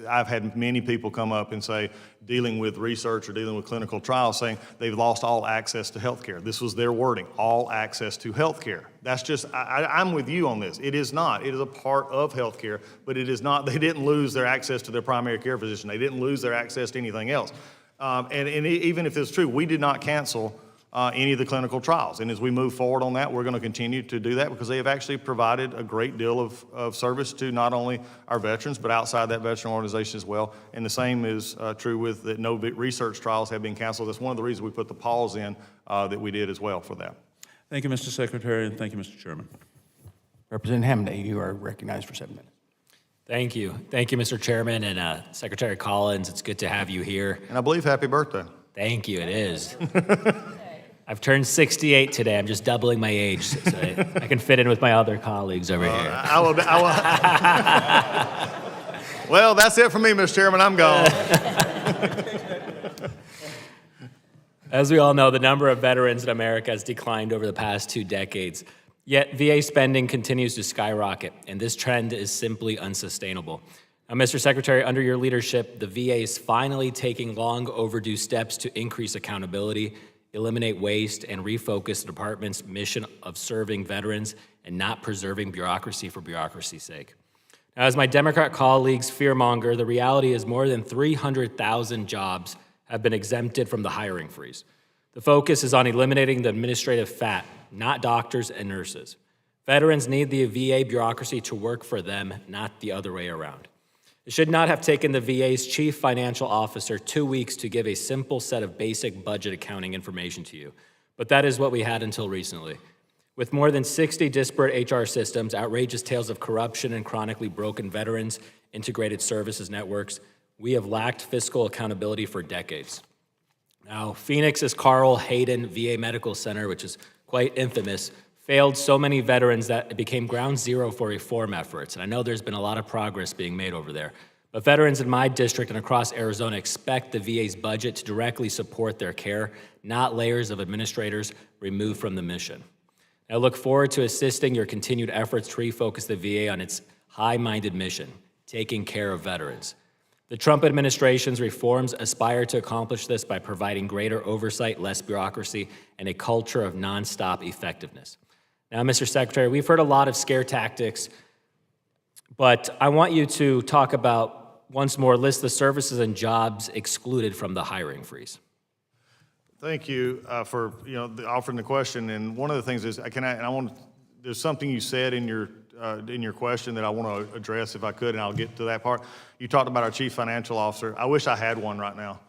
I've had many people come up and say, dealing with research or dealing with clinical trials, saying they've lost all access to health care. This was their wording, all access to health care. That's just, I'm with you on this. It is not. It is a part of health care, but it is not, they didn't lose their access to their primary care physician. They didn't lose their access to anything else. And even if it's true, we did not cancel any of the clinical trials. And as we move forward on that, we're going to continue to do that because they have actually provided a great deal of service to not only our veterans, but outside that veteran organization as well. And the same is true with that no research trials have been canceled. That's one of the reasons we put the pause in that we did as well for that. Thank you, Mr. Secretary, and thank you, Mr. Chairman. Representative Hamday, you are recognized for 7 minutes. Thank you. Thank you, Mr. Chairman, and Secretary Collins. It's good to have you here. And I believe happy birthday. Thank you, it is. I've turned 68 today. I'm just doubling my age so I can fit in with my other colleagues over here. Well, that's it for me, Mr. Chairman. I'm gone. As we all know, the number of veterans in America has declined over the past 2 decades. Yet VA spending continues to skyrocket, and this trend is simply unsustainable. Now, Mr. Secretary, under your leadership, the VA is finally taking long overdue steps to increase accountability, eliminate waste, and refocus the department's mission of serving veterans and not preserving bureaucracy for bureaucracy's sake. Now, as my Democrat colleagues fearmonger, the reality is more than 300,000 jobs have been exempted from the hiring freeze. The focus is on eliminating the administrative fat, not doctors and nurses. Veterans need the VA bureaucracy to work for them, not the other way around. It should not have taken the VA's chief financial officer 2 weeks to give a simple set of basic budget accounting information to you, but that is what we had until recently. With more than 60 disparate HR systems, outrageous tales of corruption, and chronically broken veterans integrated services networks, we have lacked fiscal accountability for decades. Now, Phoenix's Carl Hayden VA Medical Center, which is quite infamous, failed so many veterans that it became ground zero for reform efforts. And I know there's been a lot of progress being made over there. But veterans in my district and across Arizona expect the VA's budget to directly support their care, not layers of administrators removed from the mission. I look forward to assisting your continued efforts to refocus the VA on its high-minded mission, taking care of veterans. The Trump administration's reforms aspire to accomplish this by providing greater oversight, less bureaucracy, and a culture of nonstop effectiveness. Now, Mr. Secretary, we've heard a lot of scare tactics, but I want you to talk about, once more, list the services and jobs excluded from the hiring freeze. Thank you for offering the question. And one of the things is, there's something you said in your question that I want to address if I could, and I'll get to that part. You talked about our chief financial officer. I wish I had one right now.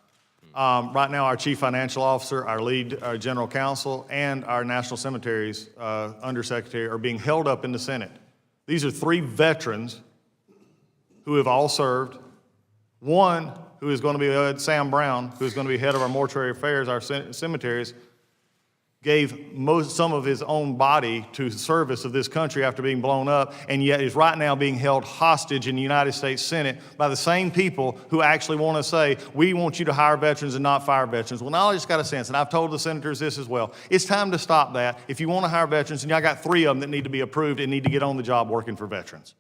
Right now, our chief financial officer, our lead general counsel, and our national cemeteries undersecretary are being held up in the Senate. These are 3 veterans who have all served. One who is going to be Sam Brown, who is going to be head of our mortuary affairs, our cemeteries, gave some of his own body to service of this country after being blown up, and yet is right now being held hostage in the United States Senate by the same people who actually want to say, we want you to hire veterans and not fire veterans. Well, now I just got a sense, and I've told the senators this as well, it's time to stop that. If you want to hire veterans, and I got 3 of them that need to be approved and need to get on the job working for veterans.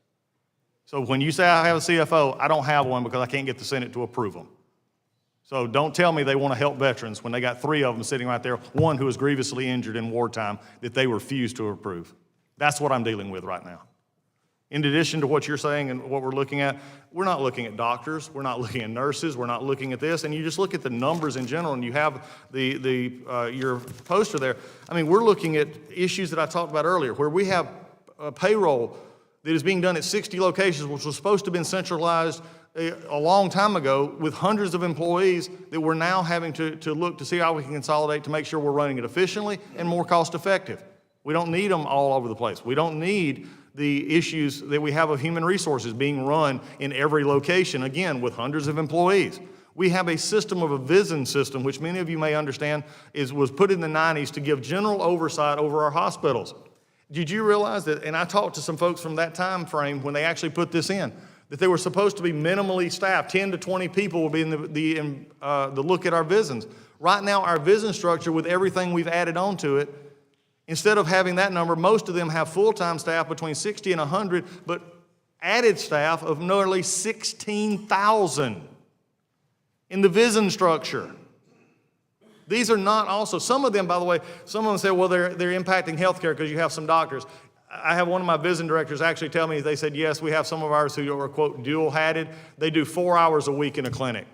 So when you say I have a CFO, I don't have one because I can't get the Senate to approve them. So don't tell me they want to help veterans when they got 3 of them sitting right there, one who was grievously injured in wartime that they refused to approve. That's what I'm dealing with right now. In addition to what you're saying and what we're looking at, we're not looking at doctors, we're not looking at nurses, we're not looking at this, and you just look at the numbers in general, and you have your poster there. I mean, we're looking at issues that I talked about earlier, where we have payroll that is being done at 60 locations, which was supposed to have been centralized a long time ago with hundreds of employees that we're now having to look to see how we can consolidate to make sure we're running it efficiently and more cost effective. We don't need them all over the place. We don't need the issues that we have of human resources being run in every location, again, with hundreds of employees. We have a system of a VISN system, which many of you may understand was put in the 90s to give general oversight over our hospitals. Did you realize that, and I talked to some folks from that time frame when they actually put this in, that they were supposed to be minimally staffed, 10 to 20 people will be in the look at our VISNs. Right now, our VISN structure, with everything we've added on to it, instead of having that number, most of them have full-time staff between 60 and 100, but added staff of nearly 16,000 in the VISN structure. These are not also, some of them, by the way, some of them say, well, they're impacting healthcare because you have some doctors. I have one of my VISN directors actually tell me, they said, yes, we have some of ours who are, quote, dual-hatted. They do 4 hours a week in a clinic.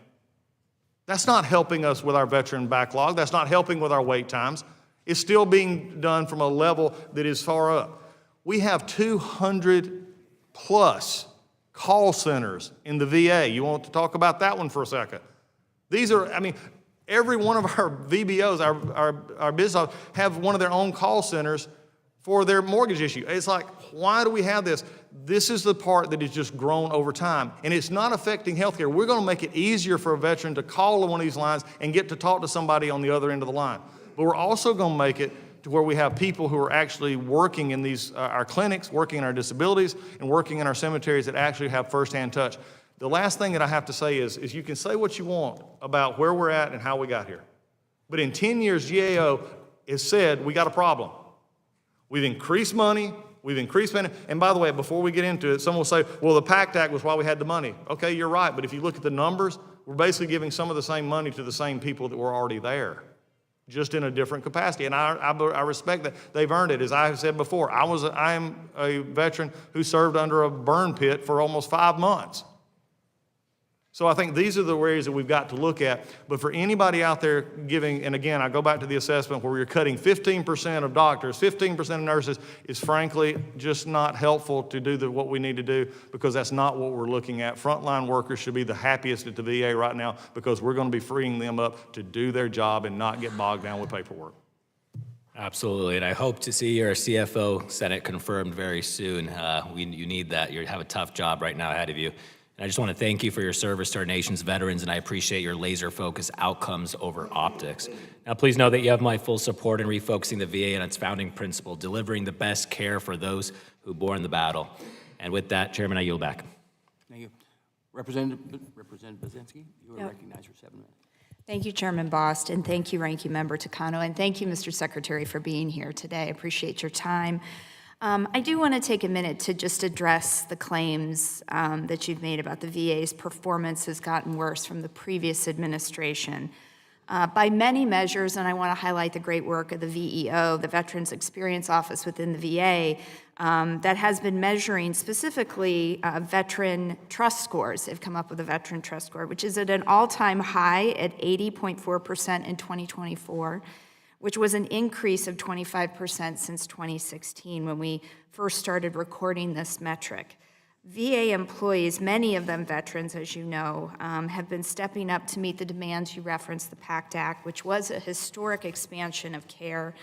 That's not helping us with our veteran backlog. That's not helping with our wait times. It's still being done from a level that is far up. We have 200 plus call centers in the VA. You want to talk about that one for a second? These are, I mean, every one of our VBOs, our business have one of their own call centers for their mortgage issue. It's like, why do we have this? This is the part that has just grown over time, and it's not affecting healthcare. We're going to make it easier for a veteran to call on one of these lines and get to talk to somebody on the other end of the line. But we're also going to make it to where we have people who are actually working in these our clinics, working in our disabilities, and working in our cemeteries that actually have firsthand touch. The last thing that I have to say is you can say what you want about where we're at and how we got here. But in 10 years, GAO has said we got a problem. We've increased money, we've increased spending. And by the way, before we get into it, someone will say, well, the PACT Act was why we had the money. Okay, you're right, but if you look at the numbers, we're basically giving some of the same money to the same people that were already there. just in a different capacity. And I respect that. They've earned it. As I have said before, I am a veteran who served under a burn pit for almost 5 months. So I think these are the areas that we've got to look at. But for anybody out there giving, and again, I go back to the assessment where you're cutting 15% of doctors, 15% of nurses is frankly just not helpful to do what we need to do, because that's not what we're looking at. Frontline workers should be the happiest at the VA right now, because we're going to be freeing them up to do their job and not get bogged down with paperwork. Absolutely, and I hope to see your CFO Senate confirmed very soon. You need that. You have a tough job right now ahead of you. And I just want to thank you for your service to our nation's veterans, and I appreciate your laser-focused outcomes over optics. Now, please know that you have my full support in refocusing the VA on its founding principle, delivering the best care for those who bore in the battle. And with that, Chairman, I yield back. Thank you. Representative Bazinski, you are recognized for 7 minutes. Thank you, Chairman Bost, and thank you, Ranking Member Takano, and thank you, Mr. Secretary, for being here today. I appreciate your time. I do want to take a minute to just address the claims that you've made about the VA's performance has gotten worse from the previous administration. By many measures, and I want to highlight the great work of the VEO, the Veterans Experience Office within the VA, that has been measuring specifically veteran trust scores. They've come up with a veteran trust score, which is at an all-time high at 80.4% in 2024. Which was an increase of 25% since 2016 when we first started recording this metric. VA employees, many of them veterans, as you know, have been stepping up to meet the demands. You referenced the PACT Act, which was a historic expansion of care.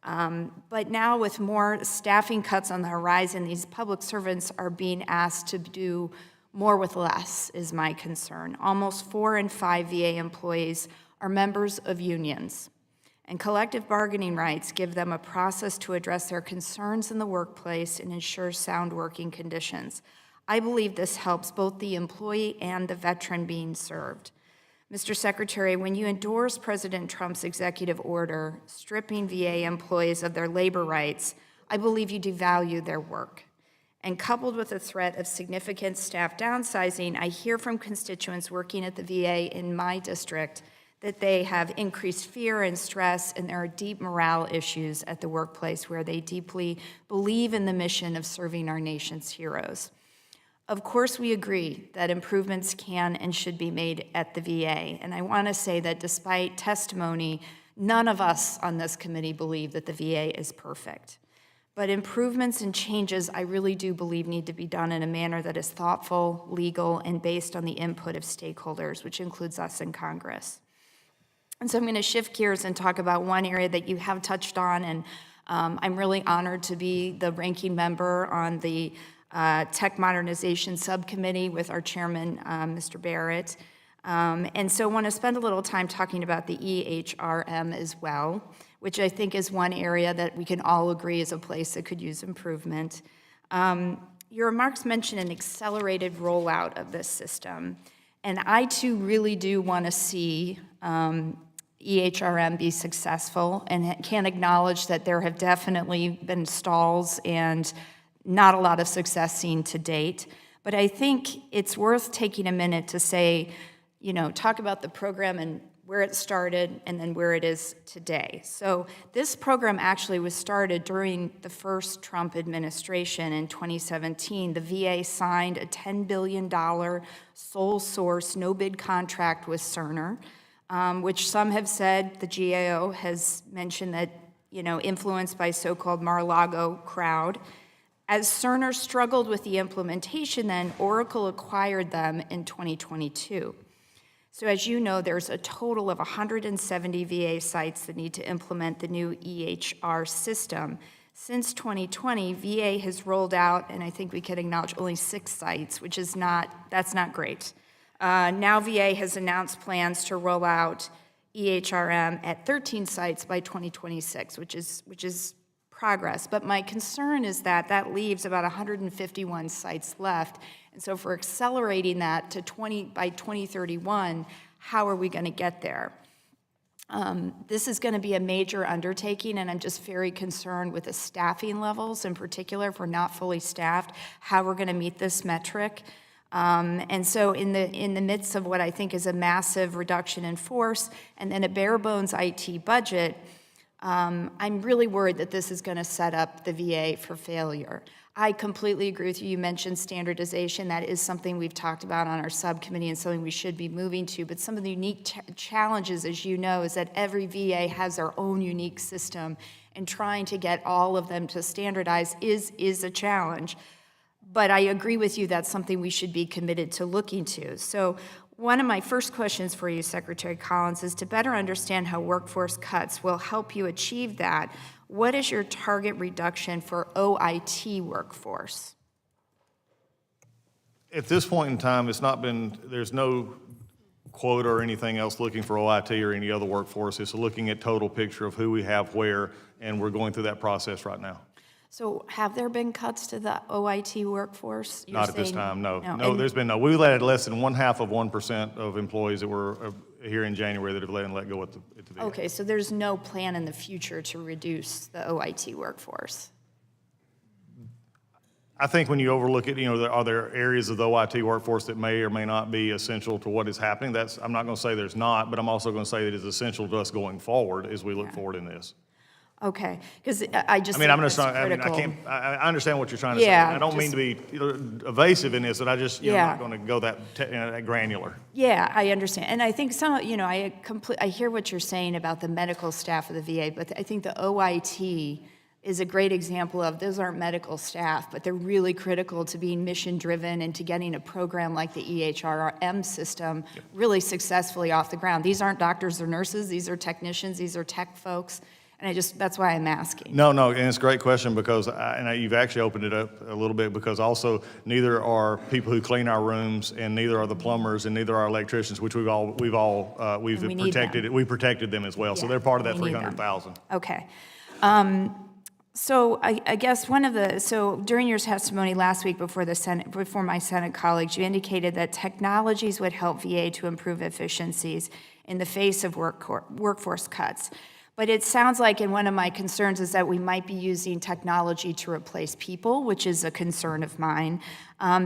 But now with more staffing cuts on the horizon, these public servants are being asked to do more with less, is my concern. Almost 4 in 5 VA employees are members of unions. And collective bargaining rights give them a process to address their concerns in the workplace and ensure sound working conditions. I believe this helps both the employee and the veteran being served. Mr. Secretary, when you endorsed President Trump's executive order stripping VA employees of their labor rights, I believe you devalue their work. And coupled with the threat of significant staff downsizing, I hear from constituents working at the VA in my district that they have increased fear and stress, and there are deep morale issues at the workplace where they deeply believe in the mission of serving our nation's heroes. Of course, we agree that improvements can and should be made at the VA, and I want to say that despite testimony, none of us on this committee believe that the VA is perfect. But improvements and changes, I really do believe, need to be done in a manner that is thoughtful, legal, and based on the input of stakeholders, which includes us in Congress. And so I'm going to shift gears and talk about one area that you have touched on, and I'm really honored to be the ranking member on the Tech Modernization Subcommittee with our chairman, Mr. Barrett. And so I want to spend a little time talking about the EHRM as well, which I think is one area that we can all agree is a place that could use improvement. Your remarks mention an accelerated rollout of this system, and I too really do want to see EHRM be successful, and can acknowledge that there have definitely been stalls and not a lot of success seen to date. But I think it's worth taking a minute to say, talk about the program and where it started and then where it is today. So this program actually was started during the first Trump administration in 2017. The VA signed a $10 billion sole source, no bid contract with Cerner, which some have said, the GAO has mentioned that, influenced by so-called Mar-a-Lago crowd. As Cerner struggled with the implementation, then Oracle acquired them in 2022. So as you know, there's a total of 170 VA sites that need to implement the new EHR system. Since 2020, VA has rolled out, and I think we can acknowledge, only 6 sites, which is that's not great. Now VA has announced plans to roll out EHRM at 13 sites by 2026, which is progress. But my concern is that leaves about 151 sites left. And so if we're accelerating that to by 2031, how are we going to get there? This is going to be a major undertaking, and I'm just very concerned with the staffing levels in particular. If we're not fully staffed, how we're going to meet this metric. And so in the midst of what I think is a massive reduction in force and then a bare bones IT budget, I'm really worried that this is going to set up the VA for failure. I completely agree with you. You mentioned standardization. That is something we've talked about on our subcommittee and something we should be moving to. But some of the unique challenges, as you know, is that every VA has their own unique system, and trying to get all of them to standardize is a challenge. But I agree with you, that's something we should be committed to looking to. So one of my first questions for you, Secretary Collins, is to better understand how workforce cuts will help you achieve that. What is your target reduction for OIT workforce? At this point in time, there's no quota or anything else looking for OIT or any other workforce. It's looking at total picture of who we have where, and we're going through that process right now. So have there been cuts to the OIT workforce? Not at this time, no. No, And- there's been no. We let less than 1/2% of employees that were here in January that have let go at the VA. Okay, so there's no plan in the future to reduce the OIT workforce? I think when you overlook it, are there areas of the OIT workforce that may or may not be essential to what is happening? I'm not going to say there's not, but I'm also going to say that it's essential to us going forward as we look forward in this. Okay, because I just I think just that's critical. I understand what you're trying to Yeah, say. I don't mean to be evasive in this, but I'm Yeah. not going to go that granular. Yeah, I understand. And I think I hear what you're saying about the medical staff of the VA, but I think the OIT is a great example of those aren't medical staff, but they're really critical to being mission-driven and to getting a program like the EHRM system really successfully off the ground. These aren't doctors or nurses, these are technicians, these are tech folks, and that's why I'm asking. No, and it's a great question because, you've actually opened it up a little bit because also neither are people who clean our rooms and neither are the plumbers and neither are electricians, which we've we need protected. them. We protected them as well, so Yeah, they're part of that we need them. 300,000. Okay. So I guess during your testimony last week before my Senate colleagues, you indicated that technologies would help VA to improve efficiencies in the face of workforce cuts. But it sounds like, and one of my concerns is that we might be using technology to replace people, which is a concern of mine,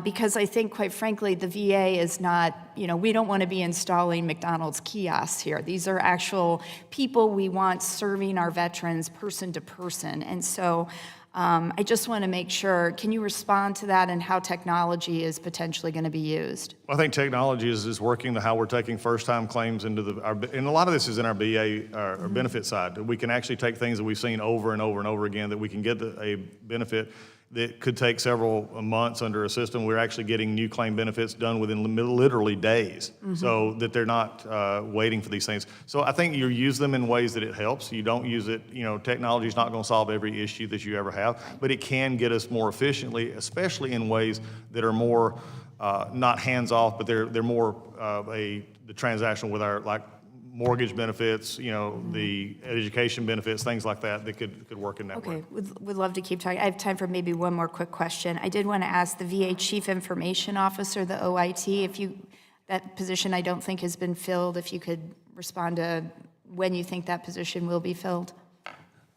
because I think, quite frankly, the VA is not, we don't want to be installing McDonald's kiosks here. These are actual people we want serving our veterans person to person. And so I just want to make sure, can you respond to that and how technology is potentially going to be used? Well, I think technology is working to how we're taking first-time claims and a lot of this is in our BA, our benefit side. We can actually take things that we've seen over and over and over again that we can get a benefit that could take several months under a system. We're actually getting new claim benefits done within literally days, so that they're not waiting for these things. So I think you use them in ways that it helps. You don't use it, technology is not going to solve every issue that you ever have, but it can get us more efficiently, especially in ways that are more not hands-off, but they're more the transactional with our, like, mortgage benefits, the education benefits, things like that could work in that way. Okay, would love to keep talking. I have time for maybe one more quick question. I did want to ask the VA Chief Information Officer, the OIT, that position I don't think has been filled, if you could respond to when you think that position will be filled.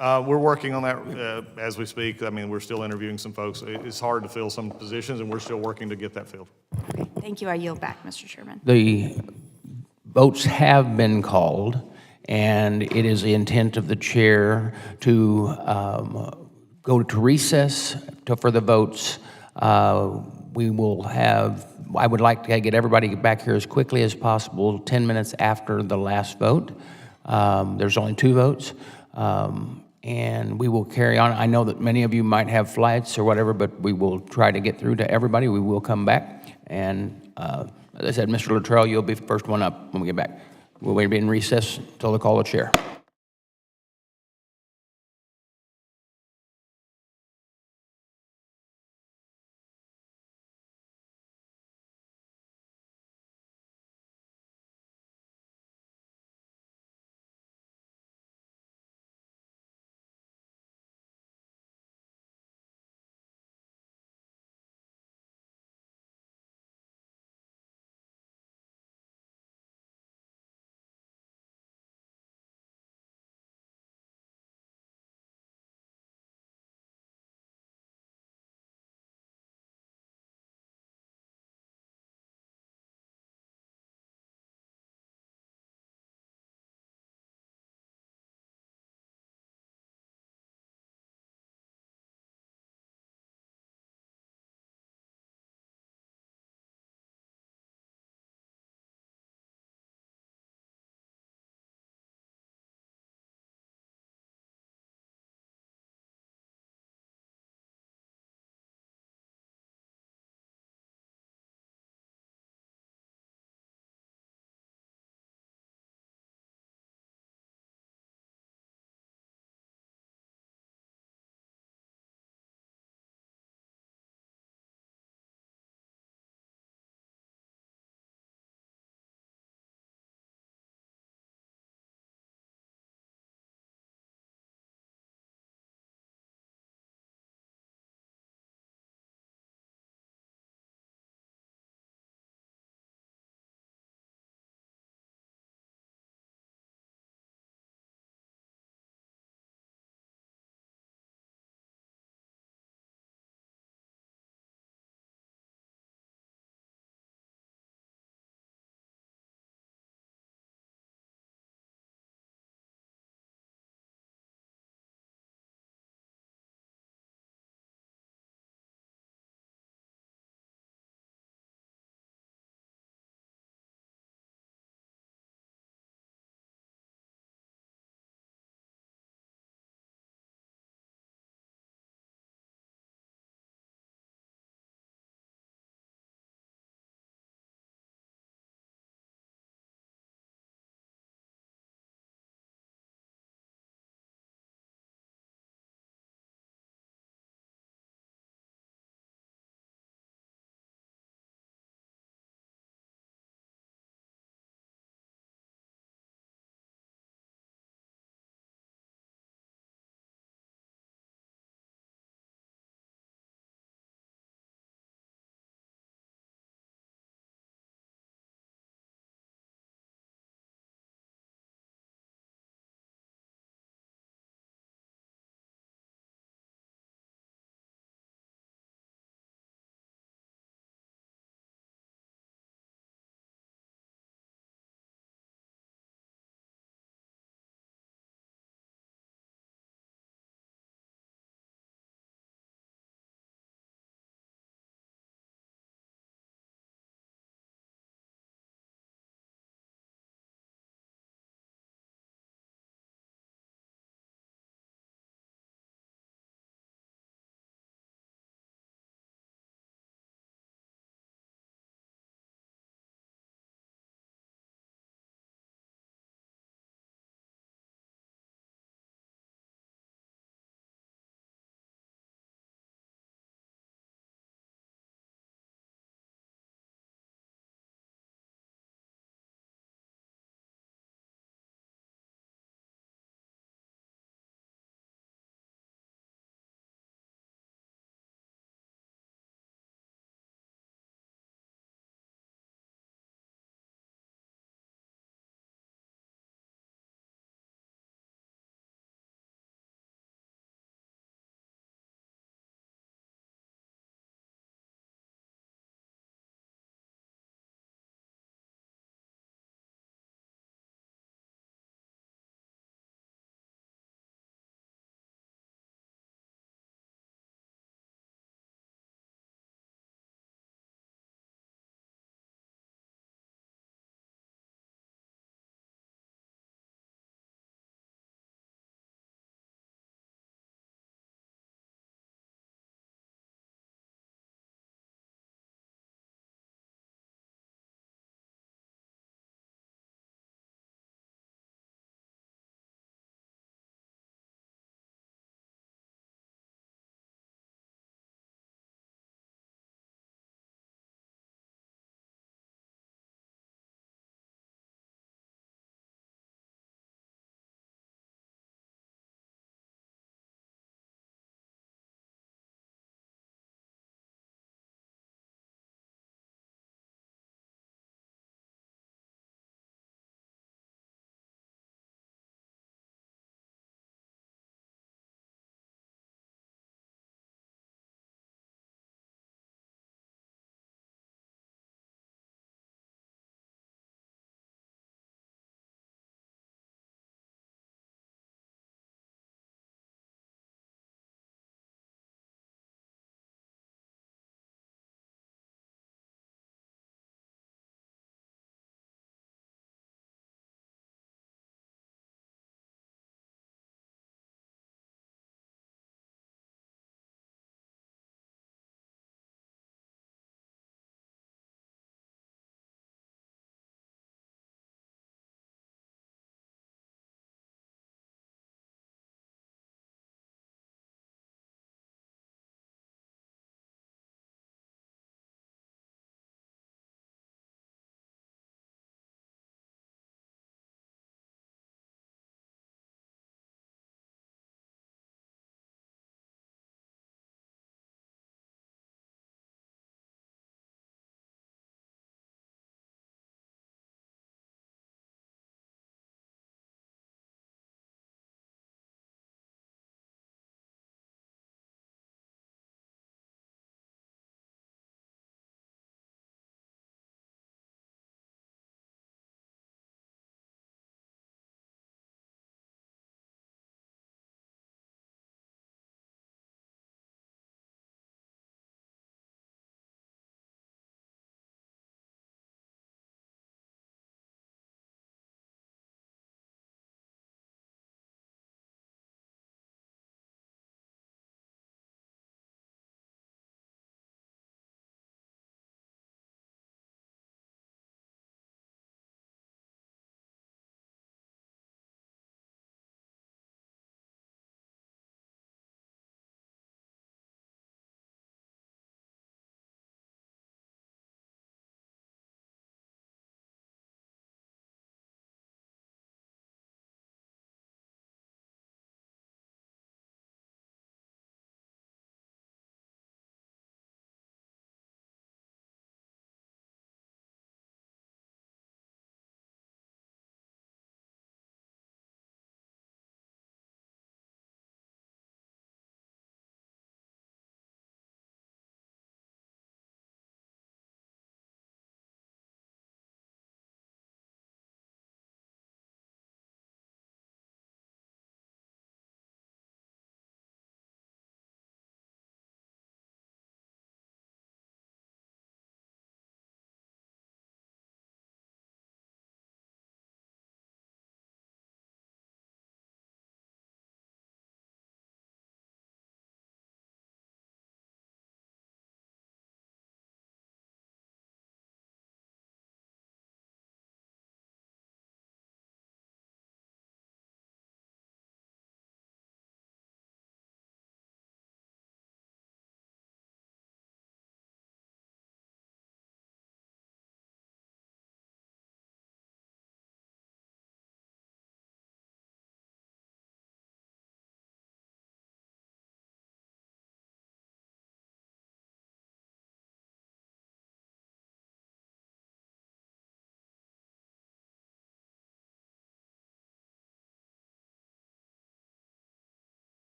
We're working on that as we speak. We're still interviewing some folks. It's hard to fill some positions, and we're still working to get that filled. Okay, thank you. I yield back, Mr. Chairman. The votes have been called, and it is the intent of the chair to go to recess for the votes. We will I would like to get everybody back here as quickly as possible, 10 minutes after the last vote. There's only 2 votes, and we will carry on. I know that many of you might have flights or whatever, but we will try to get through to everybody. We will come back, and as I said, Mr. Luttrell, you'll be the first one up when we get back. We'll wait in recess until the call of chair.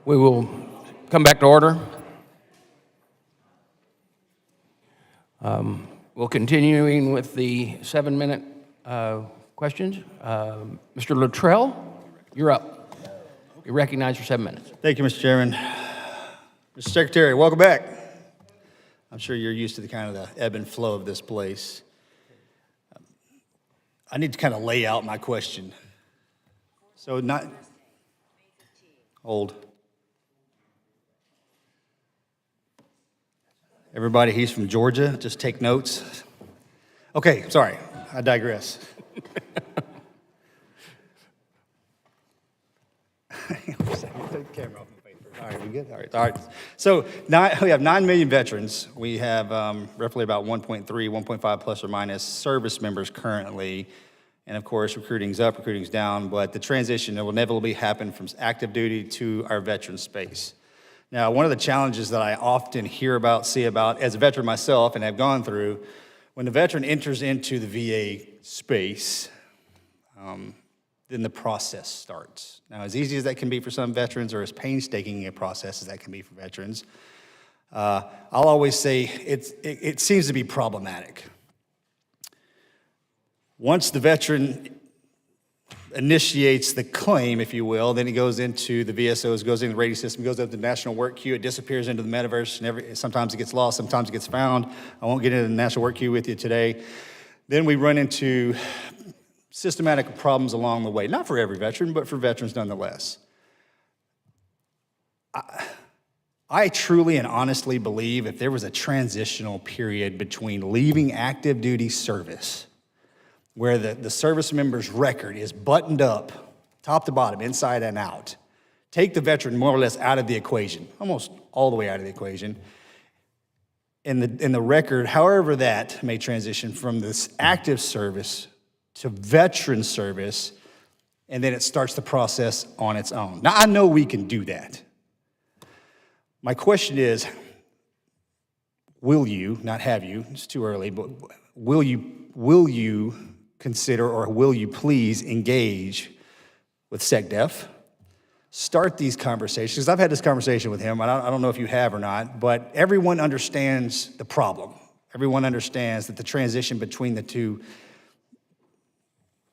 We will come back to order. We'll continuing with the 7-minute questions. Mr. Luttrell, you're up. You're recognized for 7 minutes. Thank you, Mr. Chairman. Mr. Secretary, welcome back. I'm sure you're used to the kind of the ebb and flow of this place. I need to kind of lay out my question. So not old. Everybody, he's from Georgia. Just take notes. Okay, sorry, I digress. All right, we good? All right. So we have 9 million veterans. We have roughly about 1.3, 1.5 plus or minus service members currently. And of course, recruiting's up, recruiting's down, but the transition will inevitably happen from active duty to our veteran space. Now, one of the challenges that I often hear about, see about, as a veteran myself and have gone through, when the veteran enters into the VA space, then the process starts. Now, as easy as that can be for some veterans, or as painstaking a process as that can be for veterans, I'll always say it seems to be problematic. Once the veteran initiates the claim, if you will, then it goes into the VSOs, goes into the rating system, goes up to the national work queue, it disappears into the metaverse, and sometimes it gets lost, sometimes it gets found. I won't get into the national work queue with you today. Then we run into systematic problems along the way, not for every veteran, but for veterans nonetheless. I truly and honestly believe if there was a transitional period between leaving active duty service, where the service member's record is buttoned up, top to bottom, inside and out, take the veteran more or less out of the equation, almost all the way out of the equation, and the record, however that may transition from this active service to veteran service, and then it starts the process on its own. Now, I know we can do that. My question is, will you, not have you, it's too early, but will you consider, or will you please engage with SecDef? Start these conversations. I've had this conversation with him. I don't know if you have or not, but everyone understands the problem. Everyone understands that the transition between the two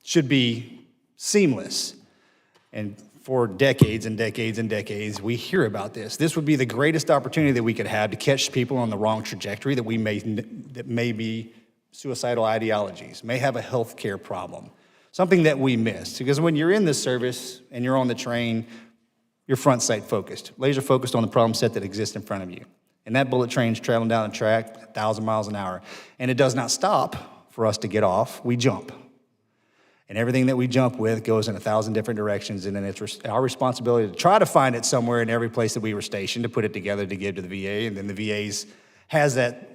should be seamless. And for decades and decades and decades, we hear about this. This would be the greatest opportunity that we could have to catch people on the wrong trajectory that may be suicidal ideologies, may have a health care problem, something that we missed. Because when you're in this service and you're on the train, you're front sight focused, laser focused on the problem set that exists in front of you. And that bullet train's traveling down the track 1,000 miles an hour. And it does not stop for us to get off, we jump. And everything that we jump with goes in 1,000 different directions, and then it's our responsibility to try to find it somewhere in every place that we were stationed, to put it together to give to the VA, and then the VA's has that.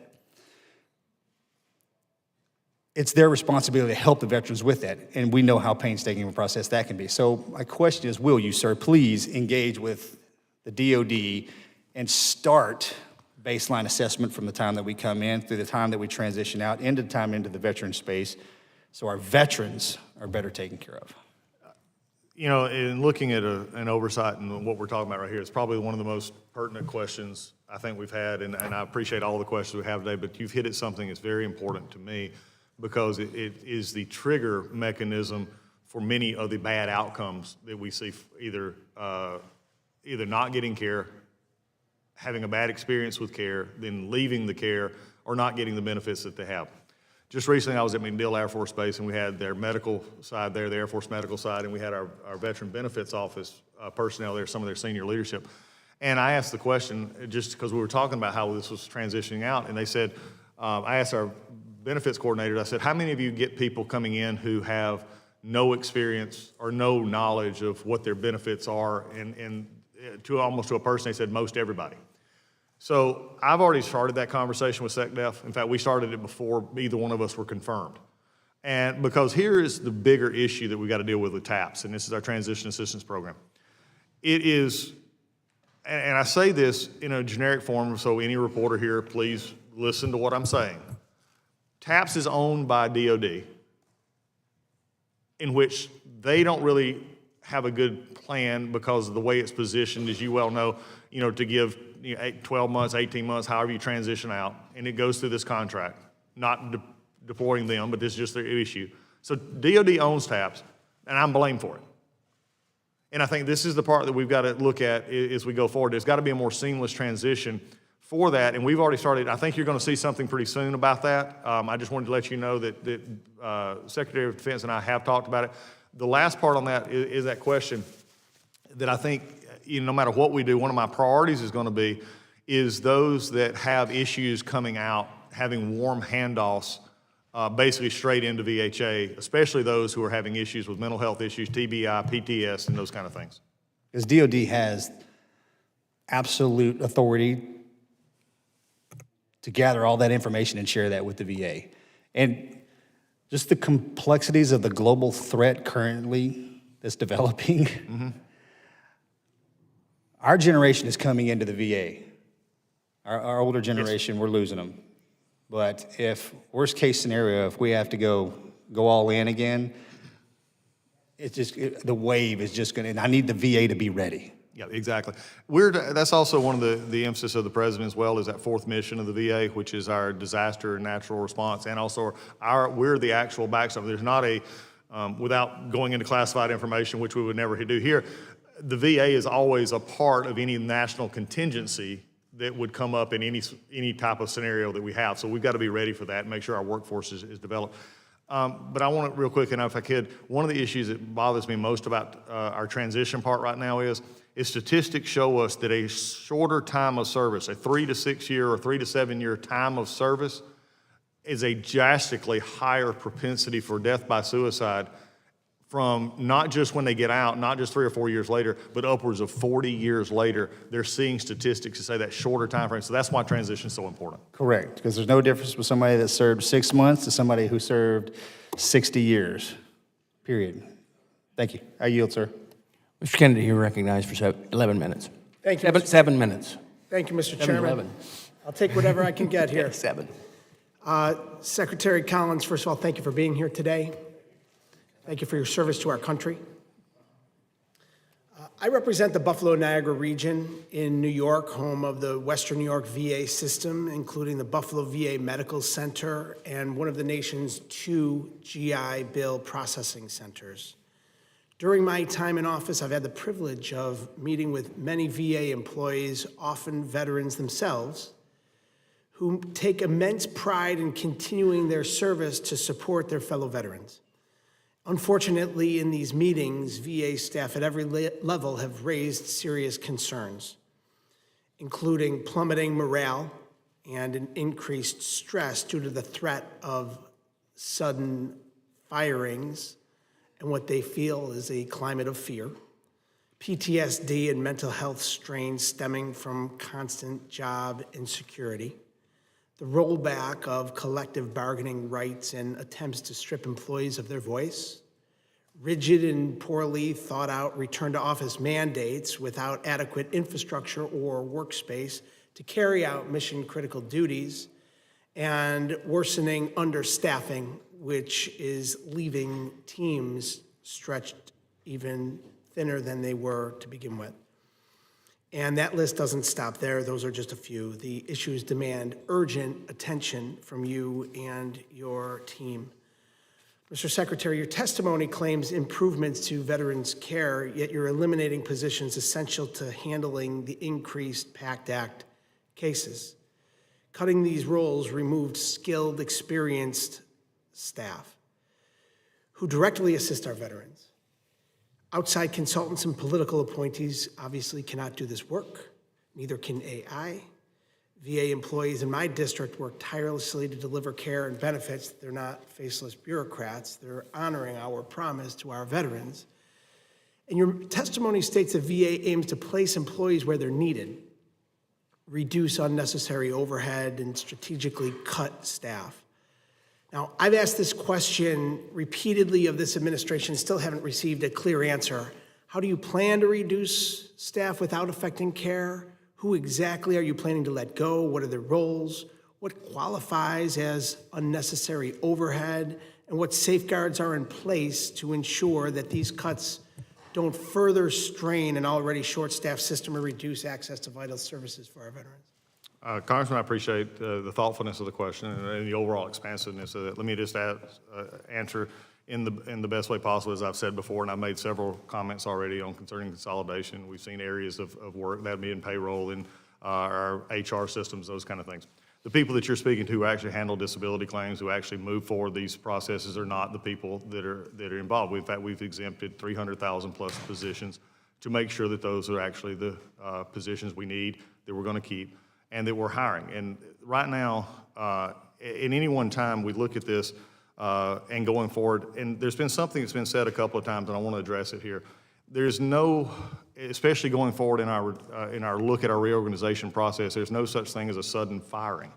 It's their responsibility to help the veterans with that, and we know how painstaking a process that can be. So my question is, will you, sir, please engage with the DOD and start baseline assessment from the time that we come in, through the time that we transition out, into the time into the veteran space, so our veterans are better taken care of? You know, in looking at an oversight and what we're talking about right here, it's probably one of the most pertinent questions I think we've had, and I appreciate all the questions we have today, but you've hit at something that's very important to me, because it is the trigger mechanism for many of the bad outcomes that we see, either not getting care, having a bad experience with care, then leaving the care, or not getting the benefits that they have. Just recently, I was at MacDill Air Force Base, and we had their medical side there, the Air Force medical side, and we had our Veteran Benefits Office personnel there, some of their senior leadership. And I asked the question, just because we were talking about how this was transitioning out, and they said, I asked our benefits coordinator, I said, how many of you get people coming in who have no experience or no knowledge of what their benefits are? And almost to a person, they said, most everybody. So I've already started that conversation with SecDef. In fact, we started it before either one of us were confirmed. And because here is the bigger issue that we got to deal with TAPS, and this is our Transition Assistance Program. It is, and I say this in a generic form, so any reporter here, please listen to what I'm saying. TAPS is owned by DOD, in which they don't really have a good plan because of the way it's positioned, as you well know, to give 12 months, 18 months, however you transition out, and it goes through this contract, not deploying them, but this is just their issue. So DOD owns TAPS, and I'm blamed for it. And I think this is the part that we've got to look at as we go forward. There's got to be a more seamless transition for that, and we've already started. I think you're going to see something pretty soon about that. I just wanted to let you know that Secretary of Defense and I have talked about it. The last part on that is that question that I think, no matter what we do, one of my priorities is going to be is those that have issues coming out, having warm handoffs basically straight into VHA, especially those who are having issues with mental health issues, TBI, PTS, and those kind of things. Because DOD has absolute authority to gather all that information and share that with the VA. And just the complexities of the global threat currently that's developing. Mm-hmm. Our generation is coming into the VA. Our older generation, we're losing them. But if, worst case scenario, if we have to go all in again, it's just, the wave is just gonna, and I need the VA to be ready. Yeah, exactly. That's also one of the emphasis of the president as well, is that fourth mission of the VA, which is our disaster and natural response, and also we're the actual backstop. There's not a, without going into classified information, which we would never do here, the VA is always a part of any national contingency that would come up in any type of scenario that we have. So we've got to be ready for that and make sure our workforce is developed. But I want to, real quick, and if I could, one of the issues that bothers me most about our transition part right now is statistics show us that a shorter time of service, a 3 to 6 year or 3 to 7 year time of service, is a drastically higher propensity for death by suicide from not just when they get out, not just 3 or 4 years later, but upwards of 40 years later. They're seeing statistics that say that shorter time frame. So that's why transition is so important. Correct, because there's no difference with somebody that served 6 months to somebody who served 60 years, period. Thank you. I yield, sir. Mr. Kennedy, you're recognized for 11 minutes. Thank you. 7 minutes. Thank you, Mr. 7, Chairman. 11. I'll take whatever I can get here. 7. Secretary Collins, first of all, thank you for being here today. Thank you for your service to our country. I represent the Buffalo-Niagara region in New York, home of the Western New York VA system, including the Buffalo VA Medical Center and one of the nation's 2 GI Bill processing centers. During my time in office, I've had the privilege of meeting with many VA employees, often veterans themselves, who take immense pride in continuing their service to support their fellow veterans. Unfortunately, in these meetings, VA staff at every level have raised serious concerns, including plummeting morale and an increased stress due to the threat of sudden firings and what they feel is a climate of fear, PTSD and mental health strains stemming from constant job insecurity, the rollback of collective bargaining rights and attempts to strip employees of their voice, rigid and poorly thought out return to office mandates without adequate infrastructure or workspace to carry out mission critical duties, and worsening understaffing, which is leaving teams stretched even thinner than they were to begin with. And that list doesn't stop there. Those are just a few. The issues demand urgent attention from you and your team. Mr. Secretary, your testimony claims improvements to veterans' care, yet you're eliminating positions essential to handling the increased PACT Act cases. Cutting these roles removed skilled, experienced staff who directly assist our veterans. Outside consultants and political appointees obviously cannot do this work. Neither can AI. VA employees in my district work tirelessly to deliver care and benefits. They're not faceless bureaucrats. They're honoring our promise to our veterans. And your testimony states that VA aims to place employees where they're needed, reduce unnecessary overhead, and strategically cut staff. Now, I've asked this question repeatedly of this administration, still haven't received a clear answer. How do you plan to reduce staff without affecting care? Who exactly are you planning to let go? What are their roles? What qualifies as unnecessary overhead? And what safeguards are in place to ensure that these cuts don't further strain an already short-staffed system or reduce access to vital services for our veterans? Congressman, I appreciate the thoughtfulness of the question and the overall expansiveness of it. Let me just answer in the best way possible, as I've said before, and I've made several comments already on concerning consolidation. We've seen areas of work, that being payroll and our HR systems, those kind of things. The people that you're speaking to who actually handle disability claims, who actually move forward these processes, are not the people that are involved. In fact, we've exempted 300,000 plus positions to make sure that those are actually the positions we need, that we're going to keep, and that we're hiring. And right now, in any one time, we look at this and going forward, and there's been something that's been said a couple of times, and I want to address it here. There's no, especially going forward in our look at our reorganization process, there's no such thing as a sudden firing,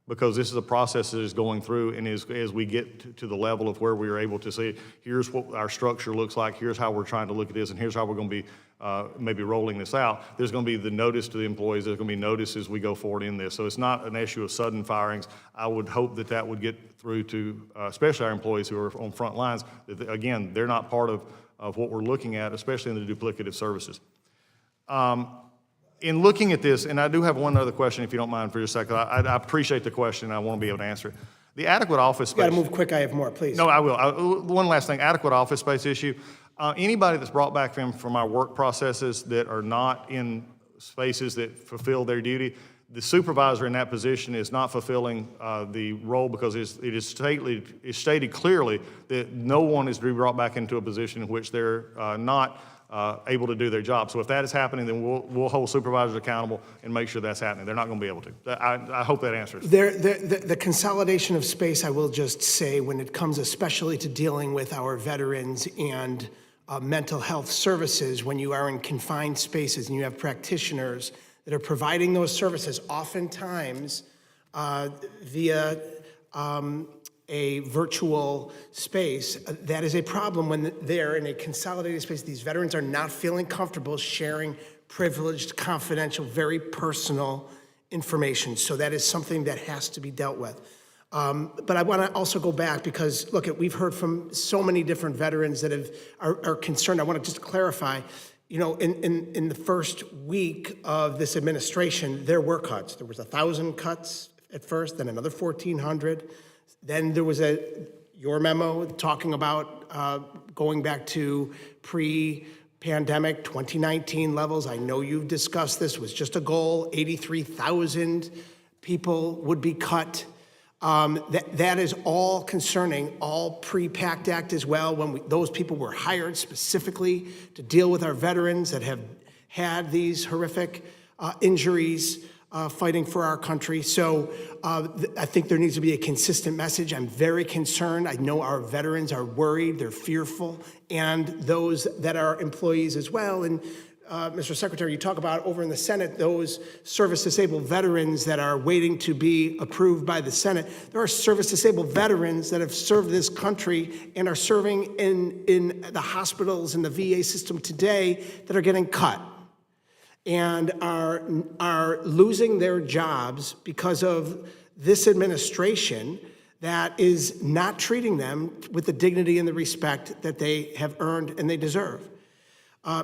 because this is a process that is going through, and as we get to the level of where we are able to see, here's what our structure looks like, here's how we're trying to look at this, and here's how we're going to be maybe rolling this out. There's going to be the notice to the employees, there's going to be notice as we go forward in this. So it's not an issue of sudden firings. I would hope that that would get through to especially our employees who are on front lines, that again, they're not part of what we're looking at, especially in the duplicative services. In looking at this, and I do have one other question, if you don't mind for just a second. I appreciate the question, and I want to be able to answer it. The adequate office space. You got to move quick, I have more, please. No, I will. One last thing, adequate office space issue. Anybody that's brought back from our work processes that are not in spaces that fulfill their duty, the supervisor in that position is not fulfilling the role, because it is stated clearly that no one is to be brought back into a position in which they're not able to do their job. So if that is happening, then we'll hold supervisors accountable and make sure that's happening. They're not going to be able to. I hope that answers. The consolidation of space, I will just say, when it comes especially to dealing with our veterans and mental health services, when you are in confined spaces and you have practitioners that are providing those services, oftentimes via a virtual space, that is a problem when they're in a consolidated space. These veterans are not feeling comfortable sharing privileged, confidential, very personal information. So that is something that has to be dealt with. But I want to also go back, because, look, we've heard from so many different veterans that are concerned. I want to just clarify, you know, in the first week of this administration, there were cuts. There was 1,000 cuts at first, then another 1,400. Then there was your memo talking about going back to pre-pandemic 2019 levels. I know you've discussed this, was just a goal. 83,000 people would be cut. That is all concerning, all pre-PACT Act as well, when those people were hired specifically to deal with our veterans that have had these horrific injuries fighting for our country. So I think there needs to be a consistent message. I'm very concerned. I know our veterans are worried, they're fearful, and those that are employees as well. And Mr. Secretary, you talk about over in the Senate, those service-disabled veterans that are waiting to be approved by the Senate. There are service-disabled veterans that have served this country and are serving in the hospitals and the VA system today that are getting cut and are losing their jobs because of this administration that is not treating them with the dignity and the respect that they have earned and they deserve.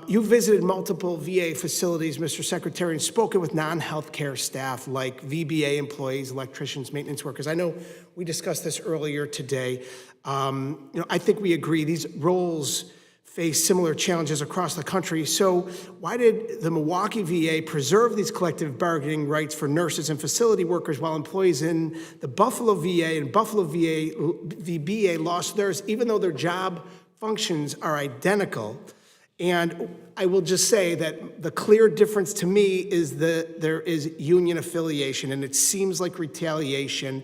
You visited multiple VA facilities, Mr. Secretary, and spoken with non-healthcare staff like VBA employees, electricians, maintenance workers. I know we discussed this earlier today. I think we agree these roles face similar challenges across the country. So why did the Milwaukee VA preserve these collective bargaining rights for nurses and facility workers while employees in the Buffalo VA and Buffalo VBA lost theirs, even though their job functions are identical? And I will just say that the clear difference to me is that there is union affiliation, and it seems like retaliation.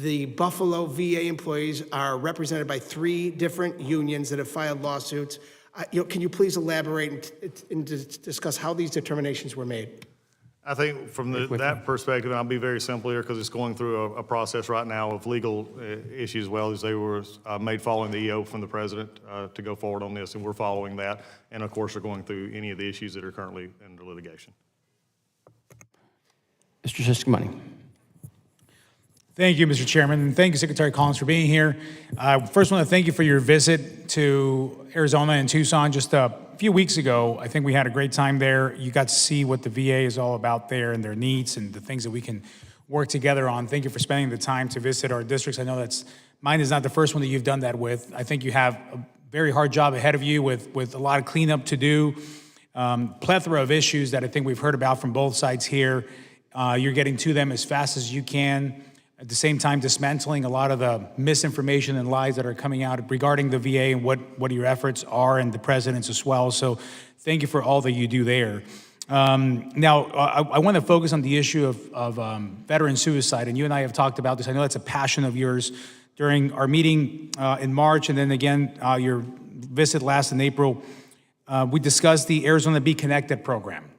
The Buffalo VA employees are represented by 3 different unions that have filed lawsuits. Can you please elaborate and discuss how these determinations were made? I think from that perspective, and I'll be very simple here because it's going through a process right now of legal issues as well, as they were made following the EO from the president to go forward on this, and we're following that. And of course, are going through any of the issues that are currently under litigation. Mr. Siscomani. Thank you, Mr. Chairman, and thank you, Secretary Collins, for being here. First, I want to thank you for your visit to Arizona and Tucson just few weeks ago. I think we had a great time there. You got to see what the VA is all about there and their needs and the things that we can work together on. Thank you for spending the time to visit our districts. I know mine is not the first one that you've done that with. I think you have a very hard job ahead of you with a lot of cleanup to do, plethora of issues that I think we've heard about from both sides here. You're getting to them as fast as you can. At the same time, dismantling a lot of the misinformation and lies that are coming out regarding the VA and what your efforts are, and the president's as well. So thank you for all that you do there. Now, I want to focus on the issue of veteran suicide, and you and I have talked about this. I know that's a passion of yours. During our meeting in March, and then again, your visit last in April, we discussed the Arizona Be Connected program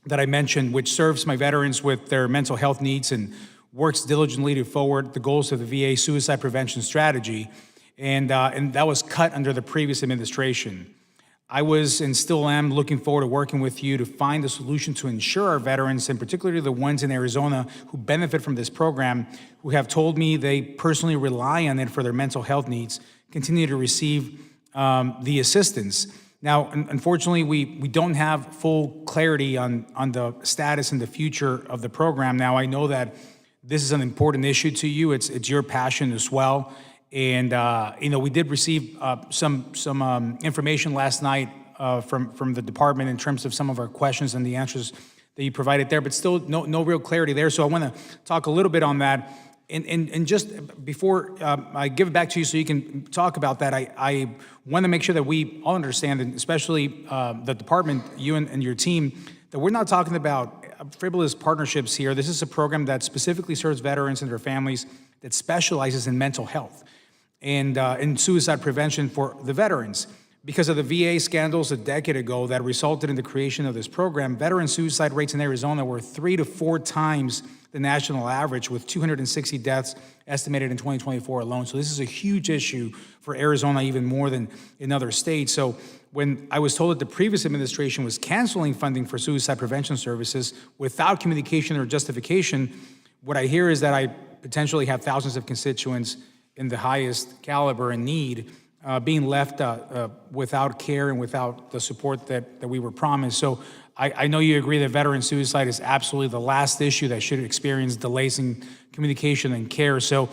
that I mentioned, which serves my veterans with their mental health needs and works diligently to forward the goals of the VA suicide prevention strategy, and that was cut under the previous administration. I was and still am looking forward to working with you to find a solution to ensure our veterans, and particularly the ones in Arizona who benefit from this program, who have told me they personally rely on it for their mental health needs, continue to receive the assistance. Now, unfortunately, we don't have full clarity on the status and the future of the program. Now, I know that this is an important issue to you. It's your passion as well. And we did receive some information last night from the department in terms of some of our questions and the answers that you provided there, but still no real clarity there. So I want to talk a little bit on that. And just before I give it back to you so you can talk about that, I want to make sure that we all understand, and especially the department, you and your team, that we're not talking about frivolous partnerships here. This is a program that specifically serves veterans and their families, that specializes in mental health and in suicide prevention for the veterans. Because of the VA scandals a decade ago that resulted in the creation of this program, veteran suicide rates in Arizona were 3 to 4 times the national average, with 260 deaths estimated in 2024 alone. So this is a huge issue for Arizona, even more than in other states. So when I was told that the previous administration was canceling funding for suicide prevention services without communication or justification, what I hear is that I potentially have thousands of constituents in the highest caliber and need being left without care and without the support that we were promised. So I know you agree that veteran suicide is absolutely the last issue that should experience delays in communication and care. So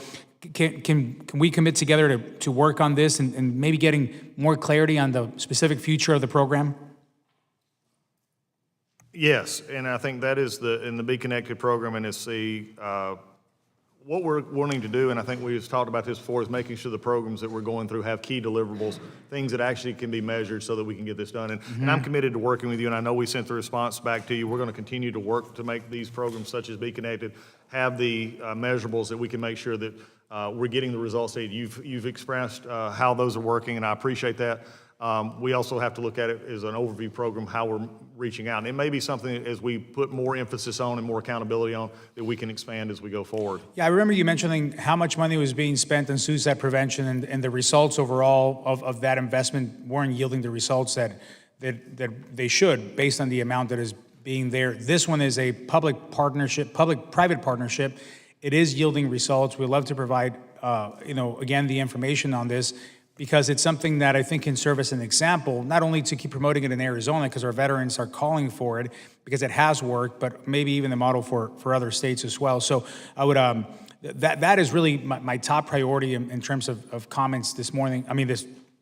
can we commit together to work on this and maybe getting more clarity on the specific future of the program? Yes, and I think that is in the Be Connected program, and it's what we're wanting to do, and I think we've talked about this before, is making sure the programs that we're going through have key deliverables, things that actually can be measured so that we can get this done. And I'm committed to working with you, and I know we sent the response back to you. We're going to continue to work to make these programs, such as Be Connected, have the measurables that we can make sure that we're getting the results that you've expressed how those are working, and I appreciate that. We also have to look at it as an overview program, how we're reaching out. And it may be something, as we put more emphasis on and more accountability on, that we can expand as we go forward. Yeah, I remember you mentioning how much money was being spent on suicide prevention, and the results overall of that investment weren't yielding the results that they should, based on the amount that is being there. This one is a public-private partnership. It is yielding results. We'd love to provide, again, the information on this, because it's something that I think can serve as an example, not only to keep promoting it in Arizona, because our veterans are calling for it, because it has worked, but maybe even a model for other states as well. So I would, that is really my top priority in terms of comments this morning. I mean,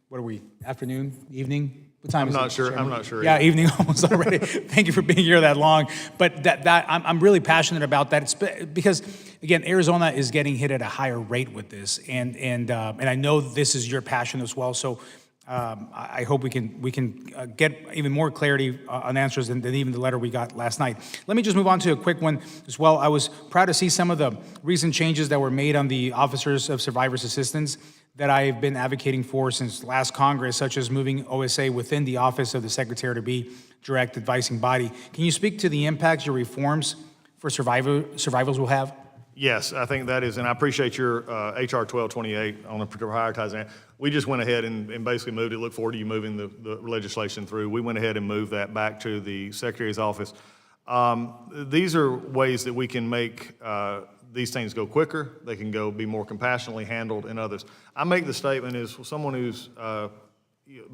what are we, afternoon, evening? What time is it? I'm not sure. Yeah, evening almost already. Thank you for being here that long. But I'm really passionate about that. It's because, again, Arizona is getting hit at a higher rate with this, and I know this is your passion as well. So I hope we can get even more clarity on answers than even the letter we got last night. Let me just move on to a quick one as well. I was proud to see some of the recent changes that were made on the Officers of Survivors Assistance that I've been advocating for since last Congress, such as moving OSA within the Office of the Secretary to be direct advising body. Can you speak to the impacts your reforms for survivors will have? Yes, I think that is, and I appreciate your HR 1228 on the prioritizing. We just went ahead and basically moved it. Look forward to you moving the legislation through. We went ahead and moved that back to the Secretary's office. These are ways that we can make these things go quicker. They can be more compassionately handled, and others. I make the statement as someone who's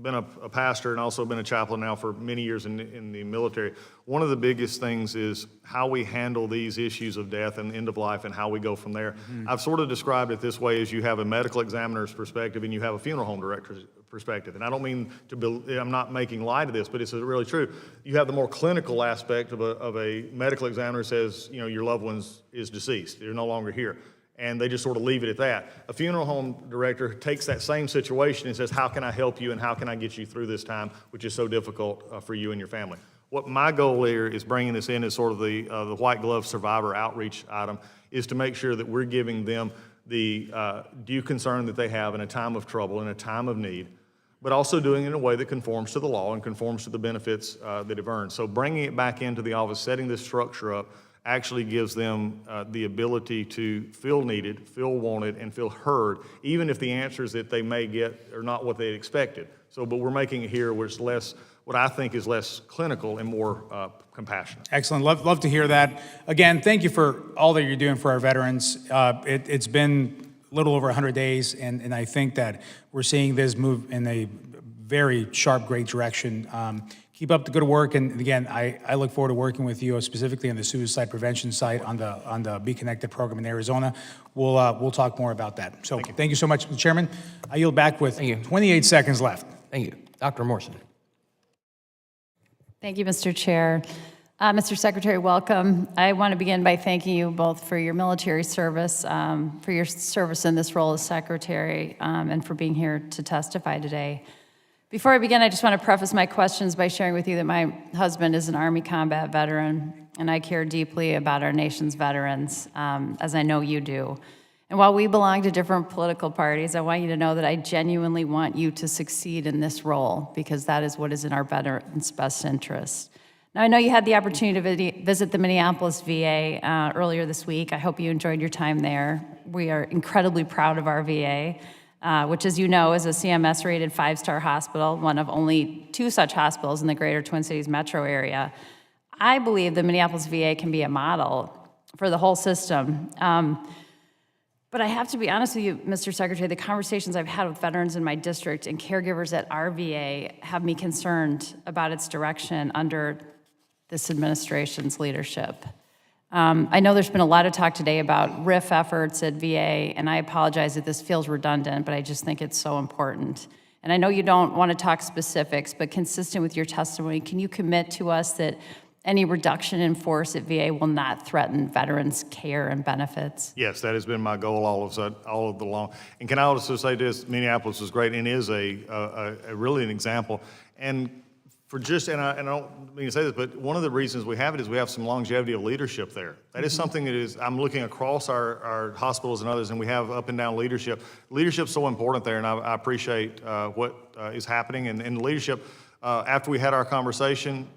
been a pastor and also been a chaplain now for many years in the military. One of the biggest things is how we handle these issues of death and end of life and how we go from there. I've sort of described it this way: as you have a medical examiner's perspective and you have a funeral home director's perspective. And I don't mean I'm not making light of this, but it's really true. You have the more clinical aspect of a medical examiner says, your loved one is deceased. They're no longer here. And they just sort of leave it at that. A funeral home director takes that same situation and says, how can I help you and how can I get you through this time, which is so difficult for you and your family. What my goal here is bringing this in as sort of the white glove survivor outreach item, is to make sure that we're giving them the due concern that they have in a time of trouble, in a time of need, but also doing it in a way that conforms to the law and conforms to the benefits that they've earned. So bringing it back into the office, setting this structure up, actually gives them the ability to feel needed, feel wanted, and feel heard, even if the answers that they may get are not what they expected. So, but we're making it here where it's less, what I think is less clinical and more compassionate. Excellent. Love to hear that. Again, thank you for all that you're doing for our veterans. It's been a little over 100 days, and I think that we're seeing this move in a very sharp, great direction. Keep up the good work, and again, I look forward to working with you, specifically on the suicide prevention site on the Be Connected program in Arizona. We'll talk more about that. So thank you so much, Mr. Chairman. I yield back with 28 seconds left. Thank you. Dr. Morrison. Thank you, Mr. Chair. Mr. Secretary, welcome. I want to begin by thanking you both for your military service, for your service in this role as Secretary, and for being here to testify today. Before I begin, I just want to preface my questions by sharing with you that my husband is an Army combat veteran, and I care deeply about our nation's veterans, as I know you do. And while we belong to different political parties, I want you to know that I genuinely want you to succeed in this role, because that is what is in our veterans' best interest. Now, I know you had the opportunity to visit the Minneapolis VA earlier this week. I hope you enjoyed your time there. We are incredibly proud of our VA. Which, as you know, is a CMS-rated 5-star hospital, one of only 2 such hospitals in the greater Twin Cities metro area. I believe the Minneapolis VA can be a model for the whole system. But I have to be honest with you, Mr. Secretary, the conversations I've had with veterans in my district and caregivers at our VA have me concerned about its direction under this administration's leadership. I know there's been a lot of talk today about RIF efforts at VA, and I apologize if this feels redundant, but I just think it's so important. And I know you don't want to talk specifics, but consistent with your testimony, can you commit to us that any reduction in force at VA will not threaten veterans' care and benefits? Yes, that has been my goal all of the long. And can I also say this, Minneapolis is great and is a really an example. And and I don't mean to say this, but one of the reasons we have it is we have some longevity of leadership there. That is something that is, I'm looking across our hospitals and others, and we have up and down leadership. Leadership's so important there, and I appreciate what is happening. And leadership, after we had our conversation,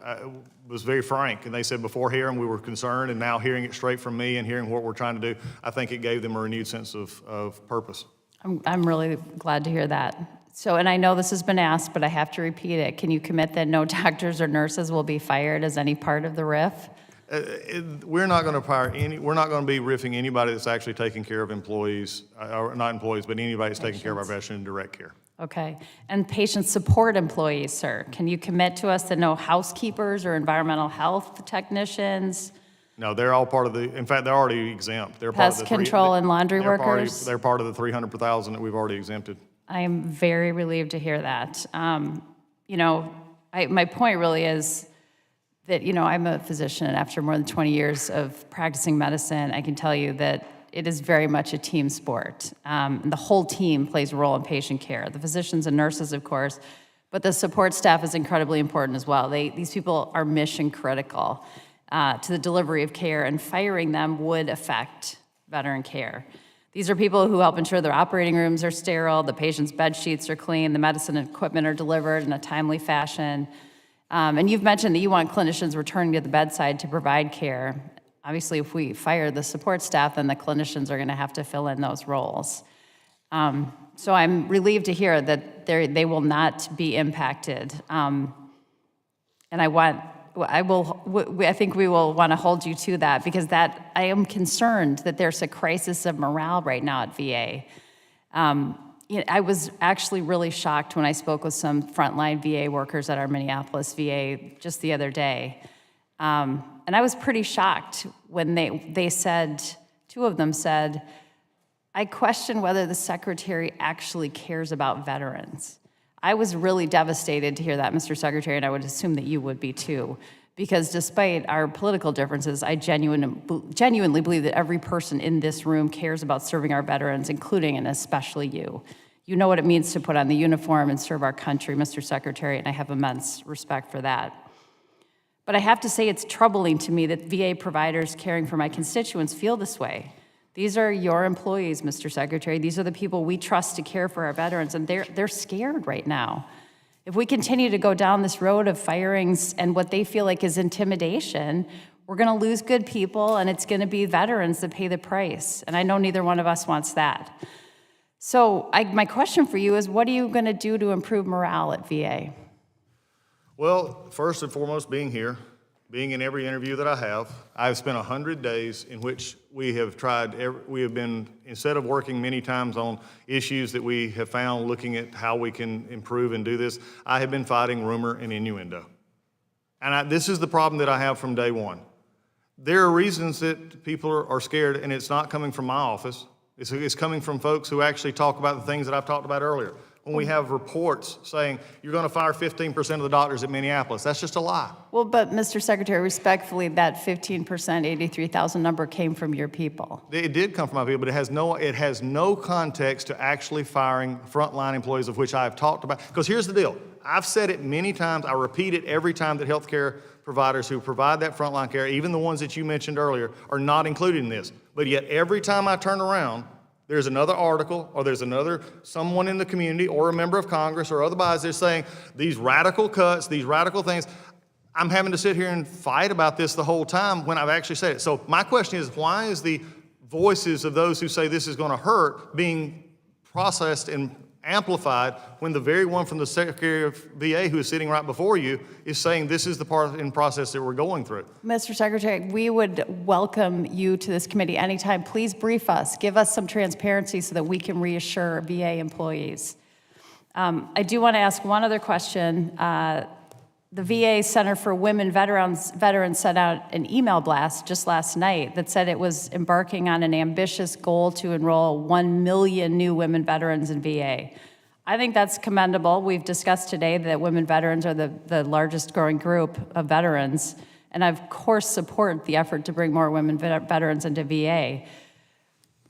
was very frank. And they said before hearing we were concerned, and now hearing it straight from me and hearing what we're trying to do, I think it gave them a renewed sense of purpose. I'm really glad to hear that. So, and I know this has been asked, but I have to repeat it. Can you commit that no doctors or nurses will be fired as any part of the RIF? We're not going to fire we're not going to be riffing anybody that's actually taking care of employees, or not employees, but anybody that's taking care of our veterans in direct care. Okay. And patient support employees, sir, can you commit to us that no housekeepers or environmental health technicians? No, they're all part of in fact, they're already exempt. They're Pest part of the control and laundry workers? They're part of the 300 per thousand that we've already exempted. I am very relieved to hear that. My point really is that, I'm a physician, and after more than 20 years of practicing medicine, I can tell you that it is very much a team sport. The whole team plays a role in patient care. The physicians and nurses, of course, but the support staff is incredibly important as well. These people are mission critical to the delivery of care, and firing them would affect veteran care. These are people who help ensure their operating rooms are sterile, the patient's bed sheets are clean, the medicine and equipment are delivered in a timely fashion. And you've mentioned that you want clinicians returning to the bedside to provide care. Obviously, if we fire the support staff, then the clinicians are going to have to fill in those roles. So I'm relieved to hear that they will not be impacted. And I think we will want to hold you to that, because I am concerned that there's a crisis of morale right now at VA. I was actually really shocked when I spoke with some frontline VA workers at our Minneapolis VA just the other day. And I was pretty shocked when they said, two of them said, I question whether the secretary actually cares about veterans. I was really devastated to hear that, Mr. Secretary, and I would assume that you would be too. Because despite our political differences, I genuinely believe that every person in this room cares about serving our veterans, including and especially you. You know what it means to put on the uniform and serve our country, Mr. Secretary, and I have immense respect for that. But I have to say it's troubling to me that VA providers caring for my constituents feel this way. These are your employees, Mr. Secretary. These are the people we trust to care for our veterans, and they're scared right now. If we continue to go down this road of firings and what they feel like is intimidation, we're going to lose good people, and it's going to be veterans that pay the price. And I know neither one of us wants that. So my question for you is, what are you going to do to improve morale at VA? Well, first and foremost, being here, being in every interview that I have. I've spent 100 days in which we have been, instead of working many times on issues that we have found, looking at how we can improve and do this, I have been fighting rumor and innuendo. And this is the problem that I have from day one. There are reasons that people are scared, and it's not coming from my office. It's coming from folks who actually talk about the things that I've talked about earlier. When we have reports saying you're going to fire 15% of the doctors at Minneapolis, that's just a lie. Well, but Mr. Secretary, respectfully, that 15%, 83,000 number came from your people. It did come from my people, but it has no context to actually firing frontline employees, of which I have talked about. Because here's the deal. I've said it many times. I repeat it every time that healthcare providers who provide that frontline care, even the ones that you mentioned earlier, are not included in this. But yet every time I turn around, there's another article, or there's someone in the community, or a member of Congress, or otherwise, they're saying these radical cuts, these radical things. I'm having to sit here and fight about this the whole time when I've actually said it. So my question is, why is the voices of those who say this is going to hurt being processed and amplified when the very one from the Secretary of VA who is sitting right before you is saying this is the part in process that we're going through? Mr. Secretary, we would welcome you to this committee anytime. Please brief us, give us some transparency so that we can reassure VA employees. I do want to ask one other question. The VA Center for Women Veterans sent out an email blast just last night that said it was embarking on an ambitious goal to enroll 1 million new women veterans in VA. I think that's commendable. We've discussed today that women veterans are the largest growing group of veterans, and I, of course, support the effort to bring more women veterans into VA.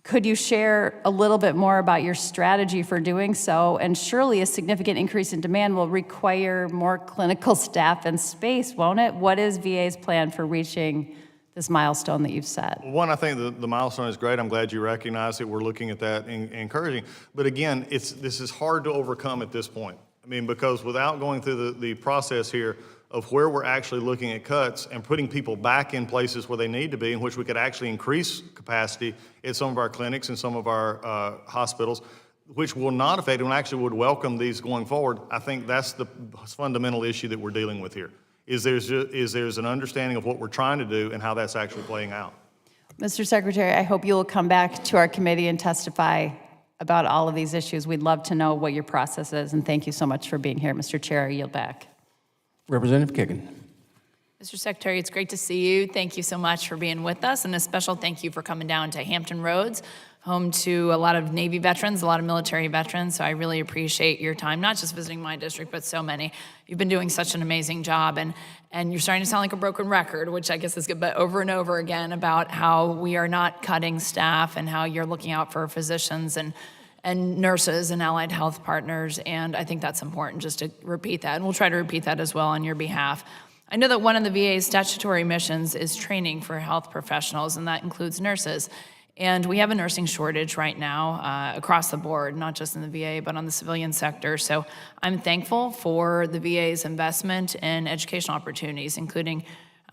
Could you share a little bit more about your strategy for doing so? And surely a significant increase in demand will require more clinical staff and space, won't it? What is VA's plan for reaching this milestone that you've set? One, I think the milestone is great. I'm glad you recognize it. We're looking at that and encouraging. But again, this is hard to overcome at this point. I mean, because without going through the process here of where we're actually looking at cuts and putting people back in places where they need to be, in which we could actually increase capacity at some of our clinics and some of our hospitals, which will not affect and actually would welcome these going forward. I think that's the fundamental issue that we're dealing with here, is there's an understanding of what we're trying to do and how that's actually playing out. Mr. Secretary, I hope you will come back to our committee and testify about all of these issues. We'd love to know what your process is, and thank you so much for being here. Mr. Chair, I yield back. Representative Kicken. Mr. Secretary, it's great to see you. Thank you so much for being with us, and a special thank you for coming down to Hampton Roads, home to a lot of Navy veterans, a lot of military veterans, so I really appreciate your time, not just visiting my district, but so many. You've been doing such an amazing job, and you're starting to sound like a broken record, which I guess is good, but over and over again about how we are not cutting staff and how you're looking out for physicians and nurses and allied health partners, and I think that's important just to repeat that, and we'll try to repeat that as well on your behalf. I know that one of the VA's statutory missions is training for health professionals, and that includes nurses. And we have a nursing shortage right now across the board, not just in the VA, but on the civilian sector. So I'm thankful for the VA's investment in educational opportunities, including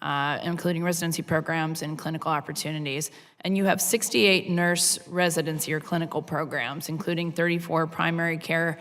residency programs and clinical opportunities. And you have 68 nurse residency or clinical programs, including 34 primary care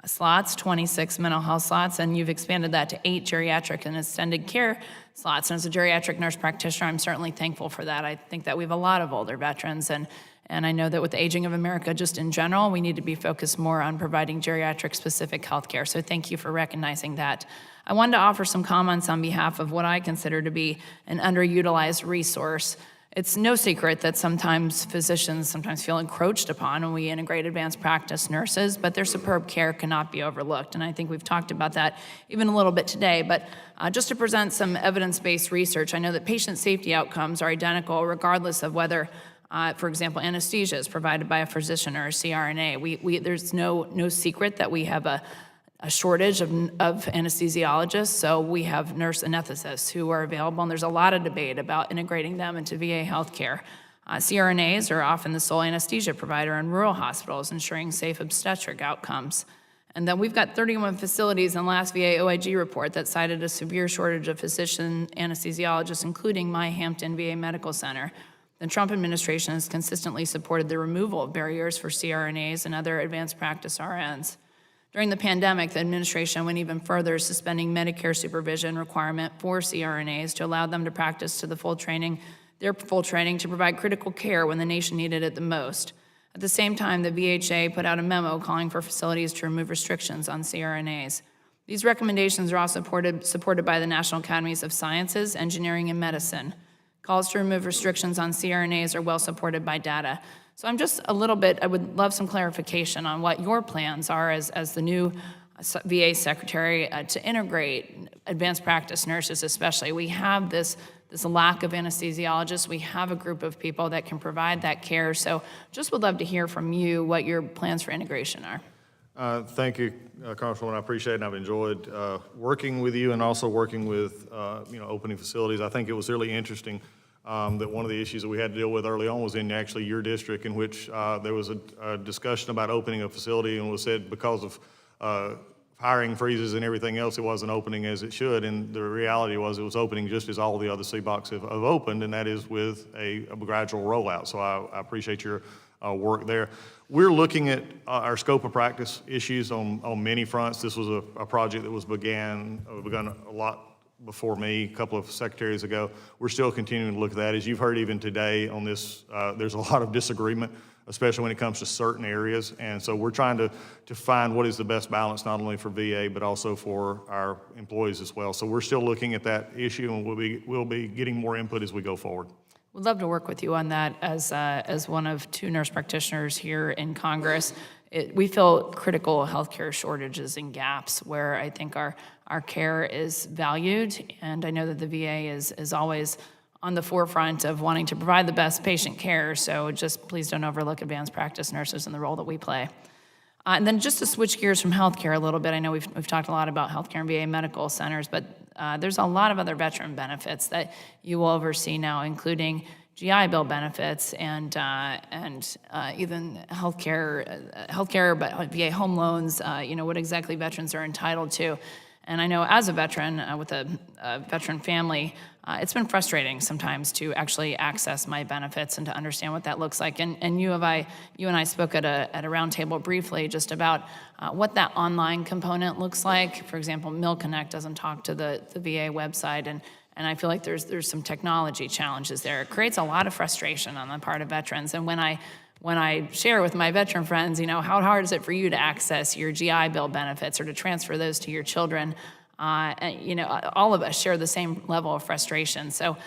slots, 26 mental health slots, and you've expanded that to 8 geriatric and extended care slots. And as a geriatric nurse practitioner, I'm certainly thankful for that. I think that we have a lot of older veterans, and And I know that with the aging of America just in general, we need to be focused more on providing geriatric-specific health care. So thank you for recognizing that. I wanted to offer some comments on behalf of what I consider to be an underutilized resource. It's no secret that sometimes physicians feel encroached upon when we integrate advanced practice nurses, but their superb care cannot be overlooked. And I think we've talked about that even a little bit today. But just to present some evidence-based research, I know that patient safety outcomes are identical regardless of whether for example, anesthesia is provided by a physician or a CRNA. There's no secret that we have a shortage of anesthesiologists, so we have nurse anesthetists who are available, and there's a lot of debate about integrating them into VA healthcare. CRNAs are often the sole anesthesia provider in rural hospitals, ensuring safe obstetric outcomes. And then we've got 31 facilities in the last VA OIG report that cited a severe shortage of physician anesthesiologists, including my Hampton VA Medical Center. The Trump administration has consistently supported the removal of barriers for CRNAs and other advanced practice RNs. During the pandemic, the administration went even further, suspending Medicare supervision requirement for CRNAs to allow them to practice to their full training to provide critical care when the nation needed it the most. At the same time, the VHA put out a memo calling for facilities to remove restrictions on CRNAs. These recommendations are also supported by the National Academies of Sciences, Engineering, and Medicine. Calls to remove restrictions on CRNAs are well supported by data. So I'm just I would love some clarification on what your plans are as the new VA secretary to integrate advanced practice nurses especially. We have this lack of anesthesiologists. We have a group of people that can provide that care. So just would love to hear from you what your plans for integration are. Thank you, Congresswoman. I appreciate it, and I've enjoyed working with you and also working with opening facilities. I think it was really interesting that one of the issues that we had to deal with early on was in actually your district, in which there was a discussion about opening a facility, and was said because of hiring freezes and everything else, it wasn't opening as it should. And the reality was it was opening just as all the other CBOCs have opened, and that is with a gradual rollout. So I appreciate your work there. We're looking at our scope of practice issues on many fronts. This was a project that was begun a lot before me, a couple of secretaries ago. We're still continuing to look at that. As you've heard even today on this, there's a lot of disagreement, especially when it comes to certain areas. And so we're trying to find what is the best balance, not only for VA, but also for our employees as well. So we're still looking at that issue, and we'll be getting more input as we go forward. We'd love to work with you on that as one of two nurse practitioners here in Congress. We feel critical healthcare shortages and gaps where I think our care is valued, and I know that the VA is always on the forefront of wanting to provide the best patient care, so just please don't overlook advanced practice nurses and the role that we play. And then just to switch gears from healthcare a little bit, I know we've talked a lot about healthcare and VA medical centers, but there's a lot of other veteran benefits that you will oversee now, including GI Bill benefits and even healthcare, but VA home loans. What exactly veterans are entitled to. And I know as a veteran with a veteran family, it's been frustrating sometimes to actually access my benefits and to understand what that looks like. And you and I spoke at a roundtable briefly just about what that online component looks like. For example, MillConnect doesn't talk to the VA website, and I feel like there's some technology challenges there. It creates a lot of frustration on the part of veterans. And when I share with my veteran friends, how hard is it for you to access your GI Bill benefits or to transfer those to your children? All of us share the same level of frustration. So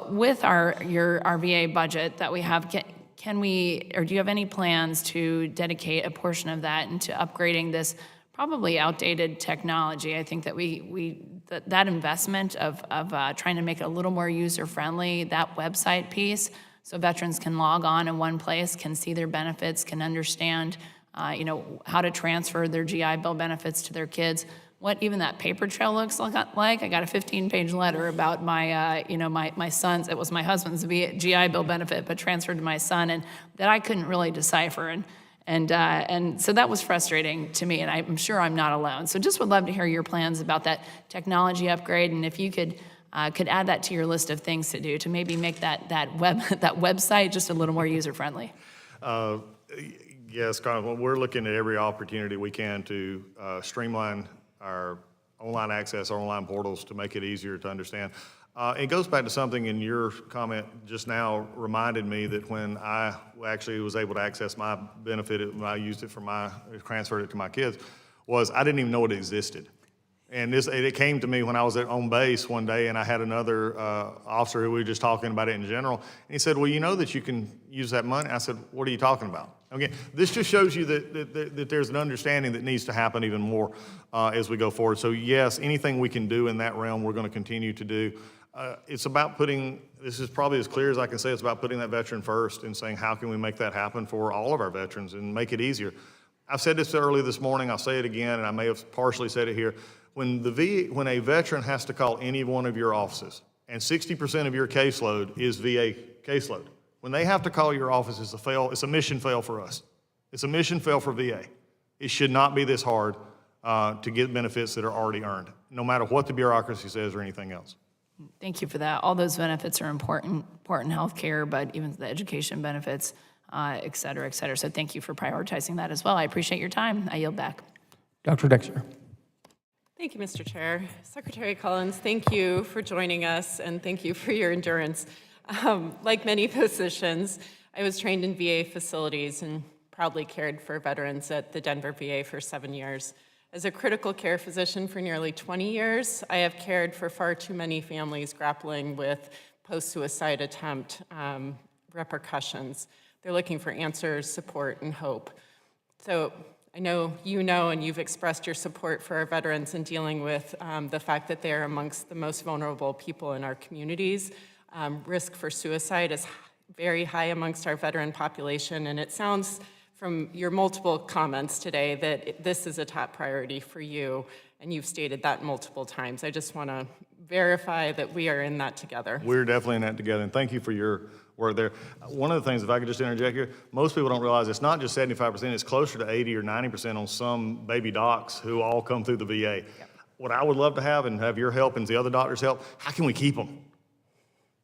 with our VA budget that we have, can we, or do you have any plans to dedicate a portion of that into upgrading this probably outdated technology? I think that that investment of trying to make it a little more user-friendly, that website piece, so veterans can log on in one place, can see their benefits, can understand, how to transfer their GI Bill benefits to their kids, what even that paper trail looks like. I got a 15-page letter about my son's, it was my husband's GI Bill benefit, but transferred to my son, and that I couldn't really decipher. And so that was frustrating to me, and I'm sure I'm not alone. So just would love to hear your plans about that technology upgrade, and if you could add that to your list of things to do to maybe make that website just a little more user-friendly. Yes, Congressman, we're looking at every opportunity we can to streamline our online access, our online portals, to make it easier to understand. It goes back to something in your comment just now reminded me that when I actually was able to access my benefit, when I used it for transferred it to my kids, was I didn't even know it existed. And it came to me when I was on base one day, and I had another officer who we were just talking about it in general, and he said, well, you know that you can use that money? I said, what are you talking about? Okay, this just shows you that there's an understanding that needs to happen even more as we go forward. So yes, anything we can do in that realm, we're going to continue to do. It's about this is probably as clear as I can say, it's about putting that veteran first and saying, how can we make that happen for all of our veterans and make it easier? I've said this early this morning, I'll say it again, and I may have partially said it here. When a veteran has to call any one of your offices, and 60% of your caseload is VA caseload, when they have to call your office, it's a mission fail for us. It's a mission fail for VA. It should not be this hard to get benefits that are already earned, no matter what the bureaucracy says or anything else. Thank you for that. All those benefits are important health care, but even the education benefits, et cetera, et cetera. So thank you for prioritizing that as well. I appreciate your time. I yield back. Dr. Dexter. Thank you, Mr. Chair. Secretary Collins, thank you for joining us, and thank you for your endurance. Like many physicians, I was trained in VA facilities and proudly cared for veterans at the Denver VA for 7 years. As a critical care physician for nearly 20 years, I have cared for far too many families grappling with post-suicide attempt repercussions. They're looking for answers, support, and hope. So I know you know and you've expressed your support for our veterans in dealing with the fact that they're amongst the most vulnerable people in our communities. Risk for suicide is very high amongst our veteran population, and it sounds from your multiple comments today that this is a top priority for you, and you've stated that multiple times. I just want to verify that we are in that together. We're definitely in that together, and thank you for your work there. One of the things, if I could just interject here, most people don't realize it's not just 75%, it's closer to 80 or 90% on some baby docs who all come through the VA. Yep. What I would love to have, and have your help and the other doctors' help, how can we keep them?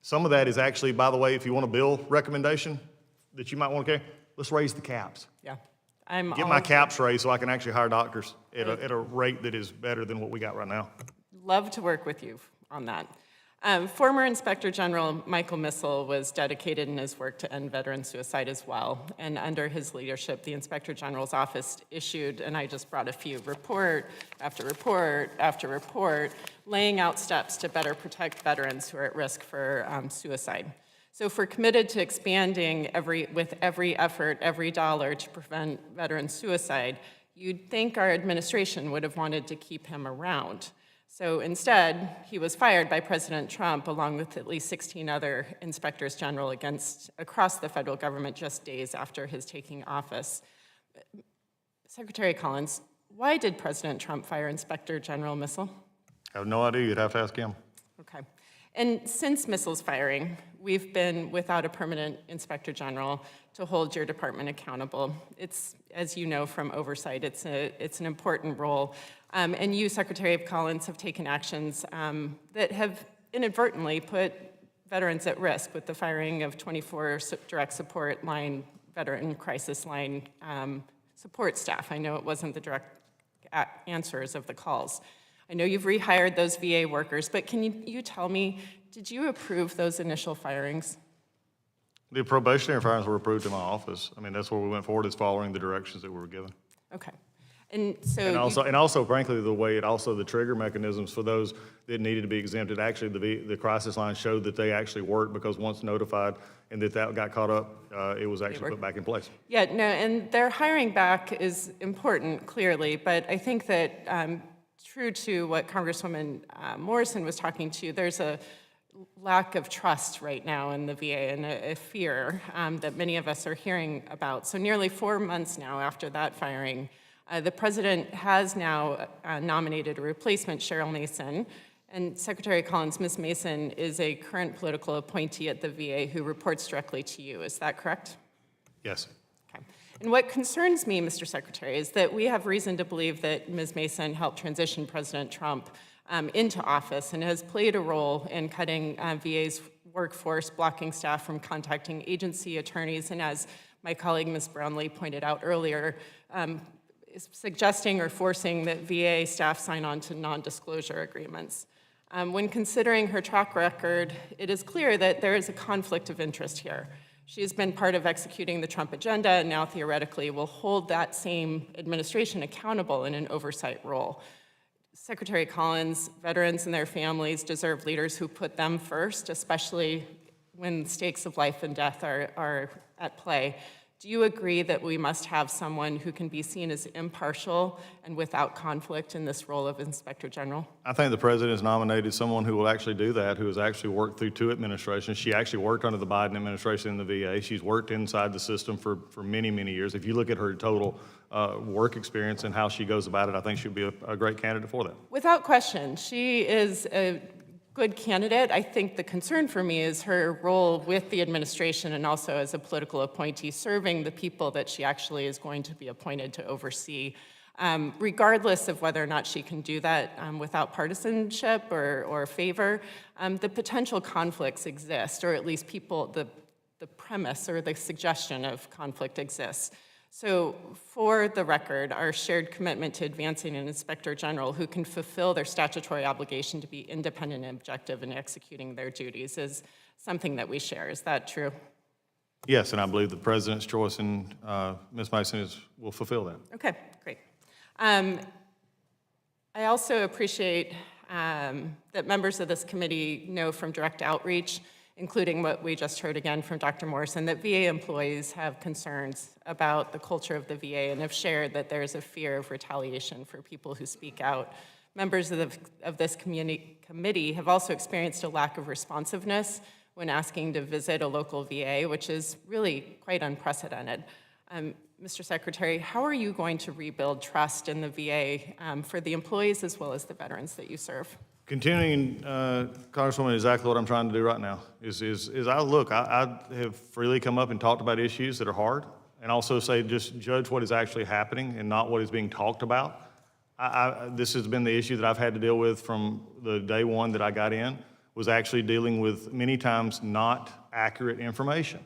Some of that is actually, by the way, if you want a bill recommendation that you might want to carry, let's raise the caps. Yeah. Get my caps raised so I can actually hire doctors at a rate that is better than what we got right now. Love to work with you on that. Former Inspector General Michael Missel was dedicated in his work to end veteran suicide as well. And under his leadership, the Inspector General's office issued, and I just brought a few, report after report after report, laying out steps to better protect veterans who are at risk for suicide. So if we're committed to expanding with every effort, every dollar to prevent veteran suicide, you'd think our administration would have wanted to keep him around. So instead, he was fired by President Trump along with at least 16 other inspectors general across the federal government just days after his taking office. Secretary Collins, why did President Trump fire Inspector General Missel? I have no idea. You'd have to ask him. Okay. And since Missel's firing, we've been without a permanent inspector general to hold your department accountable. It's, as you know from Oversight, it's an important role. And you, Secretary Collins, have taken actions that have inadvertently put veterans at risk with the firing of 24 direct support line, veteran crisis line support staff. I know it wasn't the direct answers of the calls. I know you've rehired those VA workers, but can you tell me, did you approve those initial firings? The probationary firings were approved in my office. I mean, that's where we went forward, is following the directions that we were given. Okay. And so and also, frankly, the trigger mechanisms for those that needed to be exempted, actually the crisis line showed that they actually worked, because once notified and that got caught up, it was actually put back in place. Yeah, no, and their hiring back is important, clearly, but I think that true to what Congresswoman Morrison was talking to, there's a lack of trust right now in the VA and a fear that many of us are hearing about. So nearly 4 months now after that firing, the president has now nominated a replacement, Cheryl Mason, and Secretary Collins, Ms. Mason is a current political appointee at the VA who reports directly to you. Is that correct? Yes. Okay. And what concerns me, Mr. Secretary, is that we have reason to believe that Ms. Mason helped transition President Trump into office and has played a role in cutting VA's workforce, blocking staff from contacting agency attorneys, and as my colleague Ms. Brownlee pointed out earlier, suggesting or forcing that VA staff sign on to non-disclosure agreements. When considering her track record, it is clear that there is a conflict of interest here. She has been part of executing the Trump agenda and now theoretically will hold that same administration accountable in an oversight role. Secretary Collins, veterans and their families deserve leaders who put them first, especially when stakes of life and death are at play. Do you agree that we must have someone who can be seen as impartial and without conflict in this role of Inspector General? I think the president has nominated someone who will actually do that, who has actually worked through 2 administrations. She actually worked under the Biden administration in the VA. She's worked inside the system for many, many years. If you look at her total work experience and how she goes about it, I think she'd be a great candidate for that. Without question, she is a good candidate. I think the concern for me is her role with the administration and also as a political appointee serving the people that she actually is going to be appointed to oversee. Regardless of whether or not she can do that without partisanship or favor, the potential conflicts exist, or at least the premise or the suggestion of conflict exists. So for the record, our shared commitment to advancing an Inspector General who can fulfill their statutory obligation to be independent and objective in executing their duties is something that we share. Is that true? Yes, and I believe the president's choice and Ms. Mason will fulfill that. Okay, great. I also appreciate that members of this committee know from direct outreach, including what we just heard again from Dr. Morrison, that VA employees have concerns about the culture of the VA and have shared that there's a fear of retaliation for people who speak out. Members of this committee have also experienced a lack of responsiveness when asking to visit a local VA, which is really quite unprecedented. Mr. Secretary, how are you going to rebuild trust in the VA for the employees as well as the veterans that you serve? Continuing, Congresswoman, exactly what I'm trying to do right now is I have freely come up and talked about issues that are hard, and also say just judge what is actually happening and not what is being talked about. This has been the issue that I've had to deal with from the day one that I got in, was actually dealing with many times not accurate information.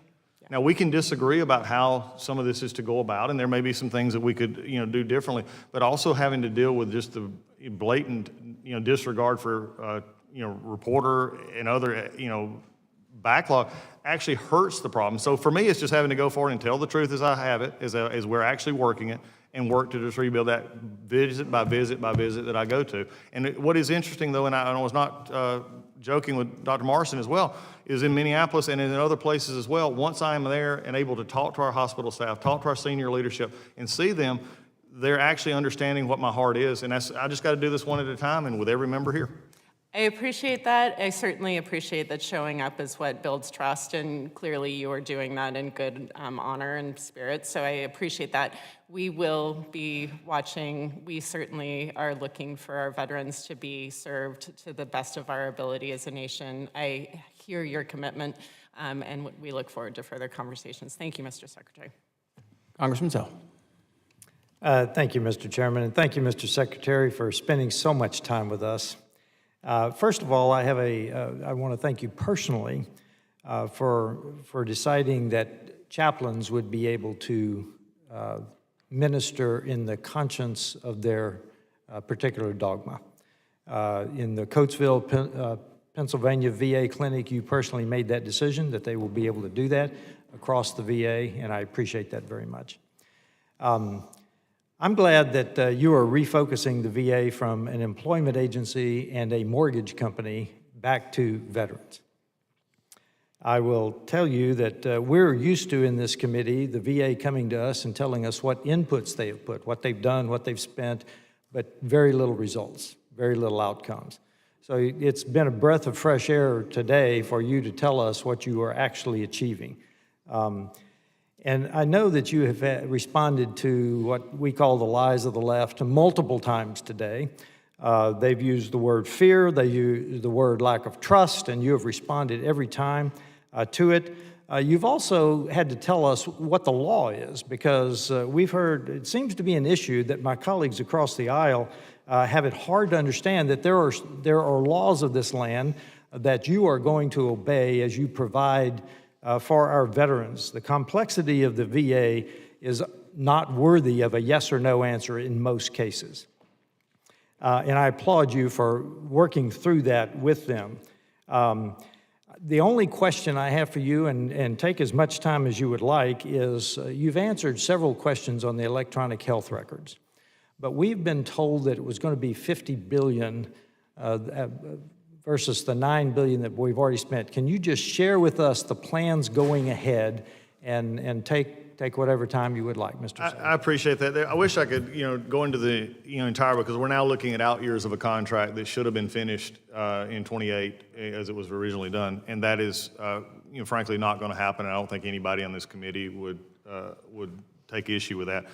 Now, we can disagree about how some of this is to go about, and there may be some things that we could, do differently, but also having to deal with just the blatant, disregard for, reporter and other, backlog actually hurts the problem. So for me, it's just having to go forward and tell the truth as I have it, as we're actually working it, and work to just rebuild that visit by visit by visit that I go to. And what is interesting, though, and I was not joking with Dr. Morrison as well, is in Minneapolis and in other places as well, once I am there and able to talk to our hospital staff, talk to our senior leadership, and see them, they're actually understanding what my heart is. And I just got to do this one at a time and with every member here. I appreciate that. I certainly appreciate that showing up is what builds trust, and clearly you are doing that in good honor and spirit, so I appreciate that. We will be watching. We certainly are looking for our veterans to be served to the best of our ability as a nation. I hear your commitment, and we look forward to further conversations. Thank you, Mr. Secretary. Congressman Zell. Thank you, Mr. Chairman, and thank you, Mr. Secretary, for spending so much time with us. First of all, I want to thank you personally for deciding that chaplains would be able to minister in the conscience of their particular dogma. In the Coatesville, Pennsylvania VA clinic, you personally made that decision that they will be able to do that across the VA, and I appreciate that very much. I'm glad that you are refocusing the VA from an employment agency and a mortgage company back to veterans. I will tell you that we're used to in this committee the VA coming to us and telling us what inputs they have put, what they've done, what they've spent, but very little results, very little outcomes. So it's been a breath of fresh air today for you to tell us what you are actually achieving. And I know that you have responded to what we call the lies of the left multiple times today. They've used the word fear, they use the word lack of trust, and you have responded every time to it. You've also had to tell us what the law is, because we've heard, it seems to be an issue that my colleagues across the aisle have it hard to understand that there are laws of this land that you are going to obey as you provide for our veterans. The complexity of the VA is not worthy of a yes or no answer in most cases. And I applaud you for working through that with them. The only question I have for you, and take as much time as you would like, is you've answered several questions on the electronic health records, but we've been told that it was going to be $50 billion versus the $9 billion that we've already spent. Can you just share with us the plans going ahead and take whatever time you would like, Mr. Secretary? I appreciate that. I wish I could, go into the, entire, because we're now looking at out years of a contract that should have been finished in 28 as it was originally done, and that is, frankly, not going to happen. And I don't think anybody on this committee would take issue with that.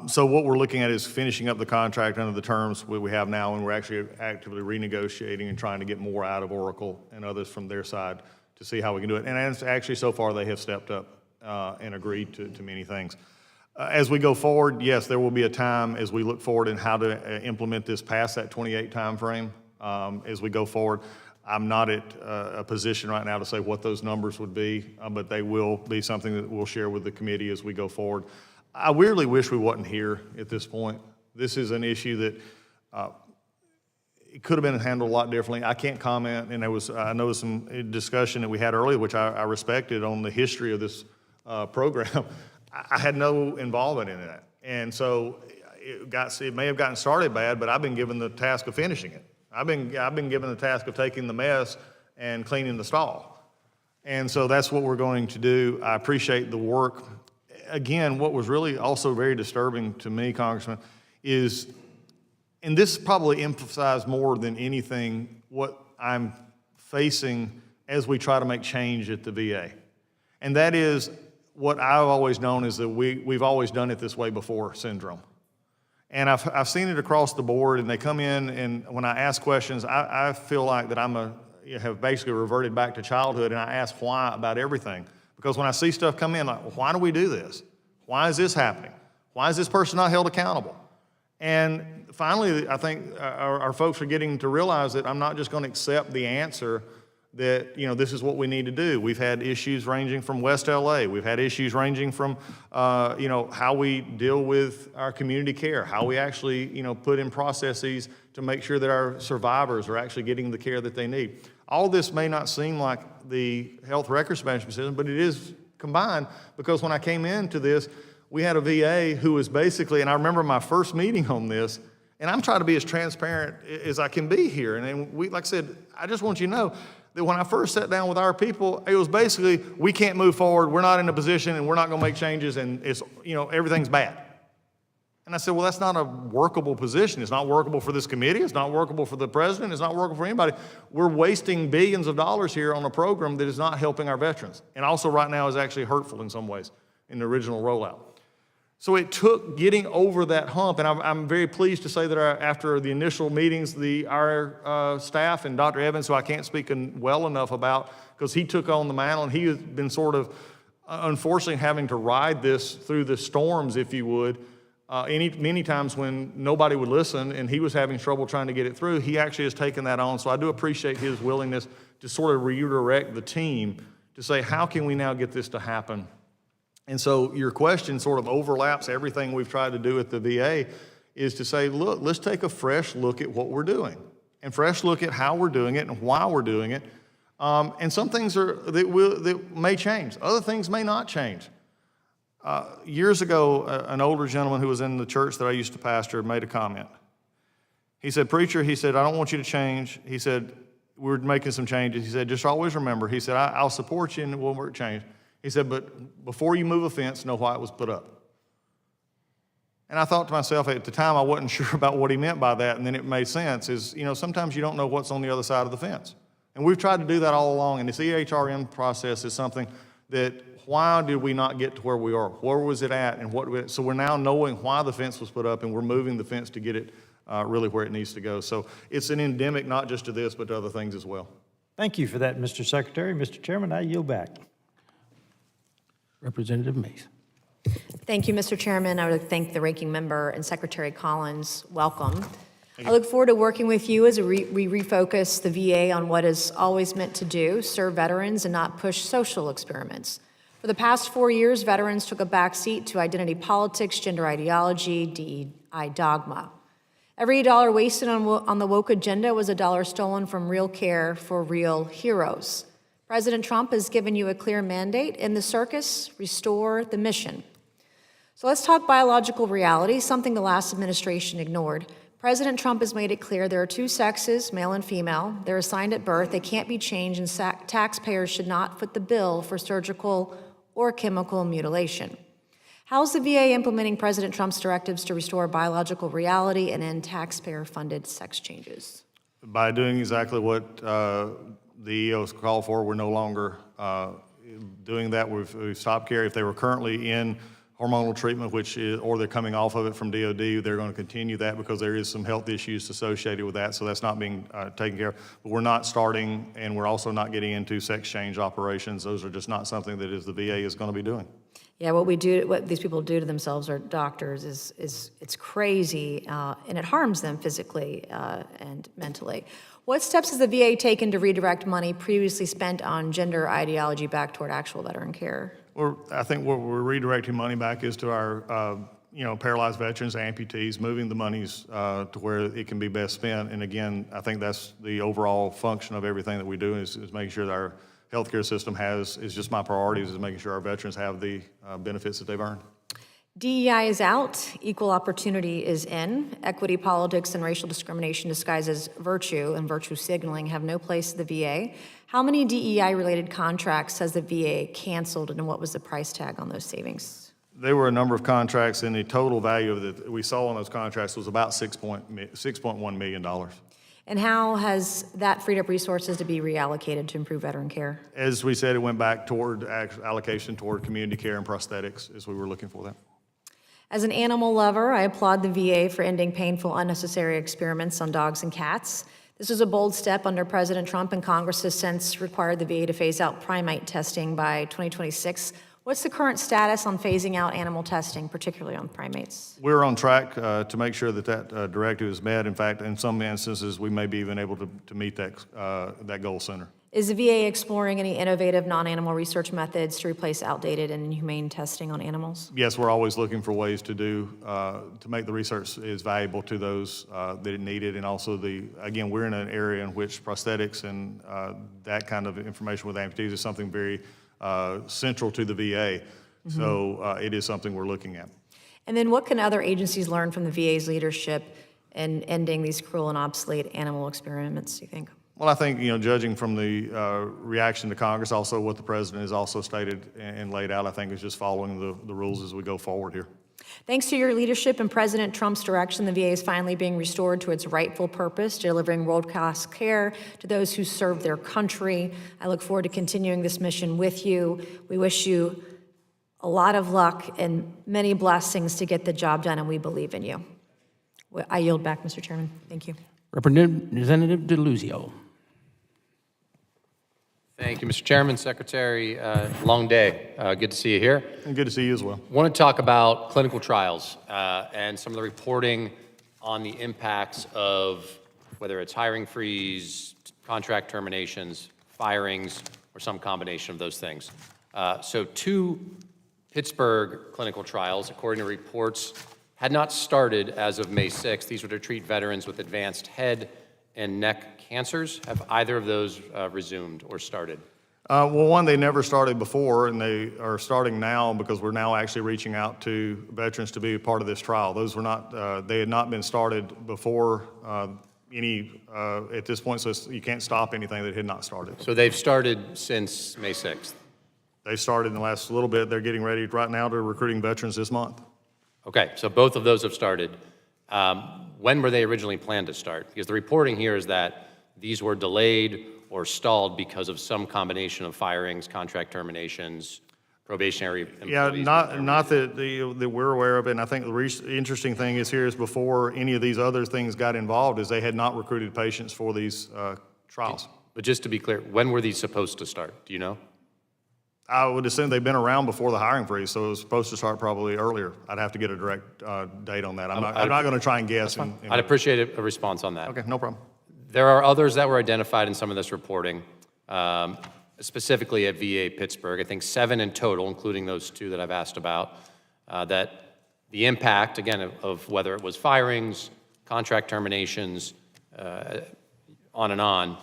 So what we're looking at is finishing up the contract under the terms we have now, and we're actually actively renegotiating and trying to get more out of Oracle and others from their side to see how we can do it. And actually, so far, they have stepped up and agreed to many things. As we go forward, yes, there will be a time as we look forward in how to implement this past that 28 timeframe. As we go forward, I'm not at a position right now to say what those numbers would be, but they will be something that we'll share with the committee as we go forward. I weirdly wish we wasn't here at this point. This is an issue that it could have been handled a lot differently. I can't comment, and I know some discussion that we had earlier, which I respected, on the history of this program. I had no involvement in that, and so it may have gotten started bad, but I've been given the task of finishing it. I've been given the task of taking the mess and cleaning the stall, and so that's what we're going to do. I appreciate the work. Again, what was really also very disturbing to me, Congressman, is, and this probably emphasized more than anything what I'm facing as we try to make change at the VA. And that is what I've always known is that we've always done it this way before syndrome. And I've seen it across the board, and they come in, and when I ask questions, I feel like that have basically reverted back to childhood, and I ask why about everything. Because when I see stuff come in, like, well, why do we do this? Why is this happening? Why is this person not held accountable? And finally, I think our folks are getting to realize that I'm not just going to accept the answer that, this is what we need to do. We've had issues ranging from West LA. We've had issues ranging from, how we deal with our community care, how we actually, put in processes to make sure that our survivors are actually getting the care that they need. All this may not seem like the health records management system, but it is combined, because when I came into this, we had a VA who was basically, and I remember my first meeting on this, and I'm trying to be as transparent as I can be here. And then like I said, I just want you to know that when I first sat down with our people, it was basically, we can't move forward, we're not in a position, and we're not gonna make changes, and it's, everything's bad. And I said, well, that's not a workable position. It's not workable for this committee. It's not workable for the president. It's not workable for anybody. We're wasting billions of dollars here on a program that is not helping our veterans, and also right now is actually hurtful in some ways in the original rollout. So it took getting over that hump, and I'm very pleased to say that after the initial meetings, our staff and Dr. Evans, who I can't speak well enough about, because he took on the mantle, and he has been sort of, unfortunately, having to ride this through the storms, if you would, many times when nobody would listen and he was having trouble trying to get it through. He actually has taken that on, so I do appreciate his willingness to sort of redirect the team to say, how can we now get this to happen? And so your question sort of overlaps everything we've tried to do at the VA, is to say, look, let's take a fresh look at what we're doing, and fresh look at how we're doing it and why we're doing it. And some things that may change. Other things may not change. Years ago, an older gentleman who was in the church that I used to pastor made a comment. He said, preacher, he said, I don't want you to change. He said, we're making some changes. He said, just always remember, he said, I'll support you and we'll work change. He said, but before you move a fence, know why it was put up. And I thought to myself, at the time, I wasn't sure about what he meant by that, and then it made sense, is, sometimes you don't know what's on the other side of the fence. And we've tried to do that all along, and this EHRM process is something that, why did we not get to where we are? Where was it at? And so we're now knowing why the fence was put up, and we're moving the fence to get it really where it needs to go. So it's an endemic not just to this, but to other things as well. Thank you for that, Mr. Secretary. Mr. Chairman, I yield back. Representative Mays. Thank you, Mr. Chairman. I would thank the ranking member and Secretary Collins. Welcome. I look forward to working with you as we refocus the VA on what is always meant to do, serve veterans and not push social experiments. For the past 4 years, veterans took a backseat to identity politics, gender ideology, DEI dogma. Every dollar wasted on the woke agenda was a dollar stolen from real care for real heroes. President Trump has given you a clear mandate in the circus: restore the mission. So let's talk biological reality, something the last administration ignored. President Trump has made it clear there are two sexes, male and female. They're assigned at birth. They can't be changed, and taxpayers should not foot the bill for surgical or chemical mutilation. How's the VA implementing President Trump's directives to restore biological reality and end taxpayer-funded sex changes? By doing exactly what the EO's called for, we're no longer doing that. We've stopped care. If they were currently in hormonal treatment, or they're coming off of it from DOD, they're going to continue that because there is some health issues associated with that, so that's not being taken care of. But we're not starting, and we're also not getting into sex change operations. Those are just not something that the VA is going to be doing. Yeah, what these people do to themselves, or doctors, is it's crazy, and it harms them physically and mentally. What steps has the VA taken to redirect money previously spent on gender ideology back toward actual veteran care? Well, I think what we're redirecting money back is to our, paralyzed veterans, amputees, moving the monies to where it can be best spent. And again, I think that's the overall function of everything that we do is making sure that our healthcare system is just my priorities, is making sure our veterans have the benefits that they've earned. DEI is out, equal opportunity is in. Equity politics and racial discrimination disguised as virtue and virtue signaling have no place at the VA. How many DEI-related contracts has the VA canceled, and what was the price tag on those savings? There were a number of contracts, and the total value that we saw on those contracts was about $6.1 million. And how has that freed up resources to be reallocated to improve veteran care? As we said, it went back toward allocation toward community care and prosthetics as we were looking for that. As an animal lover, I applaud the VA for ending painful, unnecessary experiments on dogs and cats. This was a bold step under President Trump, and Congress has since required the VA to phase out primate testing by 2026. What's the current status on phasing out animal testing, particularly on primates? We're on track to make sure that directive is met. In fact, in some instances, we may be even able to meet that goal sooner. Is the VA exploring any innovative non-animal research methods to replace outdated and inhumane testing on animals? Yes, we're always looking for ways to make the research as valuable to those that need it, and also again, we're in an area in which prosthetics and that kind of information with amputees is something very central to the VA. Mm-hmm. So it is something we're looking at. And then what can other agencies learn from the VA's leadership in ending these cruel and obsolete animal experiments, do you think? Well, I think, judging from the reaction to Congress, also what the president has also stated and laid out, I think is just following the rules as we go forward here. Thanks to your leadership and President Trump's direction, the VA is finally being restored to its rightful purpose, delivering world-class care to those who serve their country. I look forward to continuing this mission with you. We wish you a lot of luck and many blessings to get the job done, and we believe in you. I yield back, Mr. Chairman. Thank you. Representative DeLuzio. Thank you, Mr. Chairman, Secretary. Long day. Good to see you here. And good to see you as well. Want to talk about clinical trials and some of the reporting on the impacts of whether it's hiring freeze, contract terminations, firings, or some combination of those things. So 2 Pittsburgh clinical trials, according to reports, had not started as of May 6th. These were to treat veterans with advanced head and neck cancers. Have either of those resumed or started? Well, one, they never started before, and they are starting now because we're now actually reaching out to veterans to be a part of this trial. Those were not, they had not been started before at this point, so you can't stop anything that had not started. So they've started since May 6th? They started in the last little bit. They're getting ready right now to recruiting veterans this month. Okay, so both of those have started. When were they originally planned to start? Because the reporting here is that these were delayed or stalled because of some combination of firings, contract terminations, probationary employees. Yeah, not that we're aware of it. And I think the interesting thing is before any of these other things got involved is they had not recruited patients for these trials. But just to be clear, when were these supposed to start? Do you know? I would assume they've been around before the hiring freeze, so it was supposed to start probably earlier. I'd have to get a direct date on that. I'm not going to try and guess. I'd appreciate a response on that. Okay, no problem. There are others that were identified in some of this reporting, specifically at VA Pittsburgh. I think 7 in total, including those 2 that I've asked about, that the impact, again, of whether it was firings contract terminations, on and on,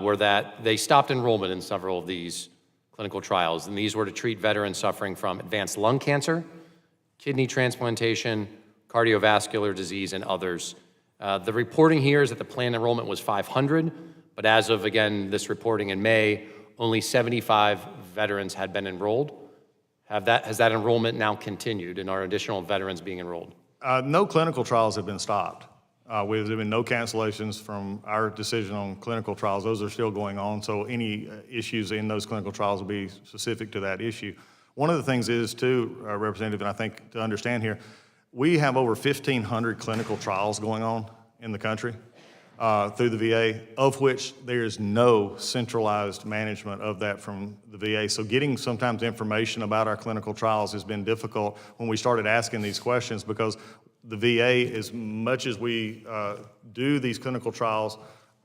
were that they stopped enrollment in several of these clinical trials, and these were to treat veterans suffering from advanced lung cancer, kidney transplantation, cardiovascular disease, and others. The reporting here is that the planned enrollment was 500, but as of, again, this reporting in May, only 75 veterans had been enrolled. Has that enrollment now continued, and are additional veterans being enrolled? No clinical trials have been stopped. There's been no cancellations from our decision on clinical trials. Those are still going on, so any issues in those clinical trials will be specific to that issue. One of the things is, too, Representative, and I think to understand here, we have over 1,500 clinical trials going on in the country through the VA, of which there is no centralized management of that from the VA. So getting sometimes information about our clinical trials has been difficult when we started asking these questions, because the VA, as much as we do these clinical trials,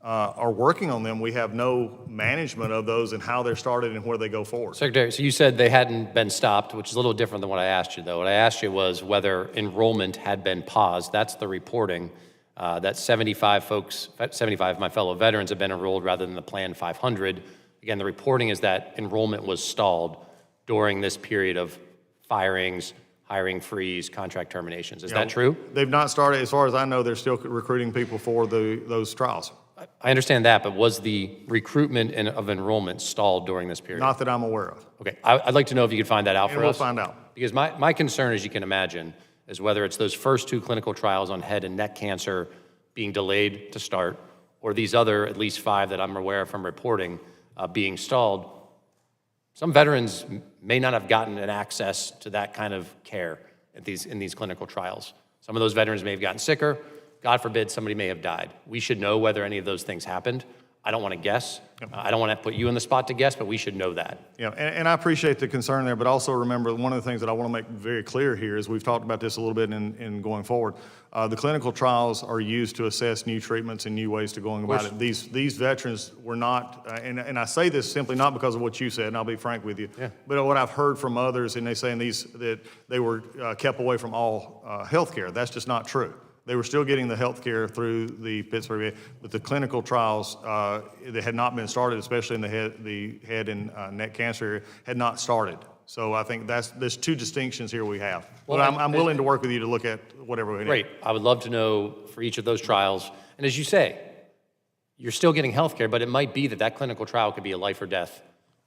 are working on them, we have no management of those and how they're started and where they go forward. Secretary, so you said they hadn't been stopped, which is a little different than what I asked you, though. What I asked you was whether enrollment had been paused. That's the reporting, that 75 of my fellow veterans have been enrolled rather than the planned 500. Again, the reporting is that enrollment was stalled during this period of firings, hiring freeze, contract terminations. Is that true? They've not started. As far as I know, they're still recruiting people for those trials. I understand that, but was the recruitment of enrollment stalled during this period? Not that I'm aware of. Okay, I'd like to know if you could find that out for us. We'll find out. Because my concern, as you can imagine, is whether it's those first 2 clinical trials on head and neck cancer being delayed to start, or these other at least 5 that I'm aware of from reporting being stalled. Some veterans may not have gotten an access to that kind of care in these clinical trials. Some of those veterans may have gotten sicker. God forbid, somebody may have died. We should know whether any of those things happened. I don't want to guess. I don't want to put you in the spot to guess, but we should know that. Yeah, and I appreciate the concern there, but also remember, one of the things that I want to make very clear here is we've talked about this a little bit in going forward. The clinical trials are used to assess new treatments and new ways to going about it. These veterans were not, and I say this simply not because of what you said, and I'll be frank with you, but what I've heard from others, and they say that they were kept away from all health care. That's just not true. They were still getting the health care through the Pittsburgh VA, but the clinical trials that had not been started, especially in the head and neck cancer area, had not started. So I think there's 2 distinctions here we have. Well, but I'm willing to work with you to look at whatever we need. Great. I would love to know for each of those trials. And as you say, you're still getting health care, but it might be that clinical trial could be a life or death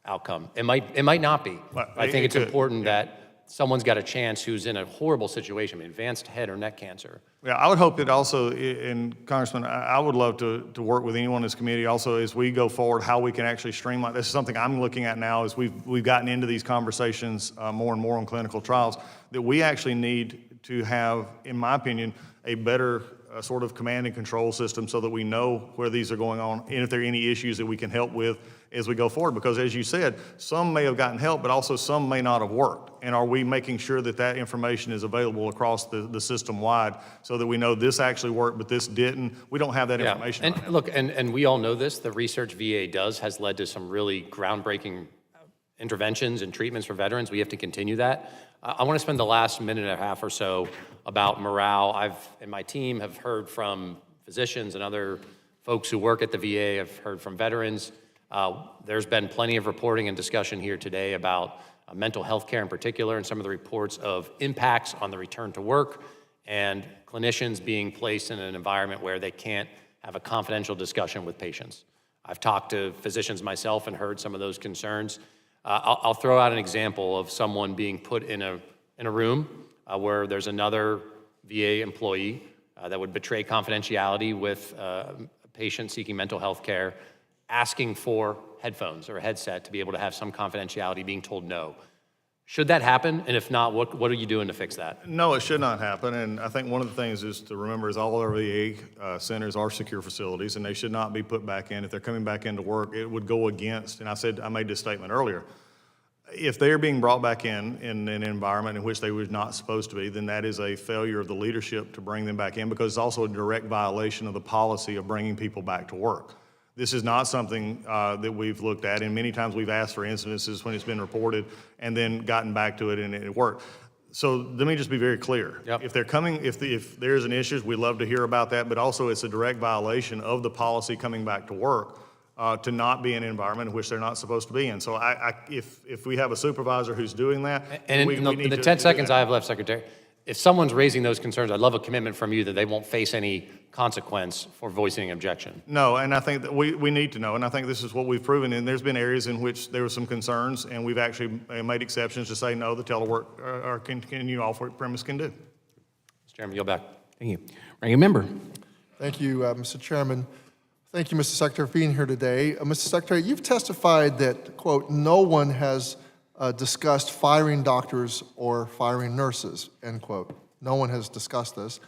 outcome. It might not be. Well, I think it's important that someone's got a chance who's in a horrible situation, advanced head or neck cancer. Yeah, I would hope that also, and Congressman, I would love to work with anyone in this committee also as we go forward, how we can actually streamline. This is something I'm looking at now as we've gotten into these conversations more and more on clinical trials, that we actually need to have, in my opinion, a better sort of command and control system so that we know where these are going on and if there are any issues that we can help with as we go forward. Because as you said, some may have gotten help, but also some may not have worked. And are we making sure that information is available across the system wide so that we know this actually worked, but this didn't? We don't have that information. And look, and we all know this, the research VA does has led to some really groundbreaking interventions and treatments for veterans. We have to continue that. I want to spend the last minute and a half or so about morale. I've and my team have heard from physicians and other folks who work at the VA. I've heard from veterans. There's been plenty of reporting and discussion here today about mental health care in particular, and some of the reports of impacts on the return to work and clinicians being placed in an environment where they can't have a confidential discussion with patients. I've talked to physicians myself and heard some of those concerns. I'll throw out an example of someone being put in a room where there's another VA employee that would betray confidentiality with a patient seeking mental health care, asking for headphones or a headset to be able to have some confidentiality, being told no. Should that happen? And if not, what are you doing to fix that? No, it should not happen. And I think one of the things is to remember is all our VA centers are secure facilities, and they should not be put back in. If they're coming back into work, it would go against, and I made this statement earlier, if they're being brought back in an environment in which they were not supposed to be, then that is a failure of the leadership to bring them back in, because it's also a direct violation of the policy of bringing people back to work. This is not something that we've looked at, and many times we've asked for incidences when it's been reported and then gotten back to it and it worked. So let me just be very clear. If they're coming, if there's an issue, we'd love to hear about that, but also it's a direct violation of the policy coming back to work to not be in an environment in which they're not supposed to be in. So if we have a supervisor who's doing that, And we in need the to 10 do seconds that. I have left, Secretary, if someone's raising those concerns, I'd love a commitment from you that they won't face any consequence for voicing an objection. No, and I think that we need to know, and I think this is what we've proven, and there's been areas in which there were some concerns, and we've actually made exceptions to say, no, the telework or continue off-work premise can do. Mr. Chairman, yield back. Thank you. Ranking member. Thank you, Mr. Chairman. Thank you, Mr. Secretary, for being here today. Mr. Secretary, you've testified that, quote, no one has discussed firing doctors or firing nurses, end quote. No one has discussed this.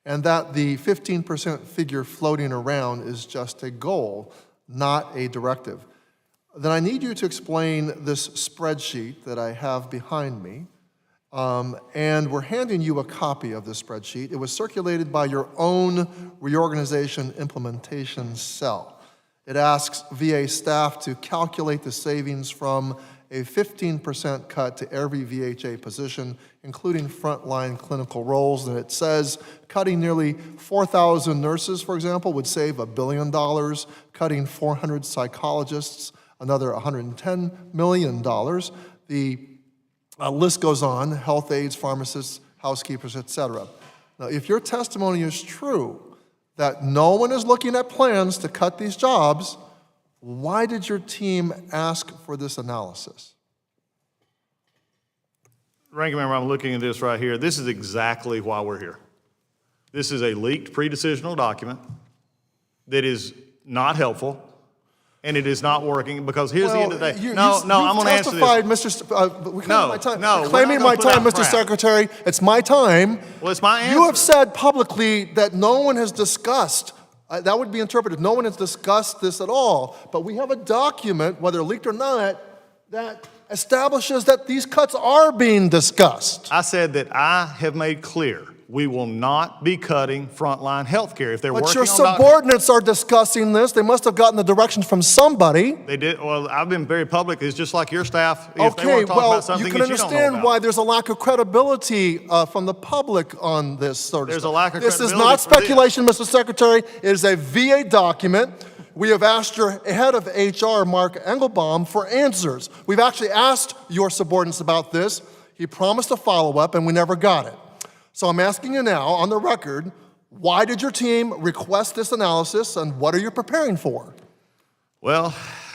And that the 15% figure floating around is just a goal, not a directive. Then I need you to explain this spreadsheet that I have behind me. And we're handing you a copy of this spreadsheet. It was circulated by your own reorganization implementation cell. It asks VA staff to calculate the savings from a 15% cut to every VHA position, including frontline clinical roles. And it says cutting nearly 4,000 nurses, for example, would save $1 billion. Cutting 400 psychologists, another $110 million. The list goes on, health aides, pharmacists, housekeepers, etc. Now, if your testimony is true, that no one is looking at plans to cut these jobs, why did your team ask for this analysis? Ranking member, I'm looking at this right here. This is exactly why we're here. This is a leaked pre-decisional document that is not helpful, and it is not working, because here's the end of the day. I'm going to answer this. Claiming my time, Mr. Secretary. It's my time. Well, it's my answer. You have said publicly that no one has discussed, that would be interpreted, no one has discussed this at all, but we have a document, whether leaked or not, that establishes that these cuts are being discussed. I said that I have made clear we will not be cutting frontline health care. If they're But working your on subordinates are discussing this. They must have gotten the direction from somebody. They did. Well, I've been very public. It's just like your staff. If they Okay, want to talk well, about something you can that you don't know understand about. why there's a lack of credibility from the public on this sort of There's stuff. a lack of This is credibility not for this. speculation, Mr. Secretary. It is a VA document. We have asked your head of HR, Mark Engelbaum, for answers. We've actually asked your subordinates about this. He promised a follow-up, and we never got it. So I'm asking you now, on the record, why did your team request this analysis, and what are you preparing for? Well,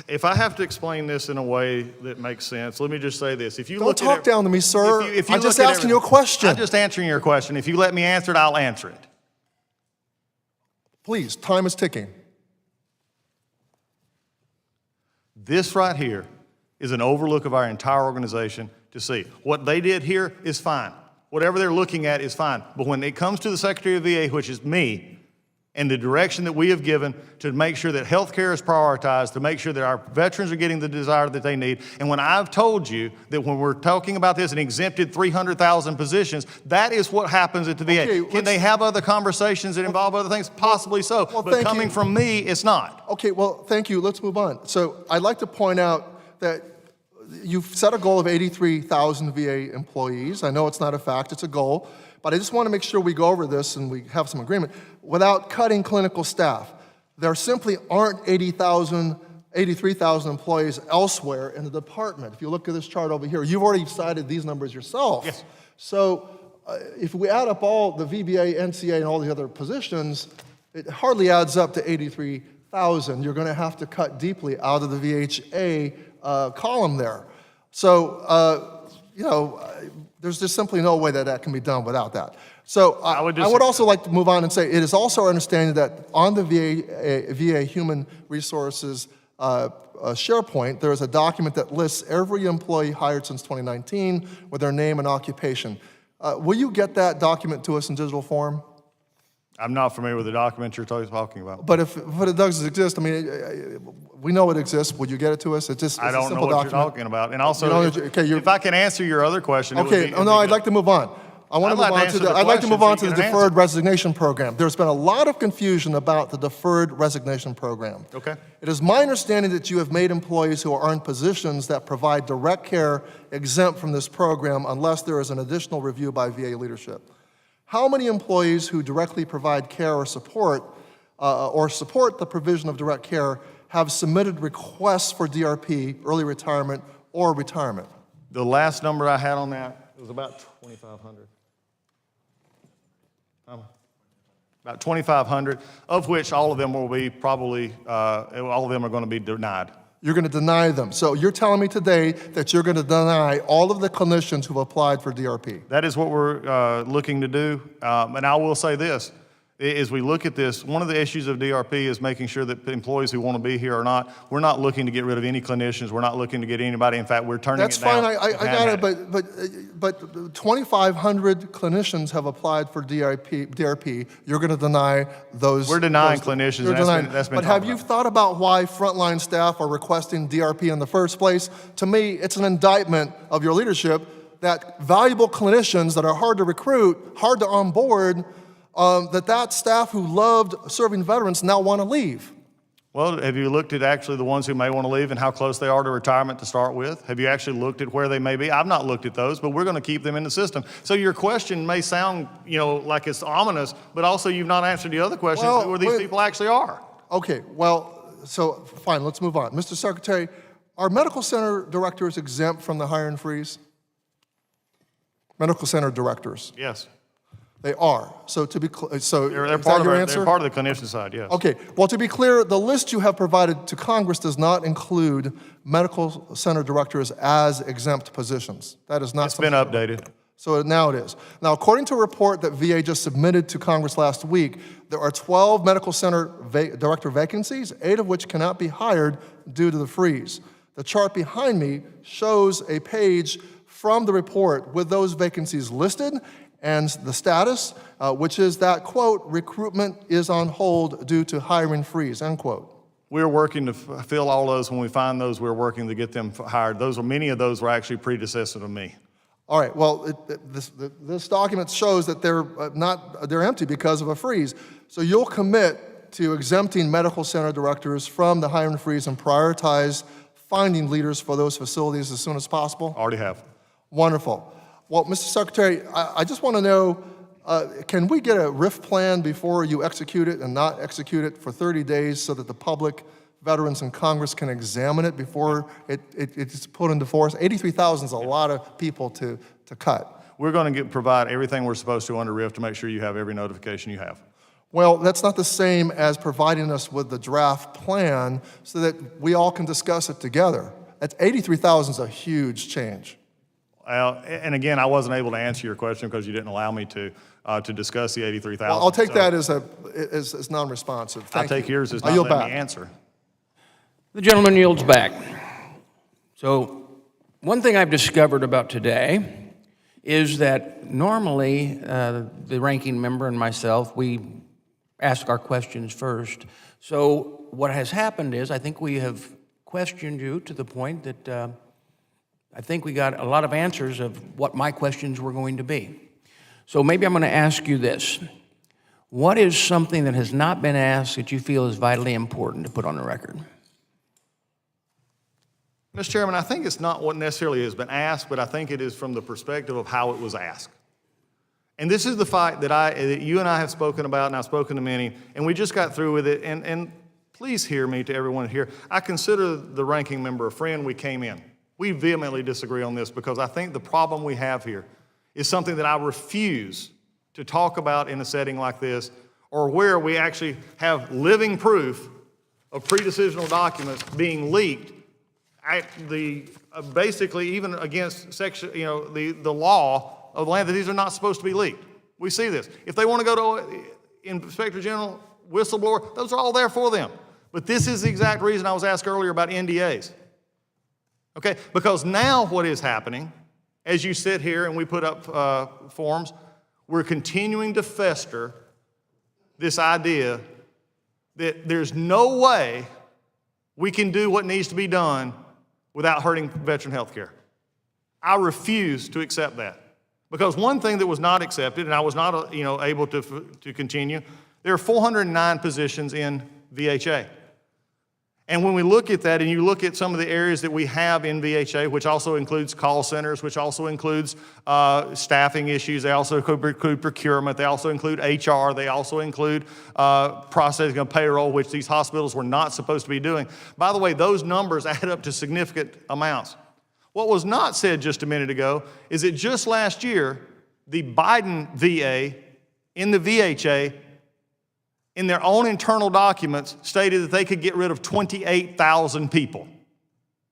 if I have to explain this in a way that makes sense, let me just say this. If you Don't look talk at down to me, sir. if you I'm just look at asking you a question. I'm just answering your question. If you let me answer it, I'll answer it. Please, time is ticking. This right here is an overlook of our entire organization to see. What they did here is fine. Whatever they're looking at is fine. But when it comes to the Secretary of VA, which is me, and the direction that we have given to make sure that health care is prioritized, to make sure that our veterans are getting the desire that they need, and when I've told you that when we're talking about this and exempted 300,000 positions, that is what happens at the VA. Okay, Can they have other conversations that involve other things? Possibly so. But coming from me, it's not. Okay, well, thank you. Let's move on. So I'd like to point out that you've set a goal of 83,000 VA employees. I know it's not a fact, it's a goal. But I just want to make sure we go over this and we have some agreement. Without cutting clinical staff, there simply aren't 83,000 employees elsewhere in the department. If you look at this chart over here, you've already cited these numbers yourself. Yes. So if we add up all the VBA, NCA, and all the other positions, it hardly adds up to 83,000. You're going to have to cut deeply out of the VHA column there. So, there's just simply no way that can be done without that. So I would also like to move on and say it is also our understanding that on the VA Human Resources SharePoint, there is a document that lists every employee hired since 2019 with their name and occupation. Will you get that document to us in digital form? I'm not familiar with the document you're talking about. But if it does exist, I mean, we know it exists. Would you get it to us? It's I don't a know simple what document. you're talking about. And also, if I can answer your other question, it would be, I'd like to move on. I want to move on to the, I'd like to move on to the deferred resignation program. There's been a lot of confusion about the deferred resignation program. Okay. It is my understanding that you have made employees who are in positions that provide direct care exempt from this program unless there is an additional review by VA leadership. How many employees who directly provide care or support the provision of direct care have submitted requests for DRP, early retirement, or retirement? The last number I had on that was about 2,500. About 2,500, of which all of them will be probably, all of them are going to be denied. You're going to deny them. So you're telling me today that you're going to deny all of the clinicians who've applied for DRP? That is what we're looking to do. And I will say this, as we look at this, one of the issues of DRP is making sure that employees who want to be here or not, we're not looking to get rid of any clinicians. We're not looking to get anybody. In fact, we're turning it down. That's fine. I got it. But 2,500 clinicians have applied for DRP. You're going to deny those. We're denying clinicians. That's been but have you thought about why frontline staff are requesting DRP in the first place? To me, it's an indictment of your leadership that valuable clinicians that are hard to recruit, hard to onboard, that staff who loved serving veterans now want to leave. Well, have you looked at actually the ones who may want to leave and how close they are to retirement to start with? Have you actually looked at where they may be? I've not looked at those, but we're going to keep them in the system. So your question may sound, like it's ominous, but also you've not answered the other question, who these people actually are. Okay, well, so fine, let's move on. Mr. Secretary, are medical center directors exempt from the hiring freeze? Medical center directors? Yes. They are. So to be clear, so They're is part that your of answer? They're part of the clinician side, yes. Okay. Well, to be clear, the list you have provided to Congress does not include medical center directors as exempt positions. That is not. It's been updated. So now it is. Now, according to a report that VA just submitted to Congress last week, there are 12 medical center director vacancies, 8 of which cannot be hired due to the freeze. The chart behind me shows a page from the report with those vacancies listed and the status, which is that, quote, recruitment is on hold due to hiring freeze, end quote. We're working to fill all those. When we find those, we're working to get them hired. Many of those were actually predecessor to me. All right, well, this document shows that they're empty because of a freeze. So you'll commit to exempting medical center directors from the hiring freeze and prioritize finding leaders for those facilities as soon as possible? Already have. Wonderful. Well, Mr. Secretary, I just want to know, can we get a RIF plan before you execute it and not execute it for 30 days so that the public, veterans, and Congress can examine it before it's put into force? 83,000 is a lot of people to cut. We're going to provide everything we're supposed to under RIF to make sure you have every notification you have. Well, that's not the same as providing us with the draft plan so that we all can discuss it together. That's 83,000 is a huge change. And again, I wasn't able to answer your question because you didn't allow me to discuss the 83,000. Well, I'll take that as non-responsive. I'll take yours as not letting me answer. The gentleman yields back. So one thing I've discovered about today is that normally the ranking member and myself, we ask our questions first. So what has happened is I think we have questioned you to the point that I think we got a lot of answers of what my questions were going to be. So maybe I'm going to ask you this. What is something that has not been asked that you feel is vitally important to put on the record? Mr. Chairman, I think it's not what necessarily has been asked, but I think it is from the perspective of how it was asked. And this is the fight that you and I have spoken about, and I've spoken to many, and we just got through with it. And please hear me, to everyone here. I consider the ranking member a friend. We came in. We vehemently disagree on this because I think the problem we have here is something that I refuse to talk about in a setting like this, or where we actually have living proof of pre-decisional documents being leaked at basically even against the law of the land, that these are not supposed to be leaked. We see this. If they want to go to Inspector General, whistleblower, those are all there for them. But this is the exact reason I was asked earlier about NDAs. Okay, because now what is happening, as you sit here and we put up forms, we're continuing to fester this idea that there's no way we can do what needs to be done without hurting veteran health care. I refuse to accept that, Because one thing that was not accepted, and I was not able to continue, there are 409 positions in VHA. And when we look at that and you look at some of the areas that we have in VHA, which also includes call centers, which also includes staffing issues, they also include procurement, they also include HR, they also include processing of payroll, which these hospitals were not supposed to be doing. By the way, those numbers add up to significant amounts. What was not said just a minute ago is that just last year, the Biden VA in the VHA in their own internal documents, stated that they could get rid of 28,000 people.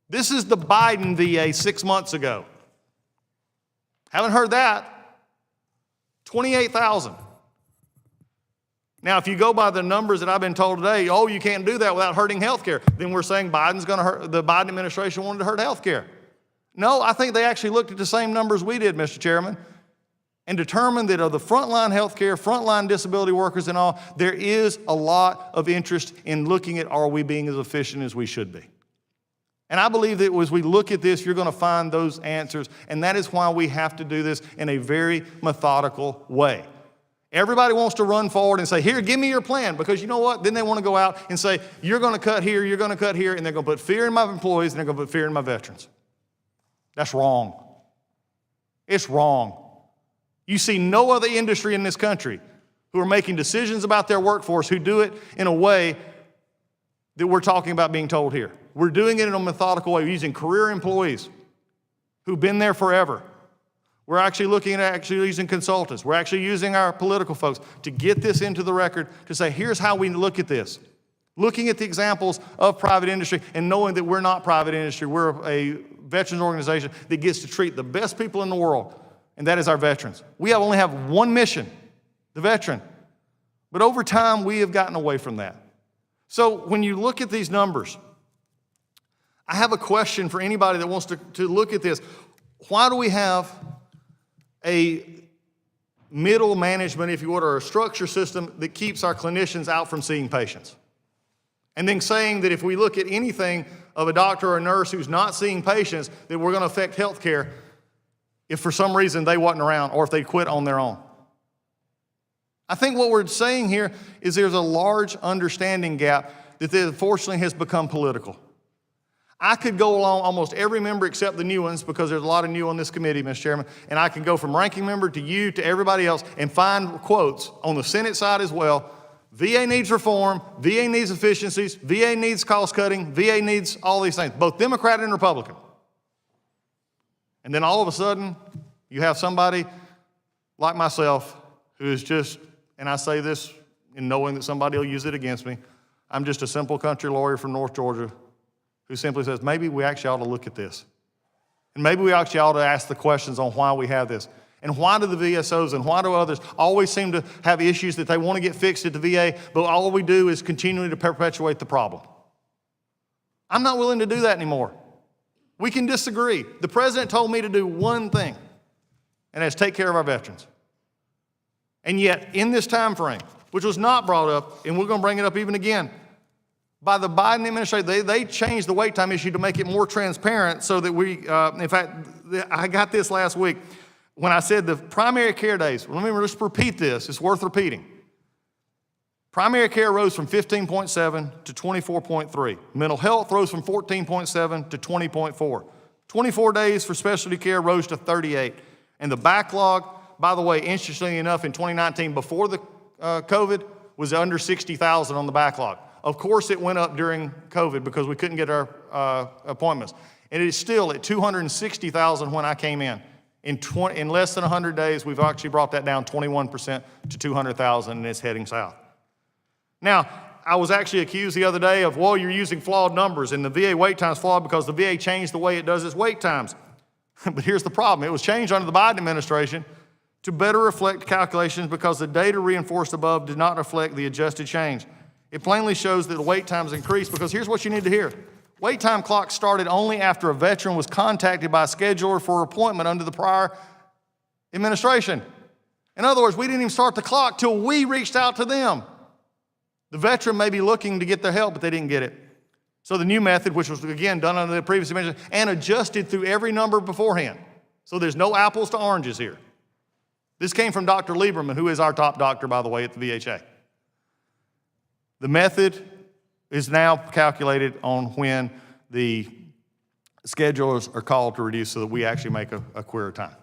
This is the Biden VA 6 months ago. Haven't heard that. 28,000. Now, if you go by the numbers that I've been told today, oh, you can't do that without hurting healthcare, then we're saying the Biden administration wanted to hurt healthcare. No, I think they actually looked at the same numbers we did, Mr. Chairman, and determined that of the frontline healthcare, frontline disability workers and all, there is a lot of interest in looking at are we being as efficient as we should be. And I believe that as we look at this, you're going to find those answers, and that is why we have to do this in a very methodical way. Everybody wants to run forward and say, here, give me your plan, because you know what? Then they want to go out and say, you're going to cut here, you're going to cut here, and they're going to put fear in my employees, and they're going to put fear in my veterans. That's wrong. It's wrong. You see no other industry in this country who are making decisions about their workforce who do it in a way that we're talking about being told here. We're doing it in a methodical way, using career employees who've been there forever. We're actually looking at using consultants. We're actually using our political folks to get this into the record to say, here's how we look at this. Looking at the examples of private industry and knowing that we're not private industry. We're a veterans organization that gets to treat the best people in the world, and that is our veterans. We only have one mission, the veteran. But over time, we have gotten away from that. So when you look at these numbers, I have a question for anybody that wants to look at this. Why do we have a middle management, if you would, or a structure system that keeps our clinicians out from seeing patients? And then saying that if we look at anything of a doctor or a nurse who's not seeing patients, that we're going to affect health care if for some reason they wasn't around or if they quit on their own. I think what we're saying here is there's a large understanding gap that unfortunately has become political. I could go along almost every member except the new ones, because there's a lot of new on this committee, Mr. Chairman, and I can go from ranking member to you to everybody else and find quotes on the Senate side as well. VA needs reform, VA needs efficiencies, VA needs cost cutting, VA needs all these things, both Democrat and Republican. And then all of a sudden, you have somebody like myself who is just, and I say this in knowing that somebody will use it against me, I'm just a simple country lawyer from North Georgia who simply says, maybe we actually ought to look at this. And maybe we actually ought to ask the questions on why we have this. And why do the VSOs and why do others always seem to have issues that they want to get fixed at the VA, but all we do is continue to perpetuate the problem? I'm not willing to do that anymore. We can disagree. The president told me to do one thing, and that's take care of our veterans. And yet, in this time frame, which was not brought up, and we're going to bring it up even again, by the Biden administration, they changed the wait time issue to make it more transparent so that we, in fact, I got this last week. When I said the primary care days, let me just repeat this, it's worth repeating. Primary care rose from 15.7 to 24.3. Mental health rose from 14.7 to 20.4. 24 days for specialty care rose to 38. And the backlog, by the way, interestingly enough, in 2019, before the COVID, was under 60,000 on the backlog. Of course, it went up during COVID because we couldn't get our appointments. And it is still at 260,000 when I came in. In less than 100 days, we've actually brought that down 21% to 200,000, and it's heading south. Now, I was actually accused the other day of, well, you're using flawed numbers, and the VA wait time's flawed because the VA changed the way it does its wait times. But here's the problem. It was changed under the Biden administration to better reflect calculations because the data reinforced above did not reflect the adjusted change. It plainly shows that the wait times increased because here's what you need to hear. Wait time clock started only after a veteran was contacted by a scheduler for appointment under the prior administration. In other words, we didn't even start the clock till we reached out to them. The veteran may be looking to get their help, but they didn't get it. So the new method, which was again done under the previous administration and adjusted through every number beforehand. So there's no apples to oranges here. This came from Dr. Lieberman, who is our top doctor, by the way, at the VHA. The method is now calculated on when the schedulers are called to reduce so that we actually make a queer time.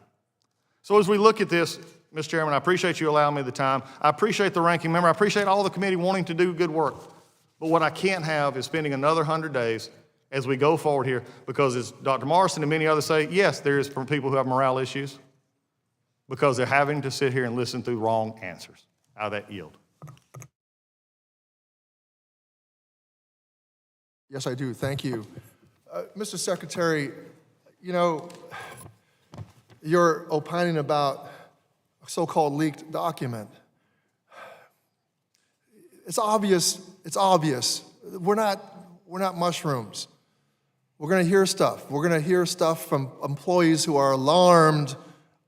So as we look at this, Mr. Chairman, I appreciate you allowing me the time. I appreciate the ranking member. I appreciate all the committee wanting to do good work. But what I can't have is spending another 100 days as we go forward here, because as Dr. Morrison and many others say, yes, there is from people who have morale issues, because they're having to sit here and listen through wrong answers out of that yield. Yes, I do. Thank you. Mr. Secretary, you know, you're opining about a so-called leaked document. It's obvious. It's obvious. We're not mushrooms. We're going to hear stuff. We're going to hear stuff from employees who are alarmed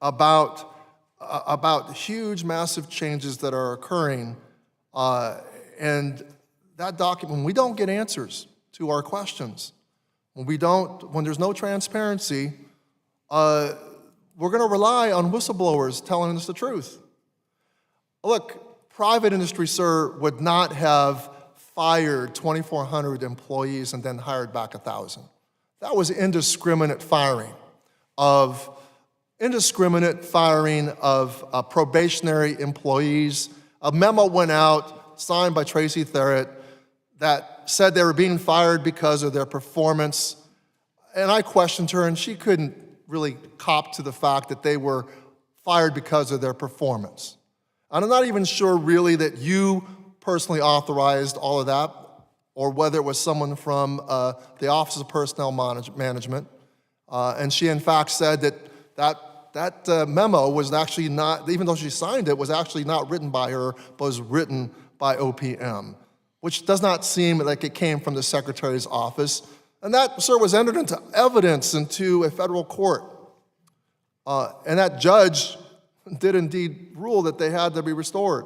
about huge, massive changes that are occurring. And that document, when we don't get answers to our questions, when there's no transparency, we're going to rely on whistleblowers telling us the truth. Look, private industry, sir, would not have fired 2,400 employees and then hired back 1,000. That was indiscriminate firing of probationary employees. A memo went out, signed by Tracy Therrett, that said they were being fired because of their performance. And I questioned her, and she couldn't really cop to the fact that they were fired because of their performance. And I'm not even sure really that you personally authorized all of that, or whether it was someone from the Office of Personnel Management. And she in fact said that memo was actually not, even though she signed it, was actually not written by her, but was written by OPM, which does not seem like it came from the Secretary's office. And that, sir, was entered into evidence into a federal court. And that judge did indeed rule that they had to be restored,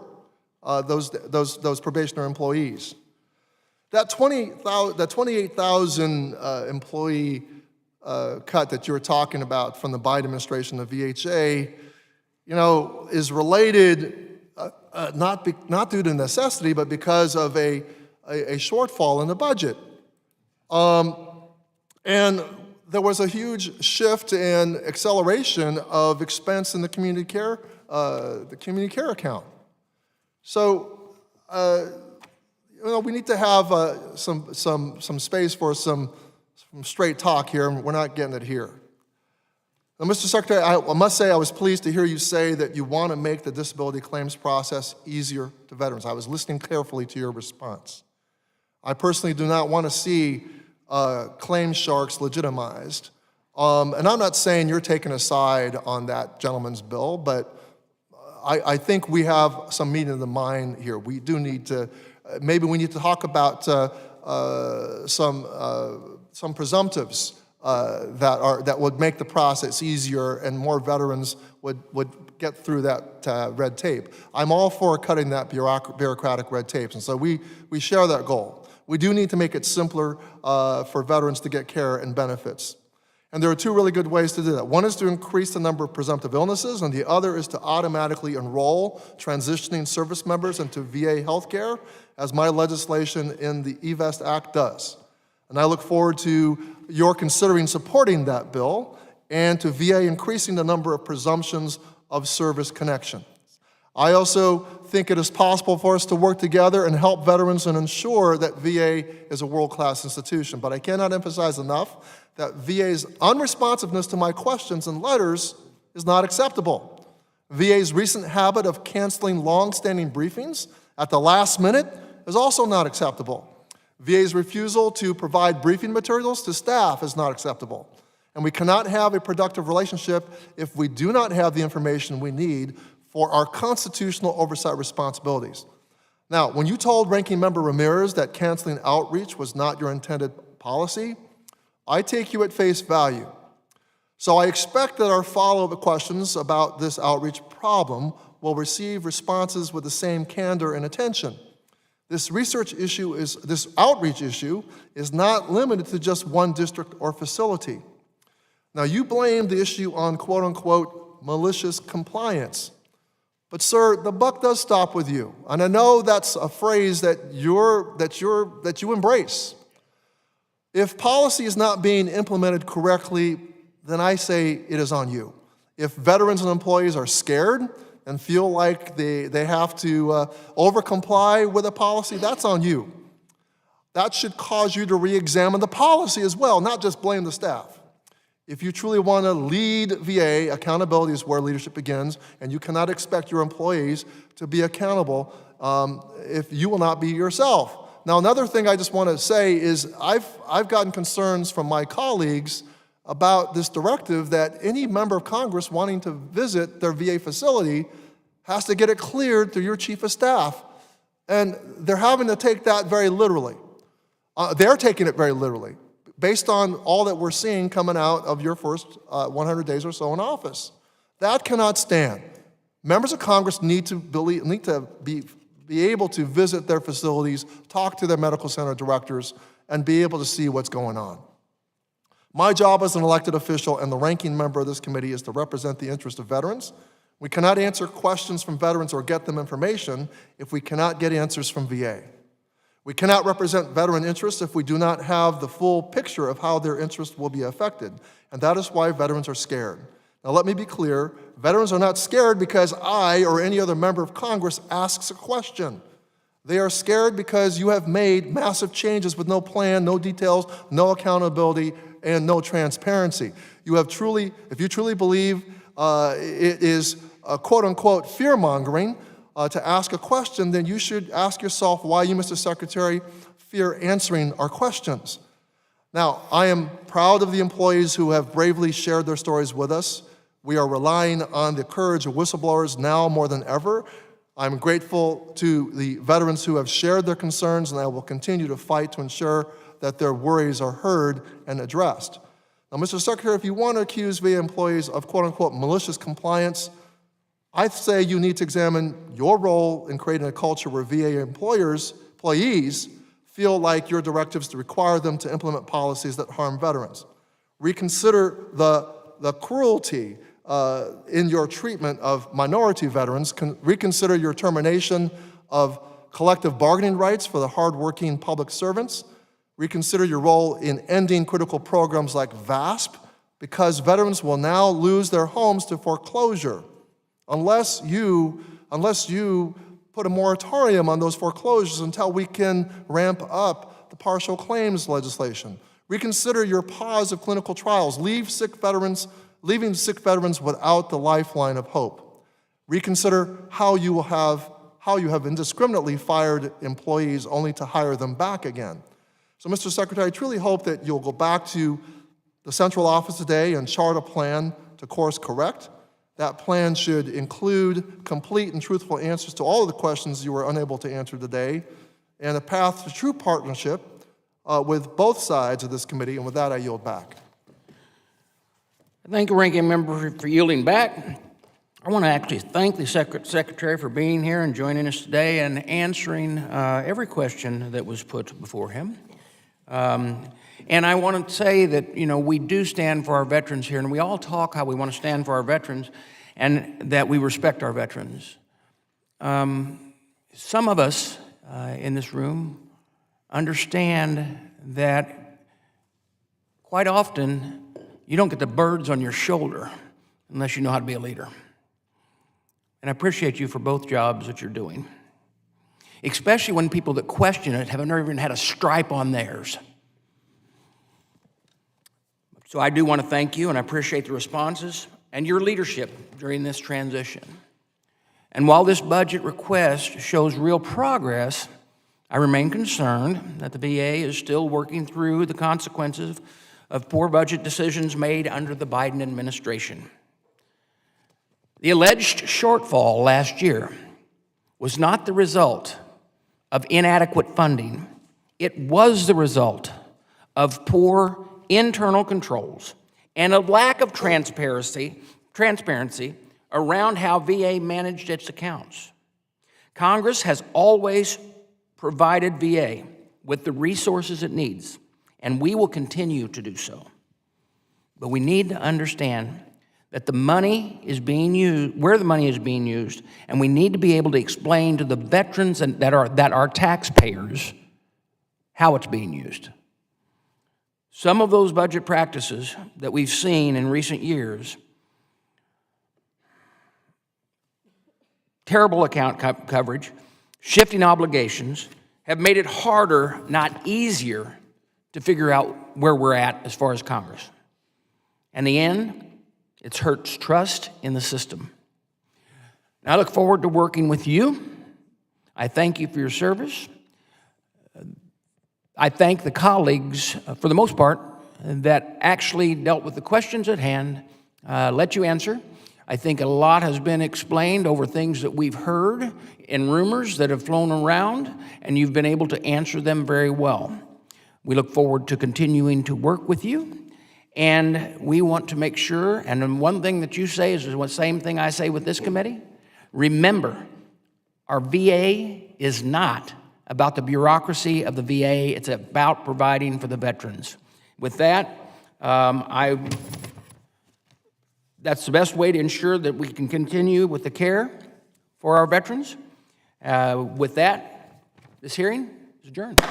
those probationary employees. That 28,000 employee cut that you were talking about from the Biden administration, the VHA, you know, is related not due to necessity, but because of a shortfall in the budget. And there was a huge shift and acceleration of expense in the community care account. So, you know, we need to have some space for some straight talk here, and we're not getting it here. Now, Mr. Secretary, I must say I was pleased to hear you say that you want to make the disability claims process easier to veterans. I was listening carefully to your response. I personally do not want to see claim sharks legitimized. And I'm not saying you're taking a side on that gentleman's bill, but I think we have some meeting of the mind here. We do need to, maybe we need to talk about some presumptives that would make the process easier and more veterans would get through that red tape. I'm all for cutting that bureaucratic red tape, and so we share that goal. We do need to make it simpler for veterans to get care and benefits. And there are two really good ways to do that. One is to increase the number of presumptive illnesses, and the other is to automatically enroll transitioning service members into VA healthcare, as my legislation in the eVest Act does. And I look forward to your considering supporting that bill and to VA increasing the number of presumptions of service connection. I also think it is possible for us to work together and help veterans and ensure that VA is a world-class institution. But I cannot emphasize enough that VA's unresponsiveness to my questions and letters is not acceptable. VA's recent habit of canceling long-standing briefings at the last minute is also not acceptable. VA's refusal to provide briefing materials to staff is not acceptable. And we cannot have a productive relationship if we do not have the information we need for our constitutional oversight responsibilities. Now, when you told Ranking Member Ramirez that canceling outreach was not your intended policy, I take you at face value. So I expect that our follow-up questions about this outreach problem will receive responses with the same candor and attention. This outreach issue is not limited to just one district or facility. Now, you blame the issue on quote-unquote malicious compliance. But sir, the buck does stop with you. And I know that's a phrase that you embrace. If policy is not being implemented correctly, then I say it is on you. If veterans and employees are scared and feel like they have to over-comply with a policy, that's on you. That should cause you to re-examine the policy as well, not just blame the staff. If you truly want to lead VA, accountability is where leadership begins, and you cannot expect your employees to be accountable if you will not be yourself. Now, another thing I just want to say is I've gotten concerns from my colleagues about this directive that any member of Congress wanting to visit their VA facility has to get it cleared through your chief of staff. And they're having to take that very literally. They're taking it very literally, based on all that we're seeing coming out of your first 100 days or so in office. That cannot stand. Members of Congress need to be able to visit their facilities, talk to their medical center directors, and be able to see what's going on. My job as an elected official and the ranking member of this committee is to represent the interest of veterans. We cannot answer questions from veterans or get them information if we cannot get answers from VA. We cannot represent veteran interests if we do not have the full picture of how their interests will be affected, and that is why veterans are scared. Now let me be clear, veterans are not scared because I or any other member of Congress asks a question. They are scared because you have made massive changes with no plan, no details, no accountability, and no transparency. If you truly believe it is quote-unquote fear-mongering to ask a question, then you should ask yourself why you, Mr. Secretary, fear answering our questions. Now, I am proud of the employees who have bravely shared their stories with us. We are relying on the courage of whistleblowers now more than ever. I'm grateful to the veterans who have shared their concerns, and I will continue to fight to ensure that their worries are heard and addressed. Now, Mr. Secretary, if you want to accuse VA employees of quote-unquote malicious compliance, I say you need to examine your role in creating a culture where VA employees feel like your directives to require them to implement policies that harm veterans. Reconsider the cruelty in your treatment of minority veterans. Reconsider your termination of collective bargaining rights for the hardworking public servants. Reconsider your role in ending critical programs like VASP, because veterans will now lose their homes to foreclosure unless you put a moratorium on those foreclosures until we can ramp up the partial claims legislation. Reconsider your pause of clinical trials, leaving sick veterans without the lifeline of hope. Reconsider how you have indiscriminately fired employees only to hire them back again. So, Mr. Secretary, I truly hope that you'll go back to the central office today and chart a plan to course correct. That plan should include complete and truthful answers to all of the questions you were unable to answer today, and a path to true partnership with both sides of this committee. And with that, I yield back. Thank you, Ranking Member, for yielding back. I want to actually thank the Secretary for being here and joining us today and answering every question that was put before him. And I want to say that, we do stand for our veterans here, and we all talk how we want to stand for our veterans and that we respect our veterans. Some of us in this room understand that quite often you don't get the birds on your shoulder unless you know how to be a leader. And I appreciate you for both jobs that you're doing, especially when people that question it have never even had a stripe on theirs. So I do want to thank you, and I appreciate the responses and your leadership during this transition. And while this budget request shows real progress, I remain concerned that the VA is still working through the consequences of poor budget decisions made under the Biden administration. The alleged shortfall last year was not the result of inadequate funding. It was the result of poor internal controls and a lack of transparency around how VA managed its accounts. Congress has always provided VA with the resources it needs, and we will continue to do so. But we need to understand that the money is being used, where the money is being used, and we need to be able to explain to the veterans that are taxpayers how it's being used. Some of those budget practices that we've seen in recent years, terrible account coverage, shifting obligations, have made it harder, not easier, to figure out where we're at as far as Congress. In the end, it hurts trust in the system. And I look forward to working with you. I thank you for your service. I thank the colleagues, for the most part, that actually dealt with the questions at hand, let you answer. I think a lot has been explained over things that we've heard in rumors that have flown around, and you've been able to answer them very well. We look forward to continuing to work with you. And we want to make sure, and then one thing that you say is the same thing I say with this committee. Remember, our VA is not about the bureaucracy of the VA. It's about providing for the veterans. With that, that's the best way to ensure that we can continue with the care for our veterans. With that, this hearing is adjourned.